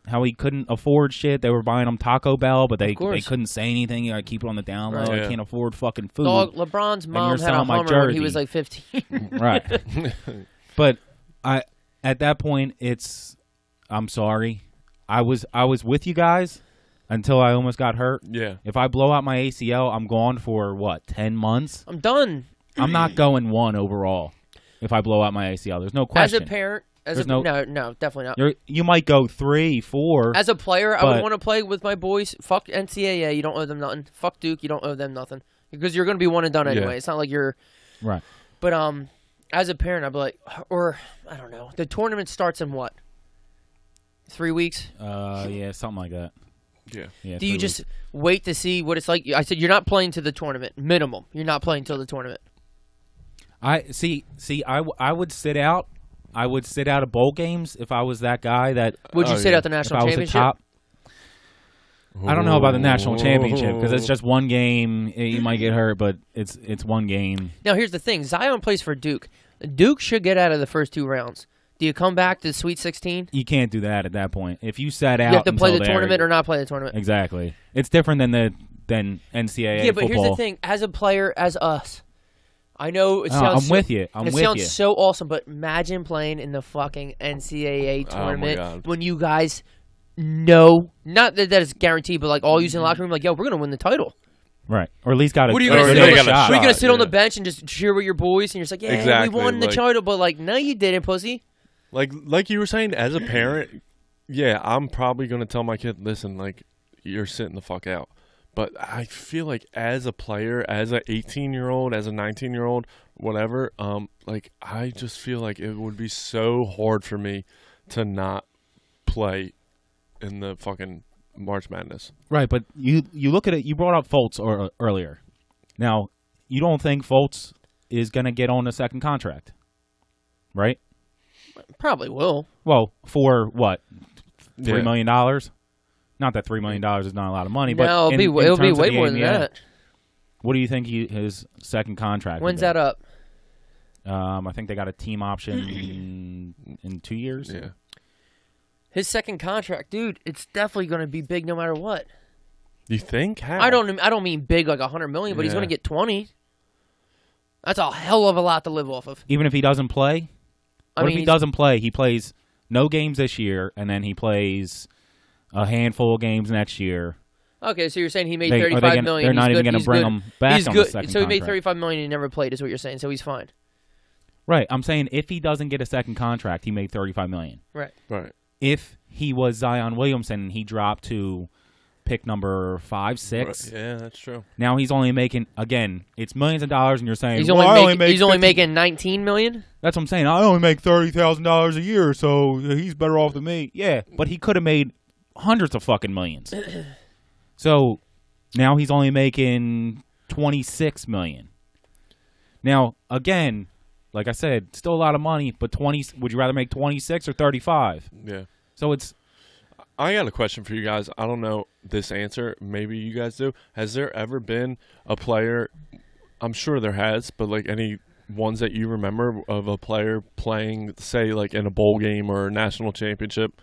how he couldn't afford shit. They were buying him Taco Bell, but they couldn't say anything. You gotta keep it on the down low. Right. I Yeah. can't afford fucking food. Dog, LeBron's mom you're had a selling my Hummer when he jersey. was like 15. Right. But at that point, I'm sorry. I was with you guys until I almost got hurt. Yeah. If I blow out my ACL, I'm gone for 10 months. I'm done. I'm not going 1 overall if I blow out my ACL. There's no question. As a parent, There's no, definitely not. You might go 3, 4. As a player, I would but- want to play with my boys. Fuck NCAA, you don't owe them nothing. Fuck Duke, you don't owe them nothing. Because you're going to be one and done anyway. Yeah. It's not like you're... Right. But as a parent, I'd be like, or, I don't know. The tournament starts in what? 3 weeks? Yeah, something like that. Yeah. Yeah. Do you 3 just weeks. wait to see what it's like? I said, you're not playing to the tournament. Minimum. You're not playing till the tournament. I would sit out. I would sit out of bowl games if I was that guy that. Would you Oh, sit yeah. out the If national I was the championship? top. I don't know about the national championship because it's just one game. You might get hurt, but it's one game. Now, here's the thing. Zion plays for Duke. Duke should get out of the first 2 rounds. Do you come back to the Sweet 16? You can't do that at that point. If you sat out, You have to play the until there- tournament or not play the tournament. Exactly. It's different than NCAA Yeah, but football. here's the thing. As a player, as us, I know it No, sounds... I'm with you. I'm it with sounds you. so awesome, but imagine playing in the fucking NCAA tournament God. when you guys know... Not that it's guaranteed, but like all you in the locker room, like, yo, we're going to win the title. Right. Or at least got a, What are you a gonna good say? got a shot. Are you going to shot, sit on the yeah. bench and just cheer with your boys? And you're just like, yeah, Exactly, we won the like- title. But like, no, you didn't, pussy. Like you were saying, as a parent, yeah, I'm probably gonna tell my kid, listen, like you're sitting the fuck out. But I feel like as a player, as a 18-year-old, as a 19-year-old, whatever, like I just feel like it would be so hard for me to not play in the fucking March Madness. Right, but you look at it. You brought up Fultz earlier. Now, you don't think Fultz is going to get on a second contract, right? Probably will. Well, for what? $3 million? Yeah. Not that $3 million is not a lot of money, but No, it'll be way more than that. What do you think his second contract? When's that up? I think they got a team option in 2 years. Yeah. His second contract, dude, it's definitely going to be big no matter what. You think? How? I don't mean big like $100 million, but he's going to get 20. That's a hell of a lot to live off of. Even if he doesn't play? What if he doesn't play? He plays no games this year, and then he plays a handful of games next year. Okay, so you're saying he made $35 million. They're not even going to bring him back on the second So he made contract. $35 million and he never played is what you're saying, so he's fine. Right. I'm saying if he doesn't get a second contract, he made $35 million. Right. Right. If he was Zion Williamson and he dropped to pick number 5, 6. Right. Yeah, that's true. Now he's only making, again, it's millions of dollars, and you're saying he's only making $19 million? That's what I'm saying. I only make $30,000 a year, so he's better off than me. Yeah, but he could have made hundreds of fucking millions. So now he's only making $26 million. Now, again, like I said, still a lot of money, but would you rather make 26 or 35? Yeah. So it's... I got a question for you guys. I don't know this answer. Maybe you guys do. Has there ever been a player, I'm sure there has, but like any ones that you remember of a player playing, say, like in a bowl game or a national championship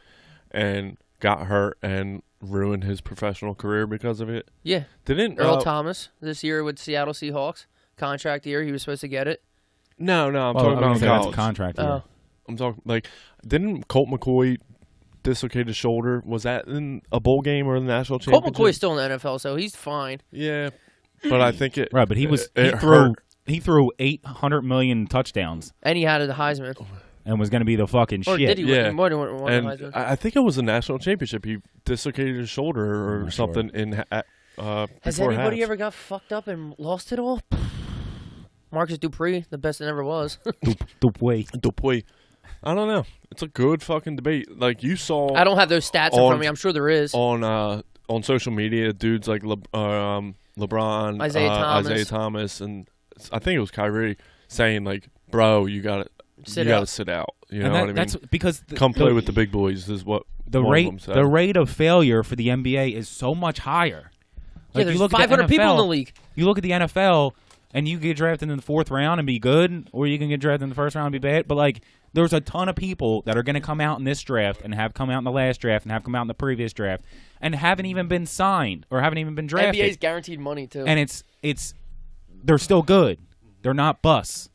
and got hurt and ruined his professional career because of it? Yeah. Didn't Earl Thomas this year with Seattle Seahawks? Contract year. He was supposed to get it. No, I'm talking about that's college. a contract year. I'm talking, like, didn't Colt McCoy dislocate his shoulder? Was that in a bowl game or the national championship? Colt McCoy's still in the NFL, so he's fine. Yeah, but I think it... Right, but he threw 800 million touchdowns. And he had the Heisman. And was going to be the fucking or shit. Did he yeah. win more than one and Heisman? I think it was a national championship. He dislocated his shoulder or something in Has anybody ever got fucked up and lost it all? Marcus Dupree, the best that ever was. Dupuy. I don't know. It's a good fucking debate. Like you saw. I don't have those stats in front of me. I'm sure there is. On social media, dudes like LeBron, Isaiah Thomas, and I think it was Kyrie saying like, "Bro, you gotta sit out." You know what I mean? That's because come play with the big boys is what the rate of failure for the NBA is so much higher. Like, there's 500 people in the league. You look at the NFL. And you get drafted in the 4th round and be good, or you can get drafted in the 1st round and be bad. But, like, there's a ton of people that are going to come out in this draft and have come out in the last draft and have come out in the previous draft and haven't even been signed or haven't even been drafted. NBA's guaranteed money, too. And they're still good. They're not busts.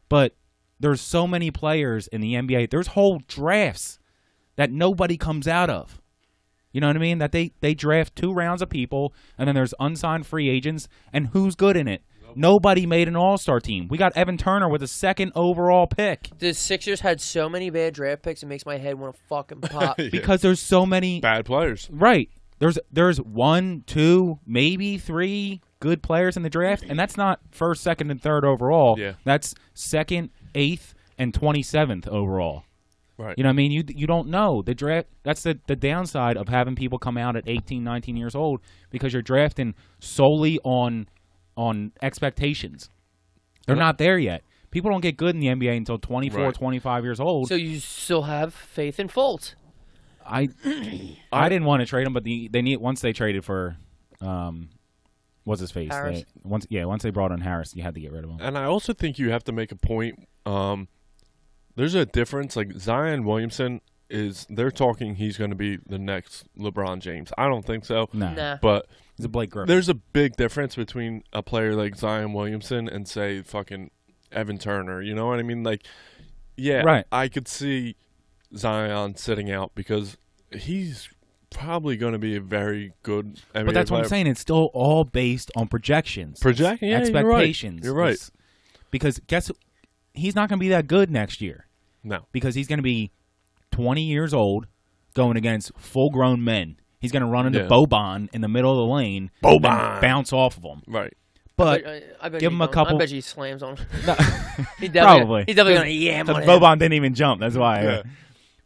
But there's so many players in the NBA. There's whole drafts that nobody comes out of. You know what I mean? That they draft 2 rounds of people, and then there's unsigned free agents, and who's good in it? Nobody made an all-star team. We got Evan Turner with a 2nd overall pick. The Sixers had so many bad draft picks, it makes my head want to fucking pop. Yeah. Because there's so many bad players. Right. There's 1, 2, maybe 3 good players in the draft, and that's not 1st, 2nd, and 3rd overall. Yeah. That's 2nd, 8th, and 27th overall. Right. You know what I mean? You don't know. The draft. That's the downside of having people come out at 18, 19 years old because you're drafting solely on expectations. They're not there yet. People don't get good in the NBA until 24, 25 years old. So you still have faith in Fultz. I didn't want to trade him, but once they traded for what's his face? Harris. Once they brought in Harris, you had to get rid of him. And I also think you have to make a point. There's a difference. Like Zion Williamson they're talking he's going to be the next LeBron James. I don't think so. Nah. But he's a Blake Griffin. There's a big difference between a player like Zion Williamson and say fucking Evan Turner. You know what I mean? Like, yeah, right. I could see Zion sitting out because he's probably going to be a very good NBA player. But that's what I'm saying. It's still all based on projections. Yeah, expectations. You're right. Because he's not going to be that good next year. No. Because he's going to be 20 years old going against full-grown men. He's going to run into Yeah. Boban in the middle of the lane Boban. and bounce off of him. Right. But I bet give he him a don't. couple. I bet he slams on him. No, He's probably. He's definitely going to yam on him. Boban didn't even jump. That's why. Yeah.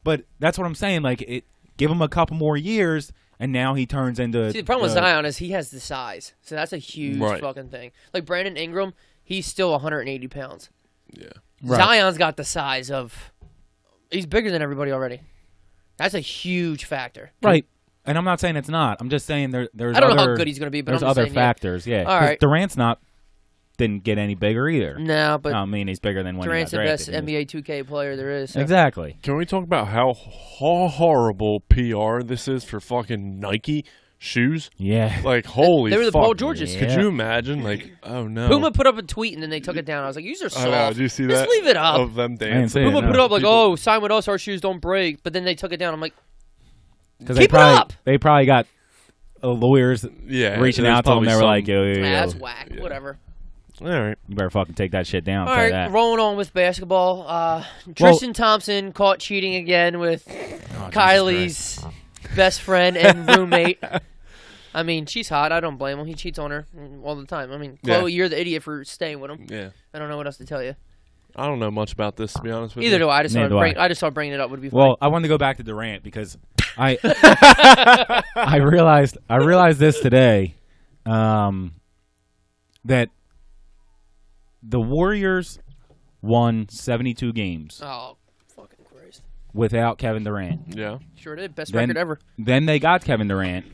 But that's what I'm saying. Like, give him a couple more years, and now he turns into. See, the problem with Zion is he has the size, so that's a huge Right. fucking thing. Like Brandon Ingram, he's still 180 pounds. Yeah. Right. Zion's got the size of. He's bigger than everybody already. That's a huge factor. Right. And I'm not saying it's not. I'm just saying there's I don't know other, how good he's going to be, but there's I'm just other saying, factors. Yeah. All 'Cause right. Durant's didn't get any bigger either. No, but I mean, he's bigger than when Durant's he the got best drafted. NBA 2K player there is. So. Exactly. Can we talk about how horrible PR this is for fucking Nike shoes? Yeah. Like, holy They were the fuck. Paul Georges. Yeah. Could you imagine? Like, oh no. Puma put up a tweet and then they took it down. I was like, "These are I soft. know, did you see Just that? leave it up." Of them didn't dancing. see it, Puma no. put up like, People- "Oh, sign with us, our shoes don't break." But then they took it down. I'm like, Because keep it up. They probably got lawyers Yeah. reaching there's out to them. probably They were some- like, yo, yo, yo, That's whack. Yeah. Whatever. All right. you better fucking take that shit down. All I'll tell you right, that. rolling on with basketball. Tristan Thompson caught cheating again with Oh, Jesus Kylie's best friend and roommate. I mean, she's hot. I don't blame him. He cheats on her all the time. I mean, Chloe, Yeah. you're the idiot for staying with him. Yeah. I don't know what else to tell you. I don't know much about this, to be honest with Either you. do I. I just Neither do I just thought bringing it up would be funny. Well, I wanted to go back to Durant because I I realized this today, that the Warriors won 72 games Oh, fucking Christ. without Kevin Durant. Yeah. Sure did. Best Then- record ever. Then they got Kevin Durant,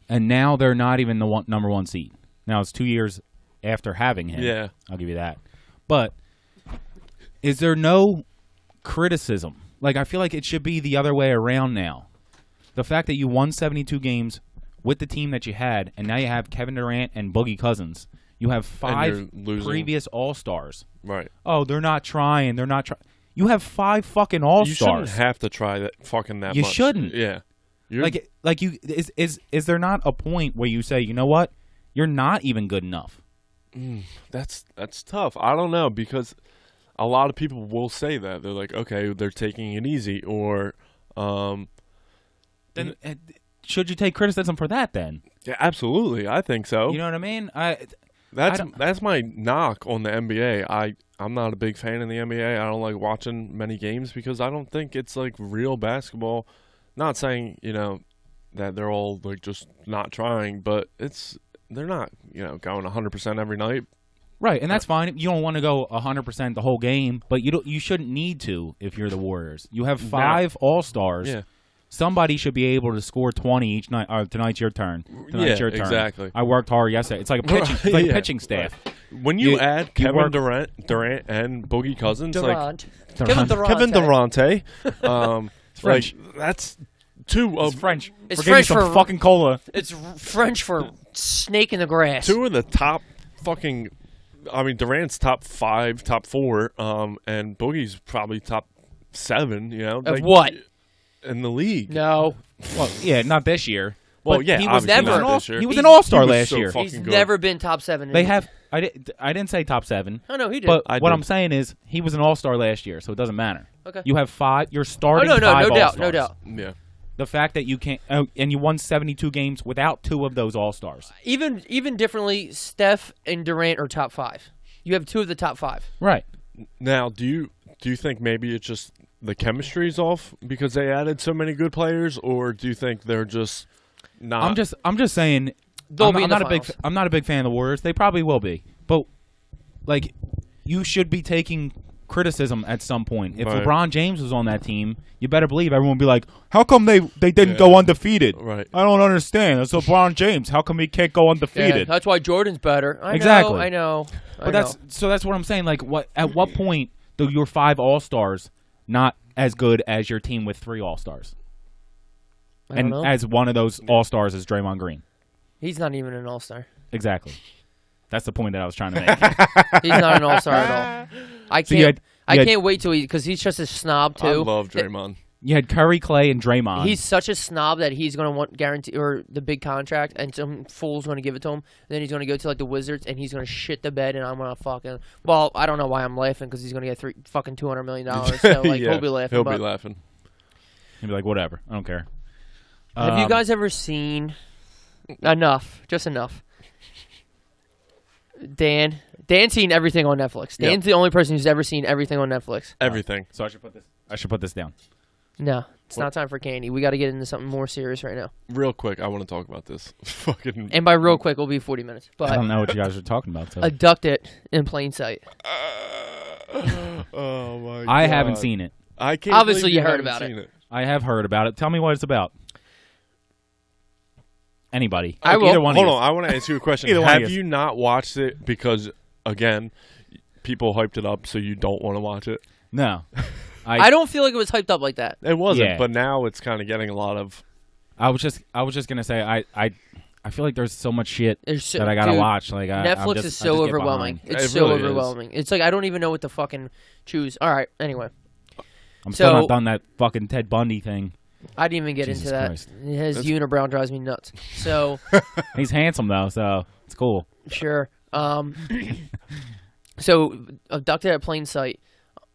and now they're not even the number one seed. Now it's 2 years after having him. Yeah. I'll give you that. But is there no criticism? Like, I feel like it should be the other way around now. The fact that you won 72 games with the team that you had, and now you have Kevin Durant and Boogie Cousins. You have 5 you're losing. previous All-Stars. Right. Oh, they're not trying. They're not trying. You have 5 fucking All-Stars. You shouldn't have to try that fucking that You much. shouldn't. Yeah. You're, Like you is there not a point where you say, you know what, you're not even good enough? that's tough. I don't know, because a lot of people will say that. They're like, okay, they're taking it easy, or Then should you take criticism for that? Then yeah, absolutely. I think so. you know what I mean. That's my knock on the NBA. I'm not a big fan of the NBA. I don't like watching many games because I don't think it's like real basketball. Not saying, that they're all like just not trying, but they're not, going 100% every night. Right, and that's fine. You don't want to go 100% the whole game, but you shouldn't need to if you're the Warriors. You have 5 All-Stars. Yeah. Somebody should be able to score 20 each night. Tonight's your turn. Tonight's your turn. Exactly. I worked hard yesterday. It's like a pitching, it's like Yeah, pitching staff. When you You- add you Kevin work- Durant and Boogie Cousins, Durant. Durant. Kevin Durant. Kevin Durante, French. like that's two It's of French. It's Forgive me French some for- fucking cola. It's French for snake in the grass. two of the top fucking. I mean, Durant's top 5, top 4, and Boogie's probably top 7. Of what? in the league? No. Well, yeah, not this year. Well, But yeah, he was obviously never- not this year. He was an All-Star He was last so year. fucking He's good. never been top 7. They have. I didn't say top 7. Oh, no, he did. But I what did. I'm saying is he was an All-Star last year, so it doesn't matter. Okay. You have 5. You're Oh, starting no 5 doubt. All-Stars. No doubt. Yeah. The fact that you can't and you won 72 games without 2 of those All-Stars. Even differently, Steph and Durant are top 5. You have 2 of the top 5. Right. Now, do you think maybe it's just the chemistry's off because they added so many good players, or do you think they're just not? I'm just saying They'll I'm, be I'm in the not a big finals. I'm not a big fan of the Warriors. They probably will be. But like you should be taking criticism at some point. If Right. LeBron James was on that team, you better believe everyone would be like, "How come they didn't go undefeated?" Right. I don't understand. That's LeBron James. How come he can't go Yeah, undefeated? that's why Jordan's better. Exactly. I know. But that's what I'm saying. Like, at what point do your 5 All-Stars not as good as your team with 3 All-Stars? I don't And know. as one of those All-Stars is Draymond Green. He's not even an all-star. Exactly. That's the point that I was trying to make. He's not an all-star at all. I So you can't. had- I you had- can't wait till because he's just a snob I too. love Draymond. You had Curry, Clay, and Draymond. He's such a snob that he's going to want guarantee or the big contract, and some fool's going to give it to him. And then he's going to go to like the Wizards, and he's going to shit the bed, and I'm going to fucking. Well, I don't know why I'm laughing because he's going to get fucking $200 million. So like Yeah, he'll be laughing. He'll be laughing. He'll be like, whatever, I don't care. Have you guys ever seen enough? Just enough. Dan's seen everything on Netflix. Dan's the only person who's ever seen everything on Netflix. Everything. So I should put this down. No, it's not time for candy. We got to get into something more serious right now. Real quick, I want to talk about this. Fucking. And by real quick, it'll be 40 minutes. But I don't know what you guys are talking about. So. Abducted in plain sight. Oh my god. I haven't seen it. I can't. Obviously, believe you heard haven't about seen it. I have heard about it. Tell me what it's about. Anybody? I will. Either one Hold of on, I want to ask you a question. Either one of Have you. you not watched it because, again, people hyped it up, so you don't want to watch it? No. I don't feel like it was hyped up like that. It wasn't, Yeah. but now it's kind of getting a lot of. I was just gonna say I feel like there's so much shit There's that I gotta dude, watch. Like I'm Netflix just, is I so just get overwhelming. behind. It's It so really is. overwhelming. It's like I don't even know what to fucking choose. All right. Anyway, I'm still So- not done that fucking Ted Bundy thing. I didn't even get Jesus into that. Christ. His unibrow drives me nuts. So He's handsome though, so it's cool. sure. So abducted at plain sight.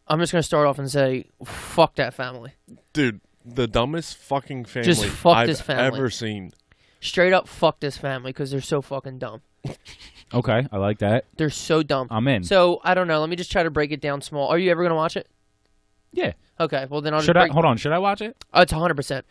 I'm just gonna start off and say, fuck that family. Dude, the dumbest fucking family fuck I've this family. ever seen. Straight up, fuck this family because they're so fucking dumb. Okay, I like that. They're so dumb. I'm in. So I don't know. Let me just try to break it down small. Are you ever gonna watch it? Yeah. Okay. Well, then I'll Should just I break. hold on? Should I watch it? Oh, it's 100%.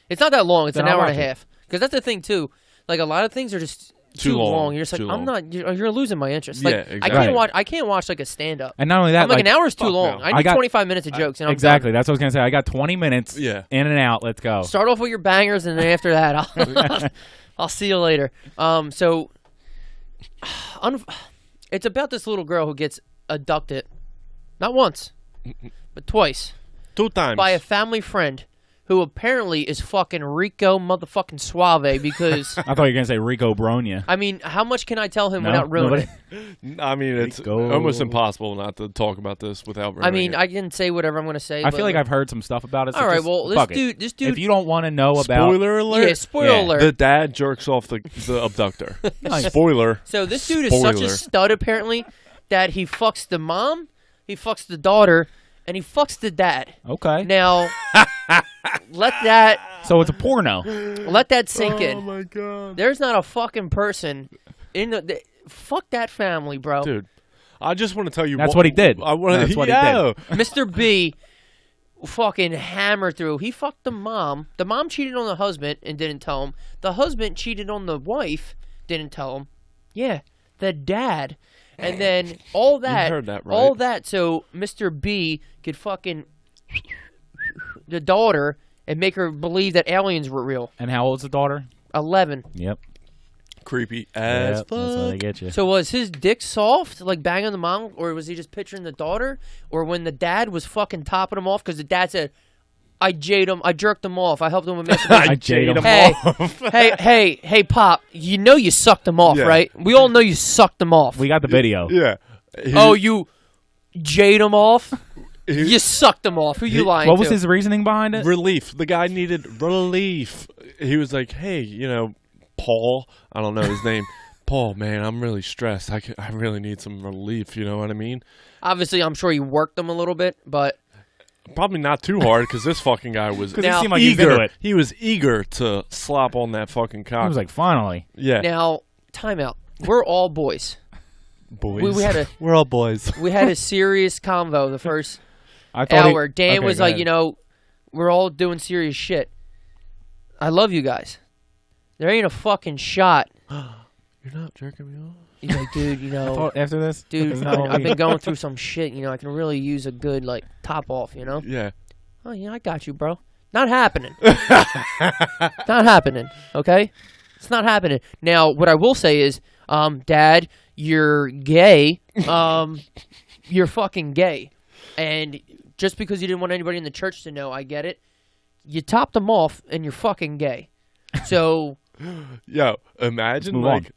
It's not that long. It's Then an I'll hour and a watch it. half. Because that's the thing too. Like a lot of things are just too long. You're just like, Too I'm long. not. You're losing my interest. Yeah, Like exactly. I can't Right. watch. I can't watch like a stand up. And not only that, I'm like an hour's too fuck long. no. I I need got- 25 minutes of jokes. And I'm exactly. That's what I was gonna say. I got 20 minutes. Yeah. In and out. Let's go. done. Start off with your bangers, and then after that, I'll see you later. So, it's about this little girl who gets abducted, not once, but twice, 2 times. by a family friend who apparently is fucking Rico motherfucking Suave because, I thought you were gonna say Rico Bronya. I mean, how much can I tell him No? without ruining Nobody? it? I mean, it's Go. almost impossible not to talk about this without. I mean, ruining it. I can say whatever I'm going to say. I but feel like I've heard some stuff about it. So all right, just well, fuck this dude. If you don't want to know about, Spoiler alert. Yeah, spoiler Yeah. alert. The dad jerks off the abductor. Nice. Spoiler. So this dude is such a Spoiler. stud, apparently, that he fucks the mom, he fucks the daughter, and he fucks the dad. okay, Now, let that so it's a porno. sink Oh in. my god. There's not a fucking person in the fuck that family, bro. Dude, I just want to tell you. That's what he did. I want That's what he did. Mr. B fucking hammered through. He fucked the mom. The mom cheated on the husband and didn't tell him. The husband cheated on the wife, didn't tell him. Yeah, the dad. And then all that, heard that, right? all that, so Mr. B could fucking the daughter and make her believe that aliens were real. And how old's the daughter? 11. Yep. Creepy as Yep, that's how they fuck. get you. So was his dick soft, like banging the mom, or was he just picturing the daughter? Or when the dad was fucking topping him off, because the dad said, I jade him, I jerked him off, I helped him with masturbation. I jade him Hey, off. hey, Pop, you know you sucked him off, Yeah. right? We all know you sucked him off. We got the video. Yeah. Oh, you jade him off? He- You sucked him off. Who you lying What was to? his reasoning behind it? relief. The guy needed relief. He was like, "Hey, Paul. I don't know his name. Paul, man, I'm really stressed. I really need some relief. You know what I mean? Obviously, I'm sure he worked him a little bit, but Probably not too hard because this fucking guy was 'Cause Now- he seemed like he was into eager. it. He was eager to slop on that fucking cock. He was like, finally. yeah, now, timeout. We're all boys. boys. we had a- We're all boys. We had a serious convo the first I thought hour. Dan okay, was go like, ahead. we're all doing serious shit. I love you guys. There ain't a fucking shot. You're not jerking me off. He's like, dude, I thought after this, dude, isn't that what I've we- been going through some shit. I can really use a good top off. Yeah. Oh, yeah, I got you, bro. Not happening. Not happening. Okay, it's not happening. Now, what I will say is, Dad, you're gay. You're fucking gay, and just because you didn't want anybody in the church to know, I get it. You topped them off, and you're fucking gay. So Yo, imagine move like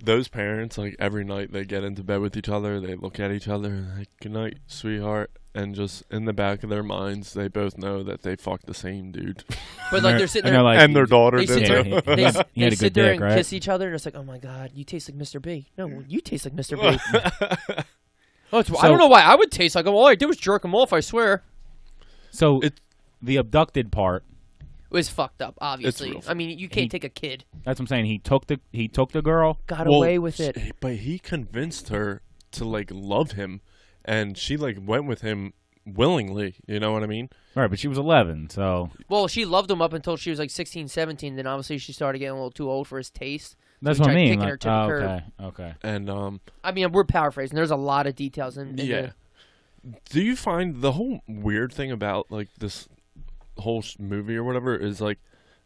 those parents, like every night they get into bed with each other, they look at each other, and like, good night, sweetheart, and just in the back of their minds, they both know that they fucked the same dude, But like they're sitting And there, they're like, and their daughter they did sit there, too. Yeah, they, he they had a sit good there dick, and right? kiss each other, and it's like, oh my god, you taste like Mr. B. No, you taste like Mr. B. I don't know why I would taste like him. All I did was jerk him off. I swear. So the abducted part. It was fucked up. Obviously, real. I mean, you can't take a kid. That's what I'm saying. He took the girl. Got away with it. But he convinced her to like love him, and she like went with him willingly. You know what I mean? Right, but she was 11, so Well, she loved him up until she was like 16, 17. Then obviously she started getting a little too old for his taste. that's So he what I tried mean. kicking Like, her to the curb. okay. And I mean, we're paraphrasing. There's a lot of details in yeah. Do you find the whole weird thing about like this whole movie or whatever is like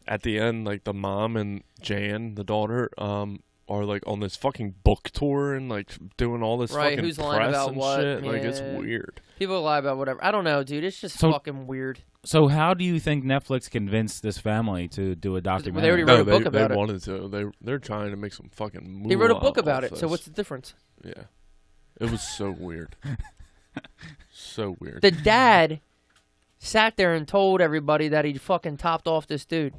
at the end, like the mom and Jan, the daughter, are like on this fucking book tour and like doing all this Right, fucking who's lying press about and what? shit. Like it's Yeah. weird. People lie about whatever. I don't know, dude. It's just So- fucking weird. So how do you think Netflix convinced this family to do a documentary? already wrote a book about they it. wanted to. They're trying to make some fucking movie. He wrote a book about it. So what's the difference? Yeah. It was so weird. So weird. The dad sat there and told everybody that he fucking topped off this dude.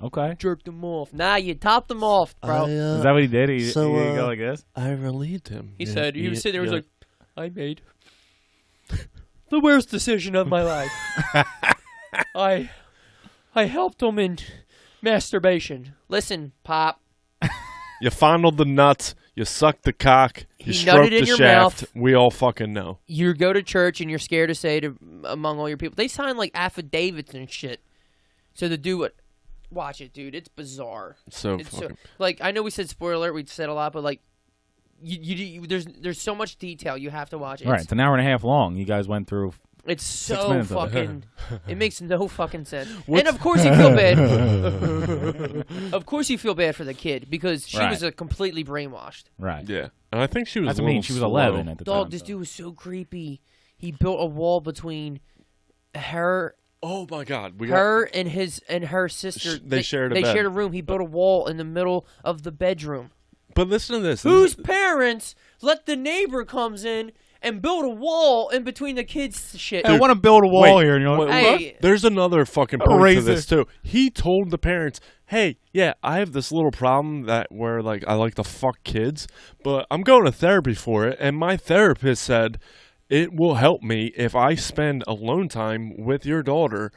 Okay. Jerked him off. Nah, you topped him off, bro. Is that what he did? He so, he go like this? I relieved him. He said, he was sitting there, he was like, I made the worst decision of my life. I helped him in masturbation. Listen, Pop. You fondled the nuts, you sucked the cock, you He stroked nutted in the your shaft. mouth. We all fucking know. You go to church and you're scared to say to among all your people. They sign like affidavits and shit. So to do what? Watch it, dude. It's bizarre. So It's fucking. like I know we said spoiler alert. We said a lot, but like, there's so much detail. You have to watch it. All right, it's an hour and a half long. You guys went through. It's 6 so minutes of it. fucking. It makes no fucking sense. And of course you feel bad. Of course you feel bad for the kid because she was Right. completely brainwashed. Right. Yeah. And I think she was That's a what I mean. little She was slow. 11 at the time. Dog, this so. dude was so creepy. He built a wall between her Oh my god. her and her sister. They shared a They bed. shared a room. He built a wall in the middle of the bedroom. But listen to this. Whose parents let the neighbor comes in and build a wall in between the kids' shit? I want to build a wall Wait, here. And you're like, Hey. There's another fucking A point to this racist. too. He told the parents, "Hey, yeah, I have this little problem that where like I like to fuck kids, but I'm going to therapy for it, and my therapist said it will help me if I spend alone time with your daughter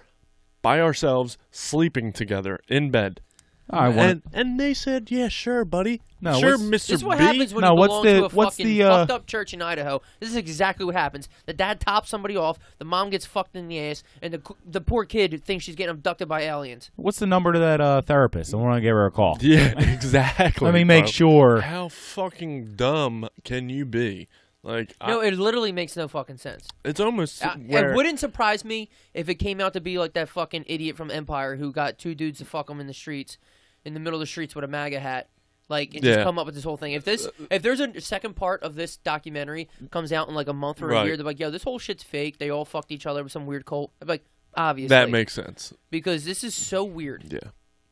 by ourselves, sleeping together in bed." I want. And they said, "Yeah, sure, buddy. No, sure, what's- Mr. This is what B." happens when No, you what's belong the- to a what's fucking the, fucked up church in Idaho. This is exactly what happens. The dad tops somebody off, the mom gets fucked in the ass, and the poor kid thinks she's getting abducted by aliens. What's the number to that therapist? I want to give her a call. Yeah, exactly. Let me make bro. sure. How fucking dumb can you be? Like, No, it literally makes no fucking sense. it's almost where It wouldn't surprise me if it came out to be like that fucking idiot from Empire who got two dudes to fuck him in the streets, in the middle of the streets with a MAGA hat. Like, and just Yeah. come up with this whole thing. If there's a second part of this documentary comes out in like a month or a Right. year, they're like, yo, this whole shit's fake. They all fucked each other with some weird cult. I'm like, obviously. that makes sense. Because this is so weird. Yeah.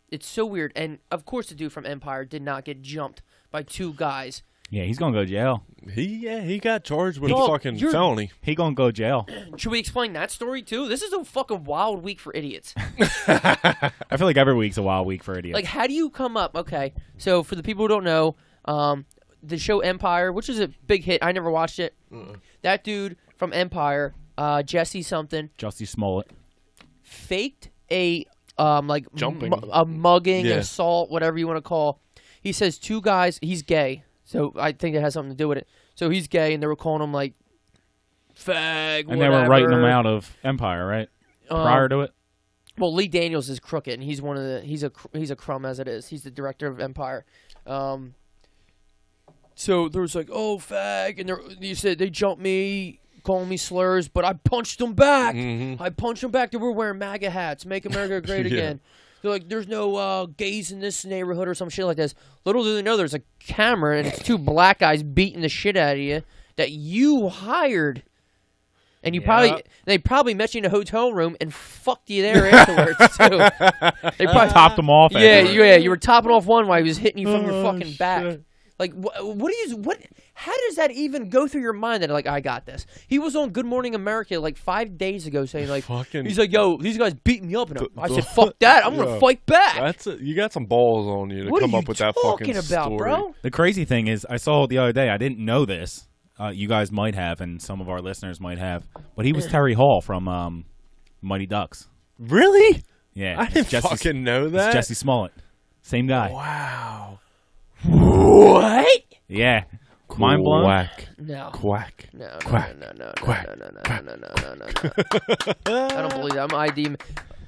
It's so weird. And, of course, the dude from Empire did not get jumped by two guys. Yeah, he's gonna go jail. He got charged with Dog, fucking you're- felony. He gonna go jail. Should we explain that story, too? This is a fucking wild week for idiots. I feel like every week's a wild week for idiots. Like, how do you come up? Okay, so for the people who don't know, the show Empire, which is a big hit. I never watched it. That dude from Empire, Jesse something, Jussie Smollett. faked a Jumping. a mugging, Yeah. assault, whatever you want to call. He says two guys. He's gay, so I think it has something to do with it. So he's gay, and they were calling him like fag. And they were writing him out of Empire, right? Prior to it. Well, Lee Daniels is crooked, and he's one of the he's a crumb as it is. He's the director of Empire. So there was like, oh, fag, and you said they jumped me, calling me slurs, but I punched them back. Mm-hmm. I punched them back. They were wearing MAGA hats, make America great Yeah. again. They're like, there's no gays in this neighborhood or some shit like this. Little do they know there's a camera and it's two black guys beating the shit out of you that you hired And they probably met you in a hotel room and fucked you there afterwards too. They probably topped him off. Yeah. You were topping off one while he was hitting you from your fucking back. Like, what? How does that even go through your mind that, like, I got this? He was on Good Morning America, like, 5 days ago saying, like, he's like, yo, these guys beat me up. And I said, fuck that. I'm going to fight back. That's it. You got some balls on you to come up with that fucking story. What are you talking about, bro? The crazy thing is, I saw the other day, I didn't know this. You guys might have, and some of our listeners might have. But he was Terry Hall from Mighty Ducks. Really? Yeah. I didn't fucking know that. It's Jesse Smollett. Same guy. Wow. What? Yeah. Mind blown? Quack. No. Quack. No. Quack. No. Quack. I don't believe that. I'm ID.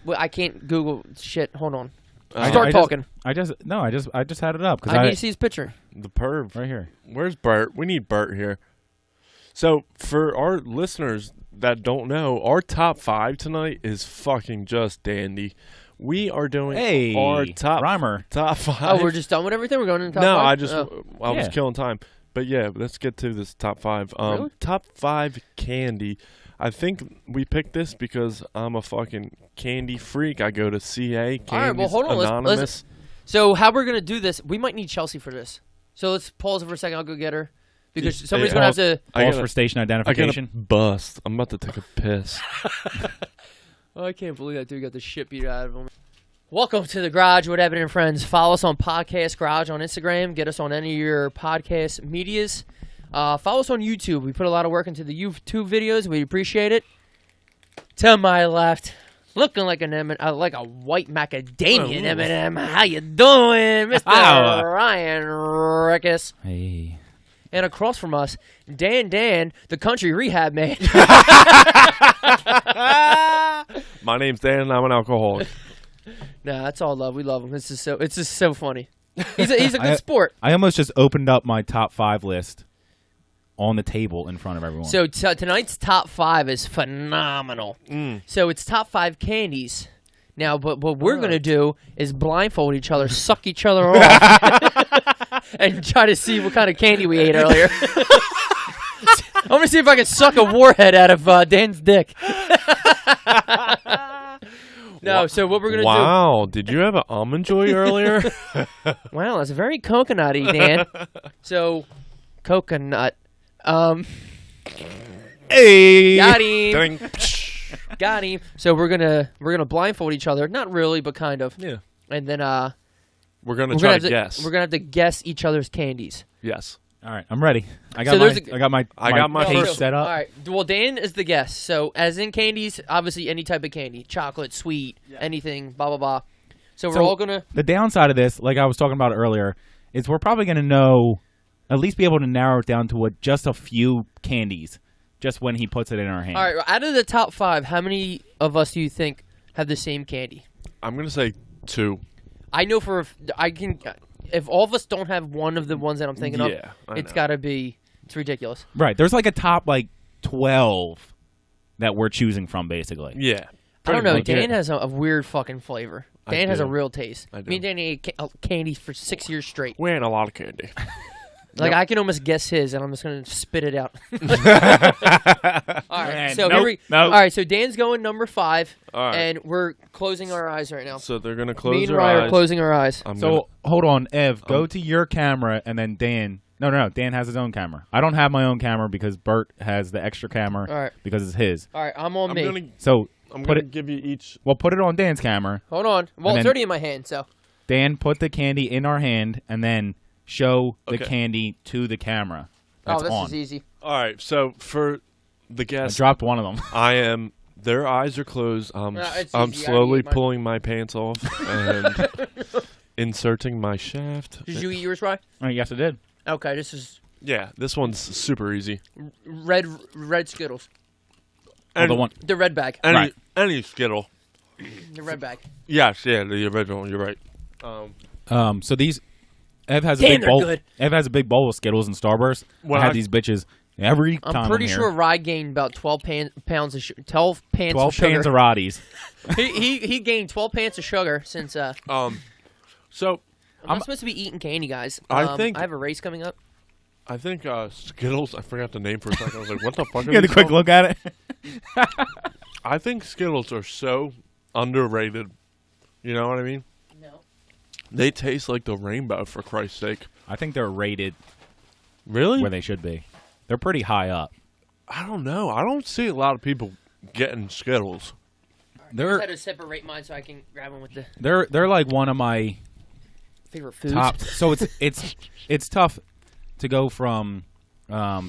Well, I can't Google shit. Hold on. Start talking. I just had it up because I need to see his picture. The perv right here. Where's Bert? We need Bert here. So for our listeners that don't know, our top 5 tonight is fucking just dandy. We are doing our top 5. Oh, we're just done with everything? We're going into top 5? I was killing time. But yeah, let's get to this top 5. Really? Top 5 candy. I think we picked this because I'm a fucking candy freak. I go to CA, Candies All right, well, hold on. Anonymous. So how we're going to do this, we might need Chelsea for this. So let's pause it for a second. I'll go get her. Because somebody's going to have to... Pause for station identification. I gotta bust. I'm about to take a piss. Oh, I can't believe that dude got the shit beat out of him. Welcome to the Garage with Evan and Friends. Follow us on Podcast Garage on Instagram. Get us on any of your podcast medias. Follow us on YouTube. We put a lot of work into the YouTube videos. We appreciate it. To my left, looking like an like a white macadamia M&M. How you doing, Mr. Ryan Rickus? Hey. And across from us, Dan, the country rehab man. My name's Dan, and I'm an alcoholic. Nah, that's all love. We love him. It's just so funny. He's a good sport. I almost just opened up my top 5 list on the table in front of everyone. So tonight's top 5 is phenomenal. So it's top 5 candies. Now, but what we're going to do is blindfold each other, suck each other off, and try to see what kind of candy we ate earlier. I'm going to see if I can suck a warhead out of Dan's dick. No, so what we're going to do... Wow, did you have an Almond Joy earlier? Wow, that's very coconutty, Dan. So, coconut. Hey! Got him. Got him. So we're gonna blindfold each other. Not really, but kind of. Yeah. And then we're gonna try to guess. We're gonna have to guess each other's candies. Yes. All right, I'm ready. I got my first set up. All right. Well, Dan is the guest. So as in candies, obviously any type of candy, chocolate, sweet, anything, blah blah blah. So we're all gonna. The downside of this, like I was talking about earlier, is we're probably gonna know, at least be able to narrow it down to just a few candies, just when he puts it in our hand. All right. Out of the top 5, how many of us do you think have the same candy? I'm gonna say 2. I know if all of us don't have one of the ones that I'm thinking of, it's got to be. It's ridiculous. Right. There's like a top 12 that we're choosing from, basically. Yeah. I don't know. Dan has a weird fucking flavor. Dan has a real taste. I do. Me and Dan ate candy for 6 years straight. We ate a lot of candy. I can almost guess his, and I'm just gonna spit it out. All right. So all right. So Dan's going number 5, and we're closing our eyes right now. So they're gonna close Me and their Ryan eyes. are closing our eyes. Hold on, Ev. Go to your camera, and then Dan. No. Dan has his own camera. I don't have my own camera because Bert has the extra camera. All right. Because it's his. All right. I'm on me. I'm gonna give you each. Well, put it on Dan's camera. Hold on. Well, it's already in my hand. So. Dan, put the candy in our hand, and then show the candy to the camera. That's this on. is easy. All right. So for the guests, I dropped one of them. Their eyes are closed. I'm easy. slowly pulling my pants off and inserting my shaft. Did you eat yours, Ryan? Yes, I did. Okay, this is... Yeah, this one's super easy. Red Skittles. The red bag. Any Skittle. The red bag. Yes, the original. You're right. So these... Ev has a big bowl. Good. Ev has a big bowl of Skittles and Starburst. I had these bitches every time. I'm pretty sure Rye gained about 12 pounds of 12 pants 12 of sugar. pans of Roddies. he gained 12 pants of sugar since So I'm not supposed to be eating candy, guys. I think I have a race coming up. I think Skittles. I forgot the name for a second. I was like, "What the fuck?" You had a quick look at it. I think Skittles are so underrated. You know what I mean? No. They taste like the rainbow, for Christ's sake. I think they're rated Really? where they should be. They're pretty high up. I don't know. I don't see a lot of people getting Skittles. I just had to separate mine so I can grab them with the They're like one of my favorite foods. top. So it's tough to go from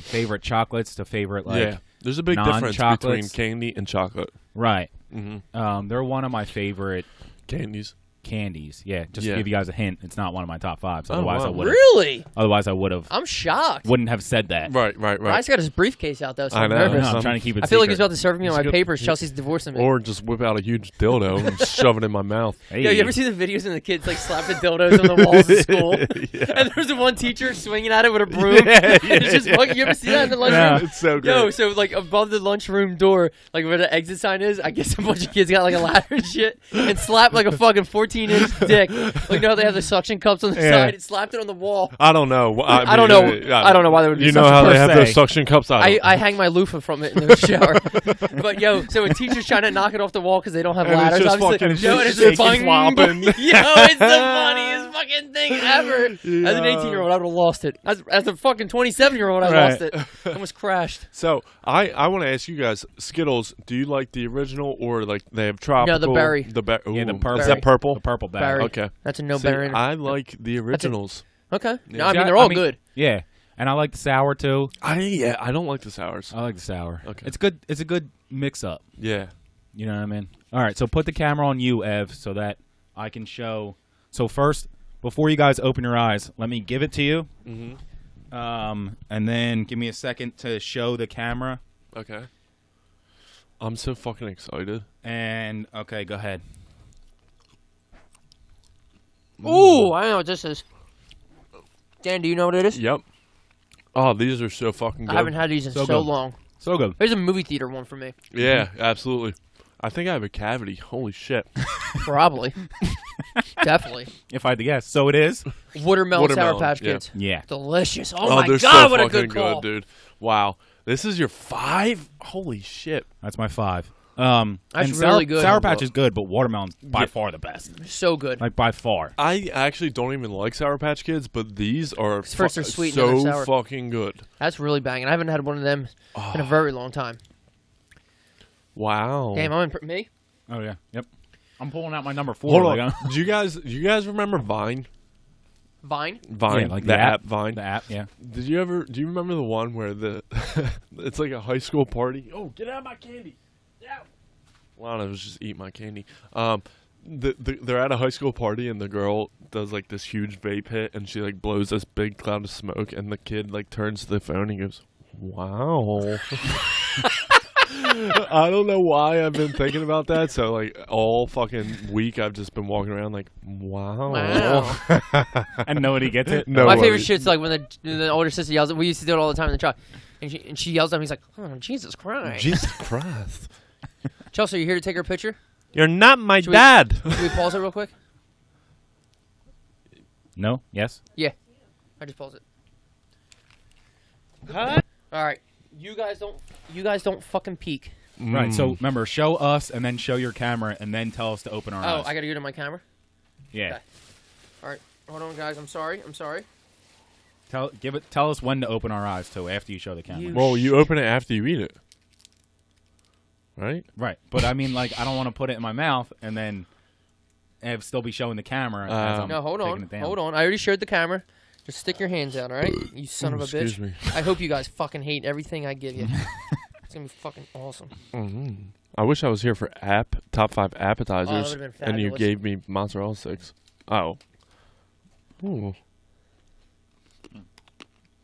favorite chocolates to favorite Yeah. There's a big difference between non-chocolates. candy and chocolate. Right. Mm-hmm. They're one of my favorite Candies. candies. Yeah, just Yeah. to give you guys a hint, it's not one of my top 5. Oh, Otherwise, wow. I would. Really? Otherwise, I would have. I'm shocked. Wouldn't have said that. Right. Bryce got his briefcase out though, so I I'm know. nervous. No, I'm trying to keep it. I feel like he's secret. about to serve me on my He's papers. Chelsea's divorcing me. Or just whip out a huge dildo and shove it in my mouth. Hey. Yo, you ever see the videos when the kids like slap the dildos on the walls of school? Yeah. And there's the one teacher swinging at it with a broom. It's just fucking, you ever see that in the lunchroom? Yeah. It's so good. Yo, so like above the lunchroom door, like where the exit sign is, I guess a bunch of kids got like a ladder and shit and slapped like a fucking 14-inch dick. Like, you know, they have the suction cups on the Yeah. side and slapped it on the wall. I don't know. I don't know. I don't know why they would be You know such how a they have per those se. suction cups? I hang my loofah from it in the shower. But yo, so a teacher's trying to knock it off the wall because they don't have And it's ladders. just Obviously, fucking yo, and it's shaking, just bang, flopping. yo, it's the funniest fucking thing ever. As an Yeah. 18-year-old, I would have lost it. As a fucking 27-year-old, I Right. lost it. Almost crashed. So I want to ask you guys, Skittles. Do you like the original or like they have tropical? No, the berry. The Yeah, the purple. Is that purple? The purple bag. Berry. Okay. That's a no See, berry. I like the originals. Okay. Yeah. No, I See, mean they're all mean, good. Yeah, and I like the sour too. I don't like the sours. I like the sour. Okay. It's good. It's a good mix up. Yeah. You know what I mean? All right, so put the camera on you, Ev, so that I can show. So first, before you guys open your eyes, let me give it to you. And then give me a second to show the camera. Okay. I'm so fucking excited. And okay, go ahead. Ooh, I know what this is. Dan, do you know what it is? Yep. Oh, these are so fucking good. I haven't had these in So so good. long. So good. There's a movie theater one for me. Yeah, absolutely. I think I have a cavity. Holy shit. Probably. Definitely. If I had to guess, so it is. Watermelon Sour Watermelon, Patch yeah. Kids. Yeah. Delicious. Oh, my they're God, so what a fucking good call. dude. Wow. This is your 5? Holy shit. That's my 5. That's and really good. Sour Patch is good, but watermelon's by far the best. So good. Like by far. I actually don't even like Sour Patch Kids, but these are First they're sweet and then so they're sour. fucking good. That's really banging. I haven't had one of them in a very long time. Wow. Damn, I'm in me? Oh yeah. Yep. I'm pulling out my number 4. Hold like, on. Do you guys remember Vine? Vine? Vine, Yeah, like the app Vine. The app, yeah. Do you remember the one where it's like a high school party? Oh, get out of my candy. Yeah. Lana was just eating my candy. They're at a high school party and the girl does like this huge vape hit and she like blows this big cloud of smoke and the kid like turns to the phone and goes, "Wow." I don't know why I've been thinking about that. So like all fucking week I've just been walking around like, wow. And nobody gets it. No. My favorite worries. shit's like when the older sister yells. We used to do it all the time in the truck. And she yells at me. He's like, "Oh, Jesus Christ." Jesus Christ. Chelsea, are you here to take her picture? You're not my Should we- dad. Can we pause it real quick? No? Yes? Yeah. I just paused it. All right. You guys don't fucking peek. Right. So remember, show us and then show your camera and then tell us to open our Oh, eyes. I gotta go to my camera. Yeah. Okay. All right. Hold on, guys. I'm sorry. Tell us when to open our eyes too after you show the camera. Well, you open it after you eat it. Right? Right. But I mean, like, I don't want to put it in my mouth and then still be showing the camera. As I'm No, hold taking on. it down. Hold on. I already showed the camera. Just stick your hands out, all right? You son of a bitch. Excuse me. I hope you guys fucking hate everything I give you. It's gonna be fucking awesome. I wish I was here for top 5 appetizers, would've been and you fabulous. gave me mozzarella sticks. Oh. Ooh.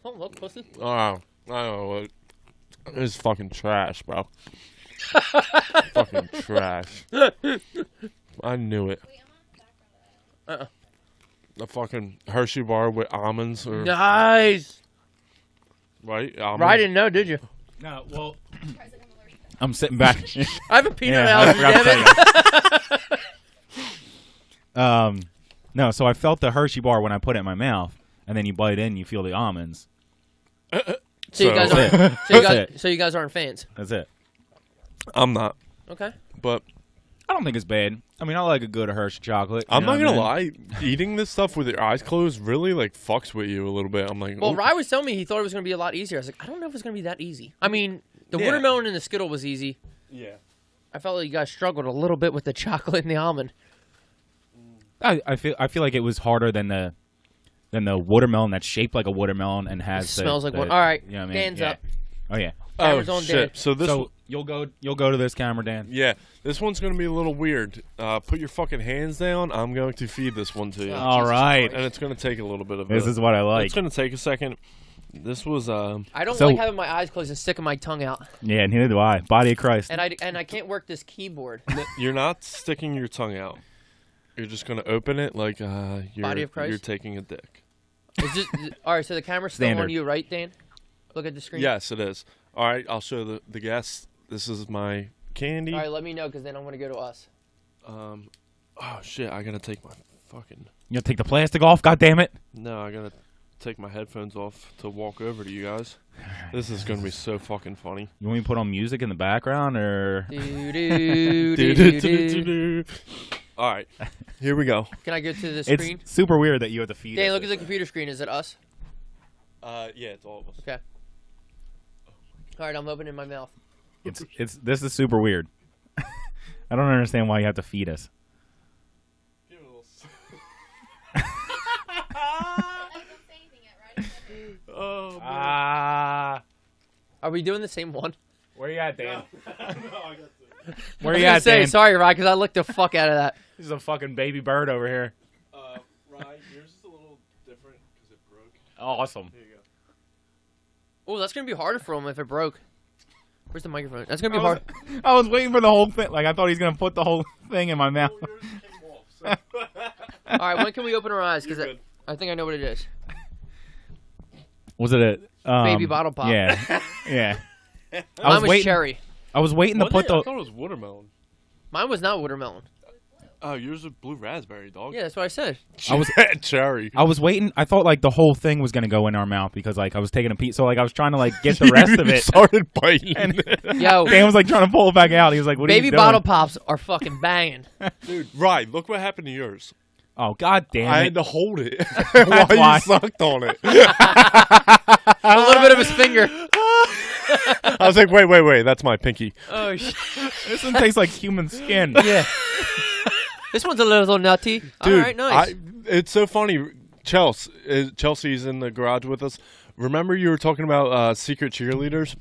Oh, look, pussy. Oh. I don't know what. It's fucking trash, bro. Fucking trash. I knew it. The fucking Hershey bar with almonds, or Nice. right? Right, I didn't know, did you? No, well, I'm sitting back. I have a peanut Yeah, I allergy, forgot damn to it. tell you. No, so I felt the Hershey bar when I put it in my mouth, and then you bite in, you feel the almonds. So you guys aren't. So you guys aren't fans. That's it. I'm not, Okay. but I don't think it's bad. I mean, I like a good Hershey chocolate. I'm not gonna lie. Eating this stuff with your eyes closed really like fucks with you a little bit. I'm like, Well, "Ooh." Rye was telling me he thought it was going to be a lot easier. I was like, I don't know if it's going to be that easy. I mean, the watermelon and the Skittle was easy. Yeah. I felt like you guys struggled a little bit with the chocolate and the almond. I feel like it was harder than the watermelon that's shaped like a watermelon and has Smells like one. All right, you know what I mean? Dan's Yeah. up. Oh yeah. Camera's Oh on shit! Dan. So this. So you'll go to this camera, Dan. Yeah, this one's gonna be a little weird. Put your fucking hands down. I'm going to feed this one to you. All right. And it's gonna take a little bit of. This is what I like. It's gonna take a second. This was I don't So- like having my eyes closed and sticking my tongue out, Yeah, neither do I. Body of Christ. and I can't work this keyboard. You're not sticking your tongue out. You're just gonna open it like you're Body of Christ? you're taking a dick. Is this, all right, so the camera's still Standard. on you, right, Dan? Look at the screen. Yes, it is. All right, I'll show the guests. This is my candy. All right, let me know because then I'm gonna go to us. Oh shit! I gotta take my fucking. You gotta take the plastic off. God damn it. No, I gotta take my headphones off to walk over to you guys. This is gonna be so fucking funny. You want me to put on music in the background or? Do-do-do-do-do. All right, here we go. Can I go to the It's screen? super weird that you have to feed. Dan, us look at this. the computer screen. Is it us? Yeah, it's all of us. Okay. All right, I'm opening my mouth. This is super weird. I don't understand why you have to feed us. Oh, man. Are we doing the same one? Where you at, Dan? I Where was you gonna at, say Dan? sorry, Ryan, because I looked the fuck out of that. This is a fucking baby bird over here. Ryan, yours is a little different because it broke. Awesome. Here you go. Oh, that's gonna be harder for him if it broke. Where's the microphone? That's gonna be hard. I was waiting for the whole thing. Like I thought he was gonna put the whole thing in my mouth. Yours came off, so. All right, when can we open our eyes? Because You're good. I think I know what it is. Was it a Baby bottle pop. Yeah, yeah. I Mine was waiting. cherry. I was waiting to put I the. thought it was watermelon. Mine was not watermelon. Oh, yours is blue raspberry, dog. Yeah, that's what I said. I was- cherry. I was waiting. I thought like the whole thing was gonna go in our mouth because like I was taking a piece. So like I was trying to like get the rest of You it. started biting. And Yo, Dan was like trying to pull it back out. He was like, "What are you baby doing?" bottle pops are fucking banging. Dude, right, look what happened to yours. Oh god damn I it! had to hold it while why. you sucked on it. A little bit of his finger. I was like, wait, that's my pinky. Oh shit. This one tastes like human skin. Yeah. This one's a little nutty. Dude, All right, nice. it's so funny. Chelsea's in the garage with us. Remember you were talking about secret cheerleaders?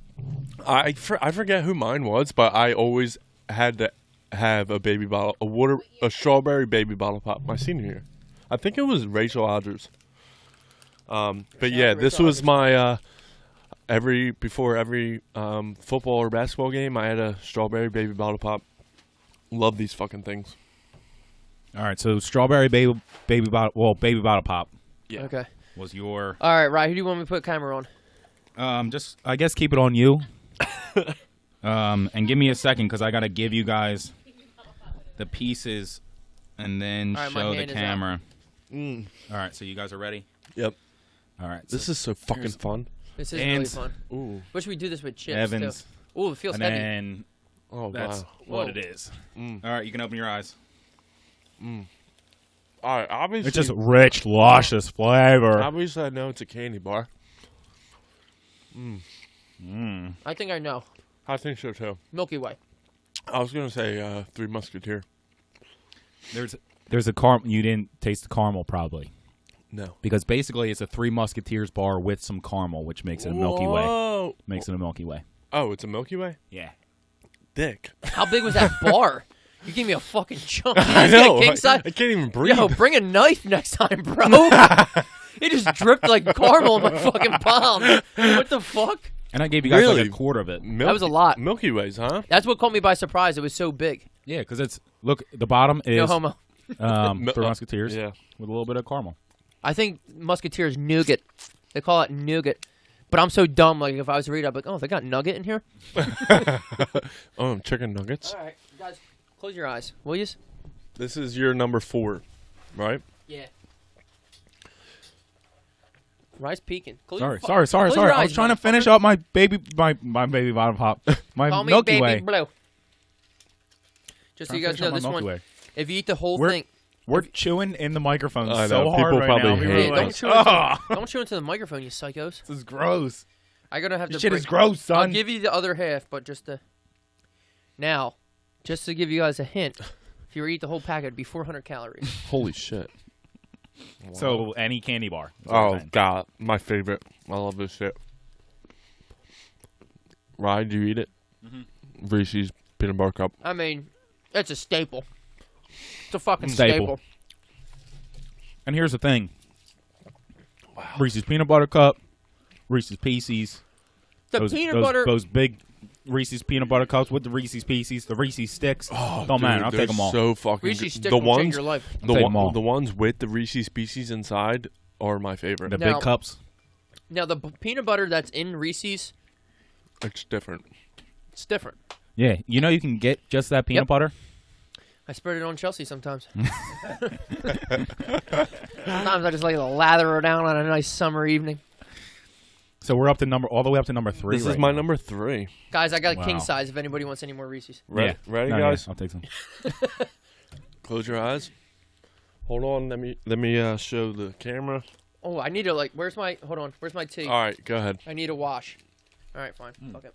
I forget who mine was, but I always had to have a baby bottle, a strawberry baby bottle pop my senior year. I think it was Rachel Odgers. But yeah, this was my before every football or basketball game, I had a strawberry baby bottle pop. Love these fucking things. All right, so strawberry baby bottle pop Yeah. Okay. was your. All right, Ryan, who do you want me to put camera on? Just I guess keep it on you. And give me a second because I gotta give you guys the pieces and then All right, my show the hand is up. camera. Mm. All right, so you guys are ready. Yep. All right, This so is so fucking fun. This is Dan's- really fun. Ooh. Wish we do this with chips Evans, too. Ooh, it feels and heavy. then Oh, that's wow. what Whoa. it is. Mm. All right, you can open your eyes. All right, obviously, It's just rich, luscious flavor. obviously I know it's a candy bar. I think I know. I think so too. Milky Way. I was gonna say Three Musketeer. There's a caramel. You didn't taste the caramel probably No. because basically it's a Three Musketeers bar with some caramel, which makes it a Milky Way. Whoa. Makes it a Milky Way. Oh, it's a Milky Way? Yeah. Dick. How big was that bar? You gave me a fucking chunk. I You got a know. king I size? can't even breathe. Yo, bring a knife next time, bro. It just dripped like caramel in my fucking palm. What the fuck? And I gave you guys like Really? a quarter of it. That was a lot. Milky Ways, huh? That's what caught me by surprise. It was so big. Yeah, because it's look the bottom No is homo. Three Musketeers Yeah. with a little bit of caramel. I think Musketeers nougat. They call it nougat. But I'm so dumb. Like if I was to read, I'd be like, oh, they got nugget in here. Oh, chicken nuggets. All right, guys, close your eyes, will you? This is your number 4, right? Yeah. Rye's peeking. Sorry. Close your I eyes, was trying to finish motherfucker. up my baby bottom pop. My Call me Milky Baby Way. Blue. Just so you guys know, this one, if you eat the whole thing. We're chewing in the microphone I so know, hard people right probably now. hate People it. are like, Don't chew into the microphone, you psychos. this is gross. I'm going to have This to shit break. is gross, son. I'll give you the other half, but just to... Now, just to give you guys a hint, if you were to eat the whole packet, it'd be 400 calories. Holy shit. So any candy bar. is what I'm Oh, saying. God. My favorite. I love this shit. Rye, do you eat it? Reese's peanut butter cup. I mean, it's a staple. It's a fucking Staple. staple. And here's the thing. Reese's peanut butter cup, Reese's Pieces. The peanut butter... Those big Reese's peanut butter cups with the Reese's Pieces, the Reese's sticks. Oh, don't matter. dude, I'll they're take them all. So fucking Reese's good. stick The will change ones, your life. I'll take 'em all. the ones with the Reese's Pieces inside are my favorite. The Now- big cups. Now, the peanut butter that's in Reese's, It's different. it's different. Yeah, you know you can get just that peanut Yep. butter. I spread it on Chelsea sometimes. Sometimes I just like to lather her down on a nice summer evening. So we're up to all the way up to number 3. This right is my now. number 3. Guys, I got Wow. king size if anybody wants any more Reese's. Ready, Yeah. ready No, guys? yeah, I'll take some. Close your eyes. Hold on. Let me show the camera. Oh, I need to where's my tea? All right, go ahead. I need a wash. All right, fine. Okay.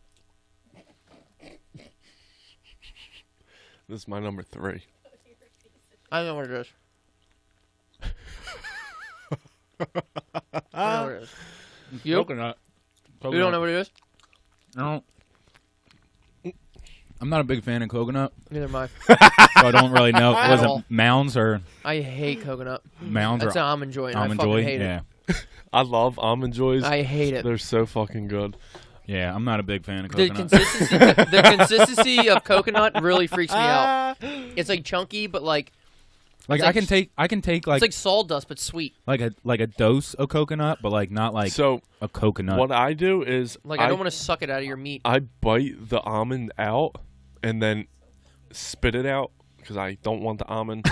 This is my number 3. I know what it is. I know what it is. You? Coconut. You don't know what it is? No. I'm not a big fan of coconut, Neither am I. so I don't really know. Was At all. it Mounds or I hate coconut. Mounds That's or an almond joy, and Almond I fucking Joy? hate Yeah. it. I love Almond Joys. I hate it. They're so fucking good. Yeah, I'm not a big fan of The coconut. consistency of coconut really freaks me out. It's like chunky, but like Like it's I like- can take like it's like sawdust, but sweet. like a dose of coconut, but like not like So a coconut. what I do is Like I don't want to suck it out of your meat. I bite the almond out and then spit it out because I don't want the almond.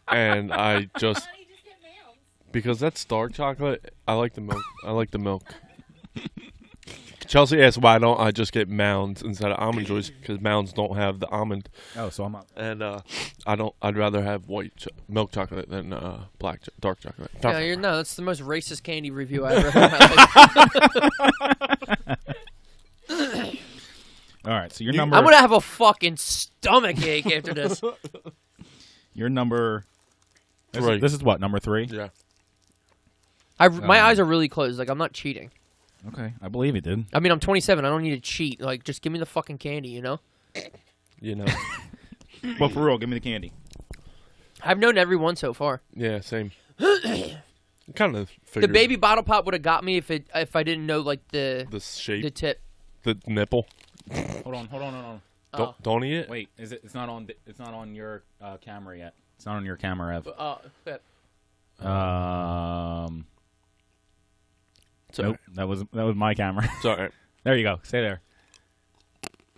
And I just Why don't you just get Mounds? because that's dark chocolate. I like the milk. I like the milk. Chelsea asked why don't I just get Mounds instead of Almond Joys because Mounds don't have the almond, Oh, so I'm not. and I don't. I'd rather have milk chocolate than dark chocolate. Yeah, that's the most racist candy review I ever heard in my life. All right, so your number. I'm gonna have a fucking stomach ache after this. Your number. This, 3. this is what, number 3? Yeah. My eyes are really closed. Like I'm not cheating. Okay, I believe you did. I mean, I'm 27. I don't need to cheat. Like, just give me the fucking candy, you know? You know. But for real, give me the candy. I've known every one so far. Yeah. Same. Kind of. The baby bottle pop would have got me if I didn't know like the shape. tip. The nipple. Hold on. Oh. Don't eat it. Wait, is it? It's not on. It's not on your camera yet. It's not on your camera, Ev. Tip. Nope. That was my camera. Sorry. There you go. Stay there.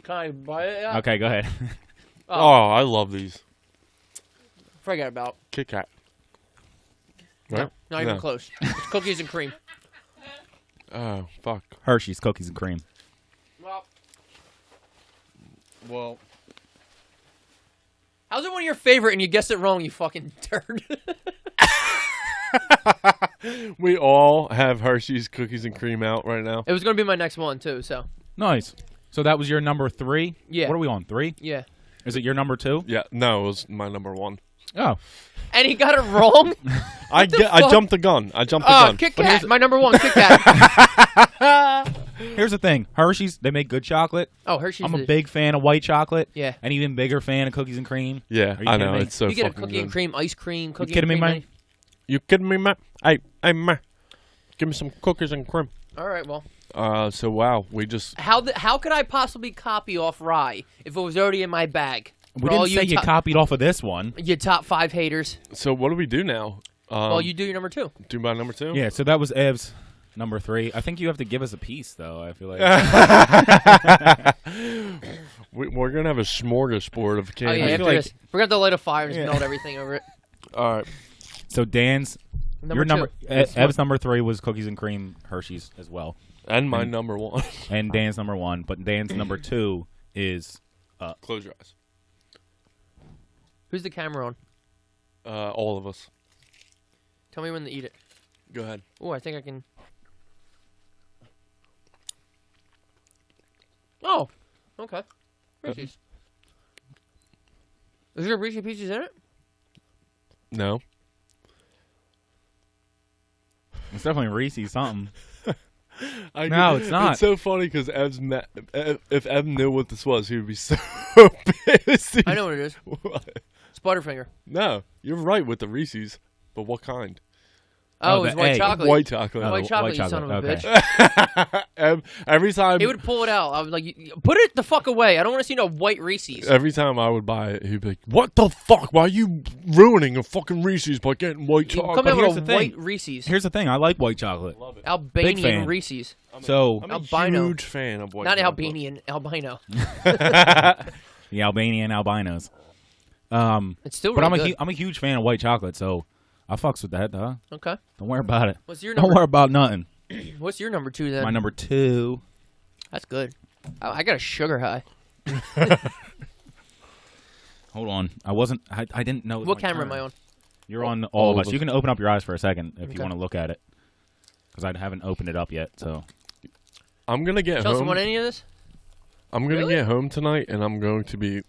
Can I buy it? Yeah? Okay, go ahead. Oh, I love these. Forget about. Kit Kat. No, Right? not even No. close. It's cookies and cream. Oh fuck. Hershey's cookies and cream. Well. How's it one of your favorite and you guessed it wrong, you fucking turd? We all have Hershey's cookies and cream out right now. It was going to be my next one, too, so. Nice. So that was your number 3? Yeah. What are we on, 3? Yeah. Is it your number 2? Yeah, no, it was my number 1. Oh. And he got it wrong? I fuck? jumped the gun. gun. Kit Kat. My number 1, Kit Kat. Here's the thing. Hershey's, they make good chocolate. Oh, Hershey's. I'm a big fan of white chocolate. Yeah. And even bigger fan of cookies and cream. Yeah, Are you I kidding know. me? It's so You get a fucking cookie good. and cream, ice cream, cookie kidding and me, cream. man? You kidding me, man? Hey, man. Give me some cookies and cream. All right, well. So wow, we just How could I possibly copy off Rye if it was already in my bag? We For all didn't say you top- copied off of this one. You top 5 haters. so what do we do now? Well, you do your number 2. do my number 2? Yeah, so that was Ev's number 3. I think you have to give us a piece, though. I feel like. We're gonna have a smorgasbord of Oh, candy. yeah, after like- this. We're going to have to light a fire and just Yeah. melt everything over it. All right. So Dan's Your number, Ev's number 3 was cookies and cream Hershey's as well. And my number 1. And Dan's number 1. But Dan's number 2 is... Close your eyes. Who's the camera on? All of us. Tell me when to eat it. Go ahead. Oh, I think I can... Oh, okay. Reese's. Is there Reese's Pieces in it? No. It's definitely Reese's something. No, it's not. It's so funny because if Ev knew what this was, he would be so pissed. I know what it is. What? It's Butterfinger. No, you're right with the Reese's, but what kind? Oh, it's white egg. chocolate. White chocolate. White chocolate, you son of a okay. bitch. Every time He would pull it out. I was like, put it the fuck away. I don't want to see no white Reese's. Every time I would buy it, he'd be like, "What the fuck? Why are you ruining a fucking Reese's by getting white chocolate?" Come out here's with the a thing. white Reese's. Here's the thing. I like white chocolate. Love it. Albanian fan. Reese's. I'm So a Albino. huge fan of white Not chocolate. Albanian, albino. the Albanian albinos. It's still But really good. I'm a huge fan of white chocolate, so I fucks with that, dog. Okay. Don't worry about it. What's your Don't number? worry about nothing. What's your number 2 then? My number 2. That's good. I got a sugar high. Hold on. I didn't know. it was What my camera turn. am I on? You're on all of us. us. You can open up your eyes for a second if you Okay. want to look at it. Because I haven't opened it up yet, so. I'm gonna get Chelsea, home. want any of this? I'm gonna Really? get home tonight, and I'm going to be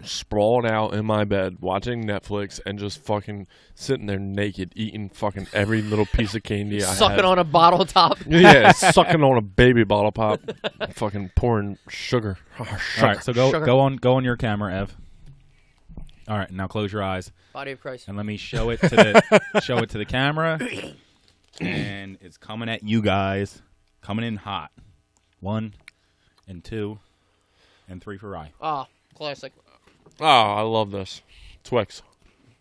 sprawled out in my bed watching Netflix and just fucking sitting there naked, eating fucking every little piece of candy I Sucking have. on a bottle top. Yeah, sucking on a baby bottle pop, fucking pouring sugar. All right, so Sugar. go on your camera, Ev. All right, now close your eyes Body of Christ. and let me show it to the camera. And it's coming at you guys, coming in hot. 1 and 2 and 3 for Rye. Ah, classic. Oh, I love this. Twix.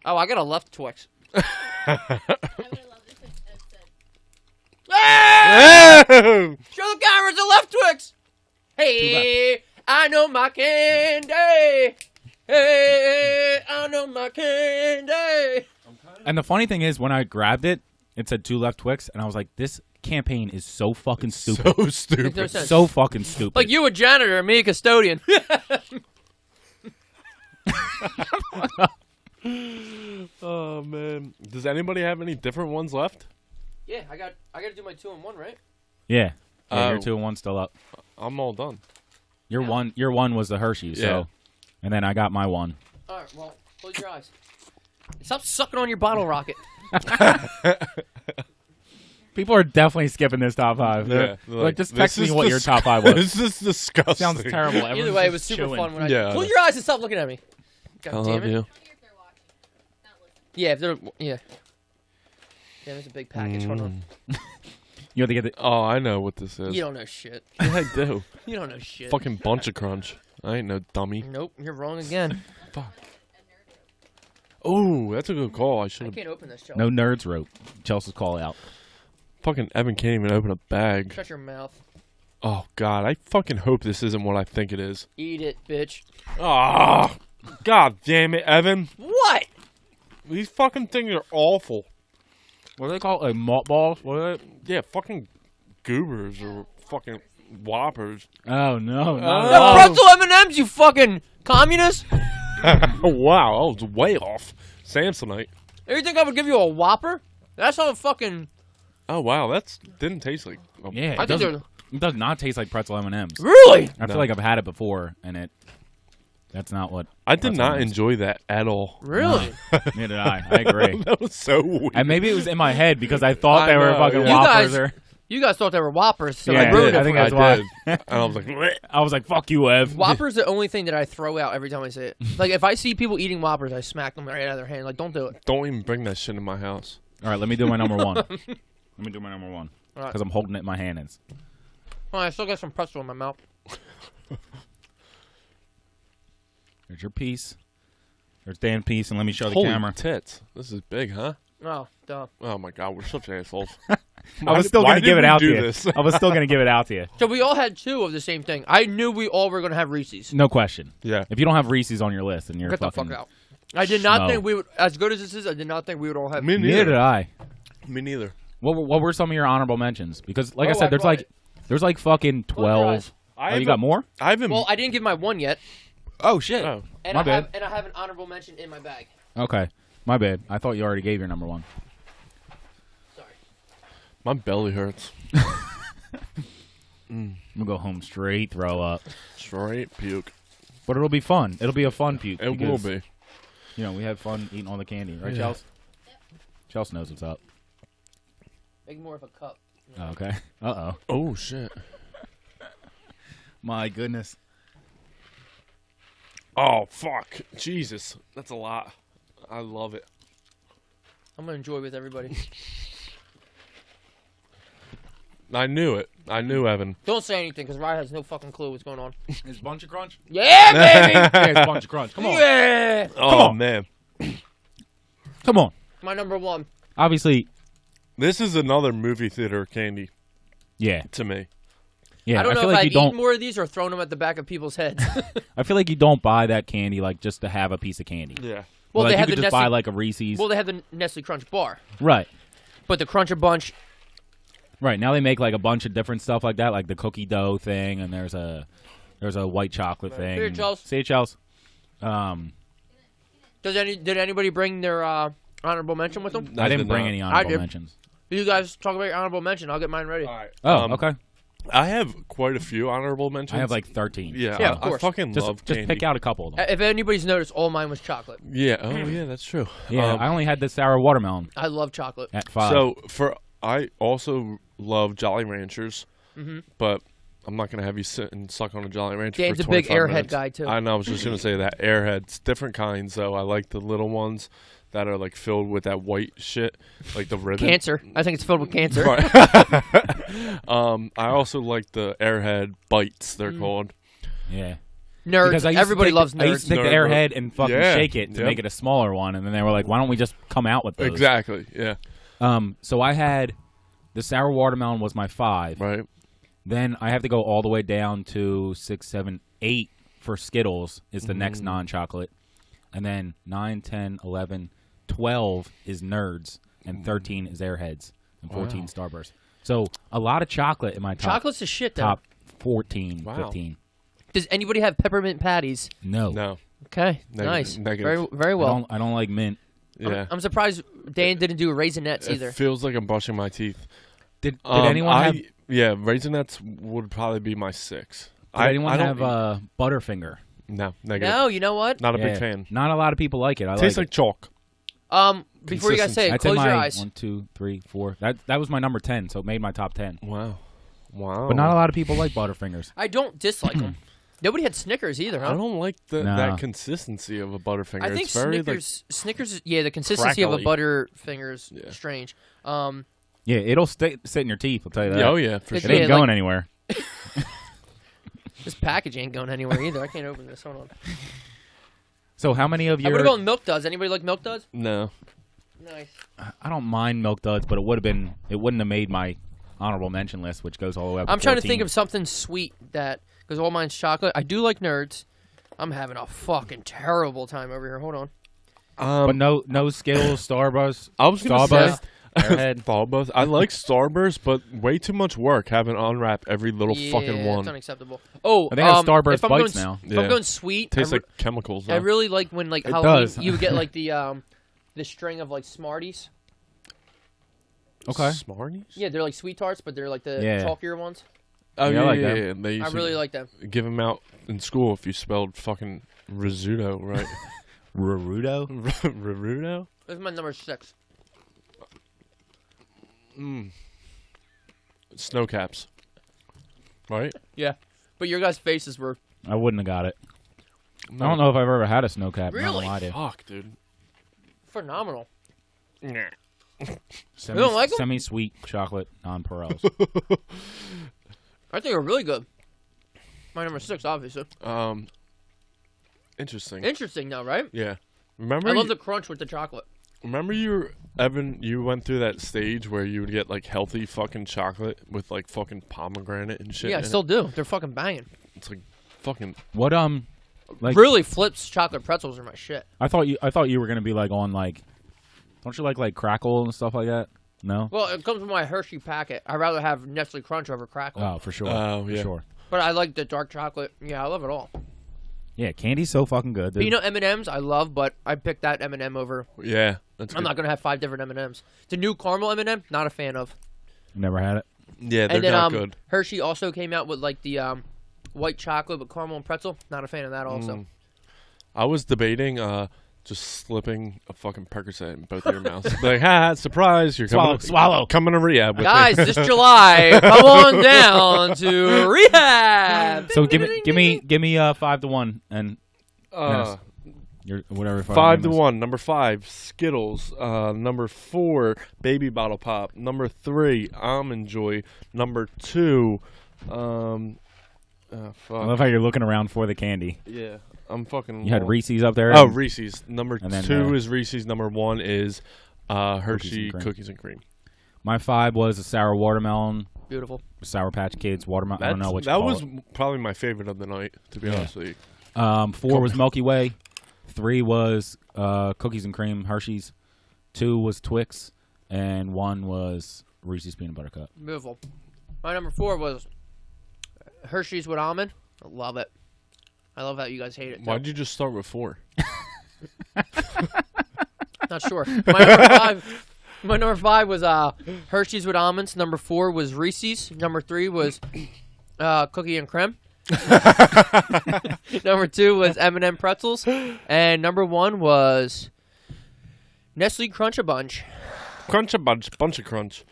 Oh, I got a left Twix. I would have loved it if Ed said, Ah! Oh! Show the cameras the left Twix. Hey, I know my candy. Hey, I know my candy. And the funny thing is, when I grabbed it, it said 2 left Twix, and I was like, this campaign is so fucking stupid. So Makes no stupid. sense. So fucking stupid. Like you a janitor and me a custodian. Oh man. Does anybody have any different ones left? Yeah, I got to do my 2 and 1, right? Yeah. Your Oh. 2 and 1 still up. I'm all done. Your one was the Hershey, so. Yeah. And then I got my 1. All right, well, close your eyes. Stop sucking on your bottle rocket. People are definitely skipping this top 5. Yeah, Like, just this text me is what your top 5 was. This is disgusting. Sounds terrible. Either Everyone's way, it just was super chewing. fun. When I Yeah. close your eyes and stop looking at me. God I damn love it. you. tell me if they're watching, not listening. Yeah, if they're yeah. Yeah, there's a big package. Hold on. You have to get the. Oh, I know what this is. You don't know shit. Yeah, I do. You don't know shit. Fucking bunch of crunch. I ain't no dummy. Nope, you're wrong again. Oh, that's a good call. I should I have. can't open this, Chelsea. No nerds wrote. Chelsea's call out. Fucking Evan can't even open a bag. Shut your mouth. Oh God, I fucking hope this isn't what I think it is. Eat it, bitch. Ah, God damn it, Evan. What? These fucking things are awful. What do they call it? Like malt balls? What are they? Yeah, fucking goobers or fucking whoppers. Oh, no. The pretzel M&Ms, you fucking communist. Wow, I was way off. Samsonite. You think I would give you a Whopper? That's how fucking... Oh wow, that's didn't taste like. Yeah, I it think doesn't. It does not taste like pretzel M&Ms. Really? I No. feel like I've had it before, and that's not what. I did pretzel not M&Ms. enjoy that at all. Really? Neither did I. I agree. That was so weird. And maybe it was in my head because I thought I they were know, fucking yeah. Whoppers. You Or You guys thought they were Whoppers, so Yeah, I ruined I it think for that's you. why. did. And I was like, "Bleh." I was like, "Fuck you, Ev." Whopper's the only thing that I throw out every time I say it. Like, if I see people eating Whoppers, I smack them right out of their hand. Like, don't do it. Don't even bring that shit in my house. All right, let me do my number 1. Let me do my number 1 All right. because I'm holding it in my hands. Oh, I still got some pretzel in my mouth. There's your piece. There's Dan's piece, and let me show the Holy camera. tits. This is big, huh? Oh, duh. Oh my God, we're such assholes. I was still Why gonna did give it we out to do you. this? I was still gonna give it out to you. So we all had 2 of the same thing. I knew we all were going to have Reese's. No question. Yeah. If you don't have Reese's on your list, then you're Get the fucking. fuck out. I did not schmo. think we would, as good as this is, I did not think we would all have Me Neither did I. Me neither. What were some of your honorable mentions? Because, like I Oh, said, I there's brought like fucking Close your eyes. 12. Oh, you got more? I haven't. Well, I didn't give my one yet, Oh shit. Oh. and My I bad. have an honorable mention in my bag. Okay, my bad. I thought you already gave your number one. Sorry. My belly hurts. I'm gonna go home straight, throw up. Straight puke. But it'll be fun. It'll be a fun puke. It will because, be. You know, we had fun eating all the candy, right, Yeah. Chelsea? Chelsea knows what's up. Make more of a cup. Oh, okay. Uh-oh. Oh shit. My goodness. Oh fuck. Jesus. That's a lot. I love it. I'm gonna enjoy with everybody. I knew it. I knew Evan. Don't say anything, because Ryan has no fucking clue what's going on. Is Bunch of Crunch? Yeah, baby! Yeah, it's Bunch of Crunch. Come on. Yeah! Oh on. man. Come on. My number one. Obviously, This is another movie theater candy yeah. to me. Yeah, I don't know feel if like I'd you don't eat more of these or thrown them at the back of people's heads. I feel like you don't buy that candy like just to have a piece of candy. Yeah. Well, like they you have could the just Nestle. buy like a Reese's. Well, they have the Nestle Crunch bar, Right. but the Cruncher Bunch. Right. Now they make like a bunch of different stuff like that, like the cookie dough thing, and there's a white chocolate thing. Here, Charles. See you, Charles. Did anybody bring their honorable mention with them? I didn't bring any honorable did. mentions. You guys talk about your honorable mention. I'll get mine ready. All right. Oh, okay. I have quite a few honorable mentions. I have like 13. Yeah, Yeah, of I course. fucking Just love candy. pick out a couple of them. If anybody's noticed, all mine was chocolate. Yeah. Oh, yeah. That's true. Yeah, I only had the sour watermelon I love chocolate. at 5. So I also love Jolly Ranchers, but I'm not gonna have you sit and suck on a Jolly Rancher. Dave's for a big 25 Airhead minutes. guy, too. I know. I was just gonna say that Airheads, different kinds though. I like the little ones that are like filled with that white shit, like the ribbon. Cancer. I think it's filled with cancer. Right. I also like the Airhead Bites. They're called. yeah. Nerds. Because I used Everybody to take, loves I used nerds. to take the Nerd. Airhead and fucking Yeah, shake it to yep. make it a smaller one, and then they were like, "Why don't we just come out with those?" Exactly. Yeah. So I had the sour watermelon was my 5. Right. Then I have to go all the way down to 6, 7, 8 for Skittles is the next non-chocolate, and then 9, 10, 11, 12 is Nerds, and 13 is Airheads, and 14 Starburst. So a lot of chocolate in my Chocolate's the shit, though. top 14, Wow. 15. Does anybody have peppermint patties? No, No. Okay, Negative. nice. Negative. Very well. I don't like mint. Yeah. I'm surprised Dan didn't do Raisinets It either. feels like I'm brushing my teeth. Did anyone have? Did Yeah, Raisinets would probably be my 6. anyone I don't have Butterfinger? No, negative. No, you know what? Not a Yeah, big fan. Not a lot of people like it. I Tastes like like chalk. Before you guys say it, That's in close my your eyes. 1, 2, 3, 4. That was my number 10, so it made my top 10. Wow. But not a lot of people like Butterfingers. I don't dislike them. Nobody had Snickers either, I huh? don't like Nah. that consistency of a Butterfinger. I think it's very Snickers, yeah, the consistency of a crackly. Butterfinger is Yeah. strange. Yeah, it'll sit in your teeth. I'll tell you that. Oh yeah, for It sure. It ain't Yeah, going like- anywhere. This package ain't going anywhere either. I can't open this. Hold on. So how many of I'm your? gonna go with Milk Duds. Anybody like Milk Duds? No. Nice. I don't mind Milk Duds, but it wouldn't have made my honorable mention list, which goes all the way up. I'm to trying to 14. think of something sweet that, because all mine's chocolate. I do like Nerds. I'm having a fucking terrible time over here. Hold on. But no Skittles, Starburst. I was gonna Starburst, say Airhead. Starburst. I like Starburst, but way too much work having to unwrap every little fucking It's one. unacceptable. Oh, I think I have Starburst if I'm Bites going, now. If Yeah. I'm going sweet, Tastes I like chemicals. Though. I really like when like It Halloween does. you would get like the string of like Smarties. Okay. Smarties. Yeah, they're like sweet tarts, but they're like the Yeah. chalkier ones. Oh Yeah, I yeah, like yeah, them. yeah. They used I to really like them. give them out in school if you spelled fucking risotto right. Naruto. Risotto. This is my number 6. Snow caps. Right. Yeah, but your guys' faces were I wouldn't have got it. I don't know if I've ever had a snow cap. Really? I do. Fuck, dude. phenomenal. Semi, You don't like 'em? Semi-sweet chocolate nonpareils. I think they're really good. My number 6, obviously. Interesting. Interesting, though, right? Yeah. Remember? I love the crunch with the chocolate. Remember Evan, you went through that stage where you would get like healthy fucking chocolate with like fucking pomegranate and shit. Yeah, I in it? still do. They're fucking banging. It's like fucking. What like Really, Flips chocolate pretzels are my shit. I thought you were gonna be like on like, don't you like crackle and stuff like that? No. Well, it comes with my Hershey packet. I'd rather have Nestle Crunch over Crackle. Oh, for sure. Oh, For yeah. sure. But I like the dark chocolate. Yeah, I love it all. Yeah, candy's so fucking good. Dude. Peanut M&Ms, I love, but I picked that M&M over. Yeah, that's I'm good. not gonna have 5 different M&Ms. The new caramel M&M, not a fan of. Never had it. Yeah, they're And then not good. Hershey also came out with like the white chocolate with caramel and pretzel. Not a fan of that also. I was debating just slipping a fucking Percocet in both of your mouths. Like, ha, surprise, you're coming to rehab with Guys, me. this July, come on down to rehab. So give me 5-1 and Uh, your whatever. 5-1. Number 5, Skittles. Number 4, Baby Bottle Pop. Number 3, Almond Joy. Number 2, fuck. I love how you're looking around for the candy. Yeah, I'm fucking. You had Reese's up there. Oh, Reese's. Number and then, 2 is Reese's. Number 1 is Hershey Cookies and Cream. My 5 was a sour watermelon. Beautiful. Sour Patch Kids watermelon. I don't know what you that call was it. probably my favorite of the night, to be honest with you. 4 was Milky Way. 3 was Cookies and Cream Hershey's. 2 was Twix. And 1 was Reese's Peanut Butter Cup. Beautiful. My number 4 was Hershey's with almond. I love it. I love how you guys hate it. Why'd you just start with 4? Not sure. My number 5 was Hershey's with almonds. Number 4 was Reese's. Number 3 was cookie and creme. Number 2 was M&M pretzels, and number 1 was Nestle Crunch-A-Bunch. Bunch of crunch.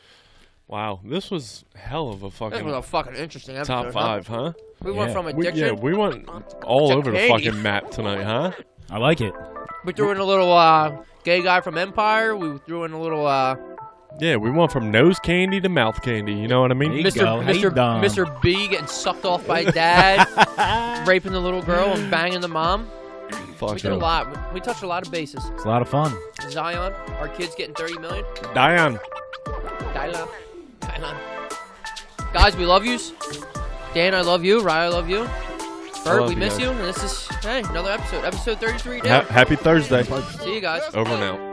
Wow, this was hell of a This fucking was a fucking interesting episode. top 5, huh? We went from We addiction. we went all to over the candy. fucking map tonight, huh? I like it. We threw in a little gay guy from Empire. We threw in a little Yeah, we went from nose candy to mouth candy. You know what I mean? There you go. How you done? Mr. B getting sucked off by dad, raping the little girl and banging the mom. Fuck We did a lot. We touched a lot of bases. It's a lot of fun. Zion, our kids getting 30 million. Diane. Dylan. Guys, we love yous. Dan, I love you. Ryan, I love you. Bert, love we you miss guys. you. And this is, hey, another episode. Episode 33 down. Happy Thursday. See you guys. Over and out.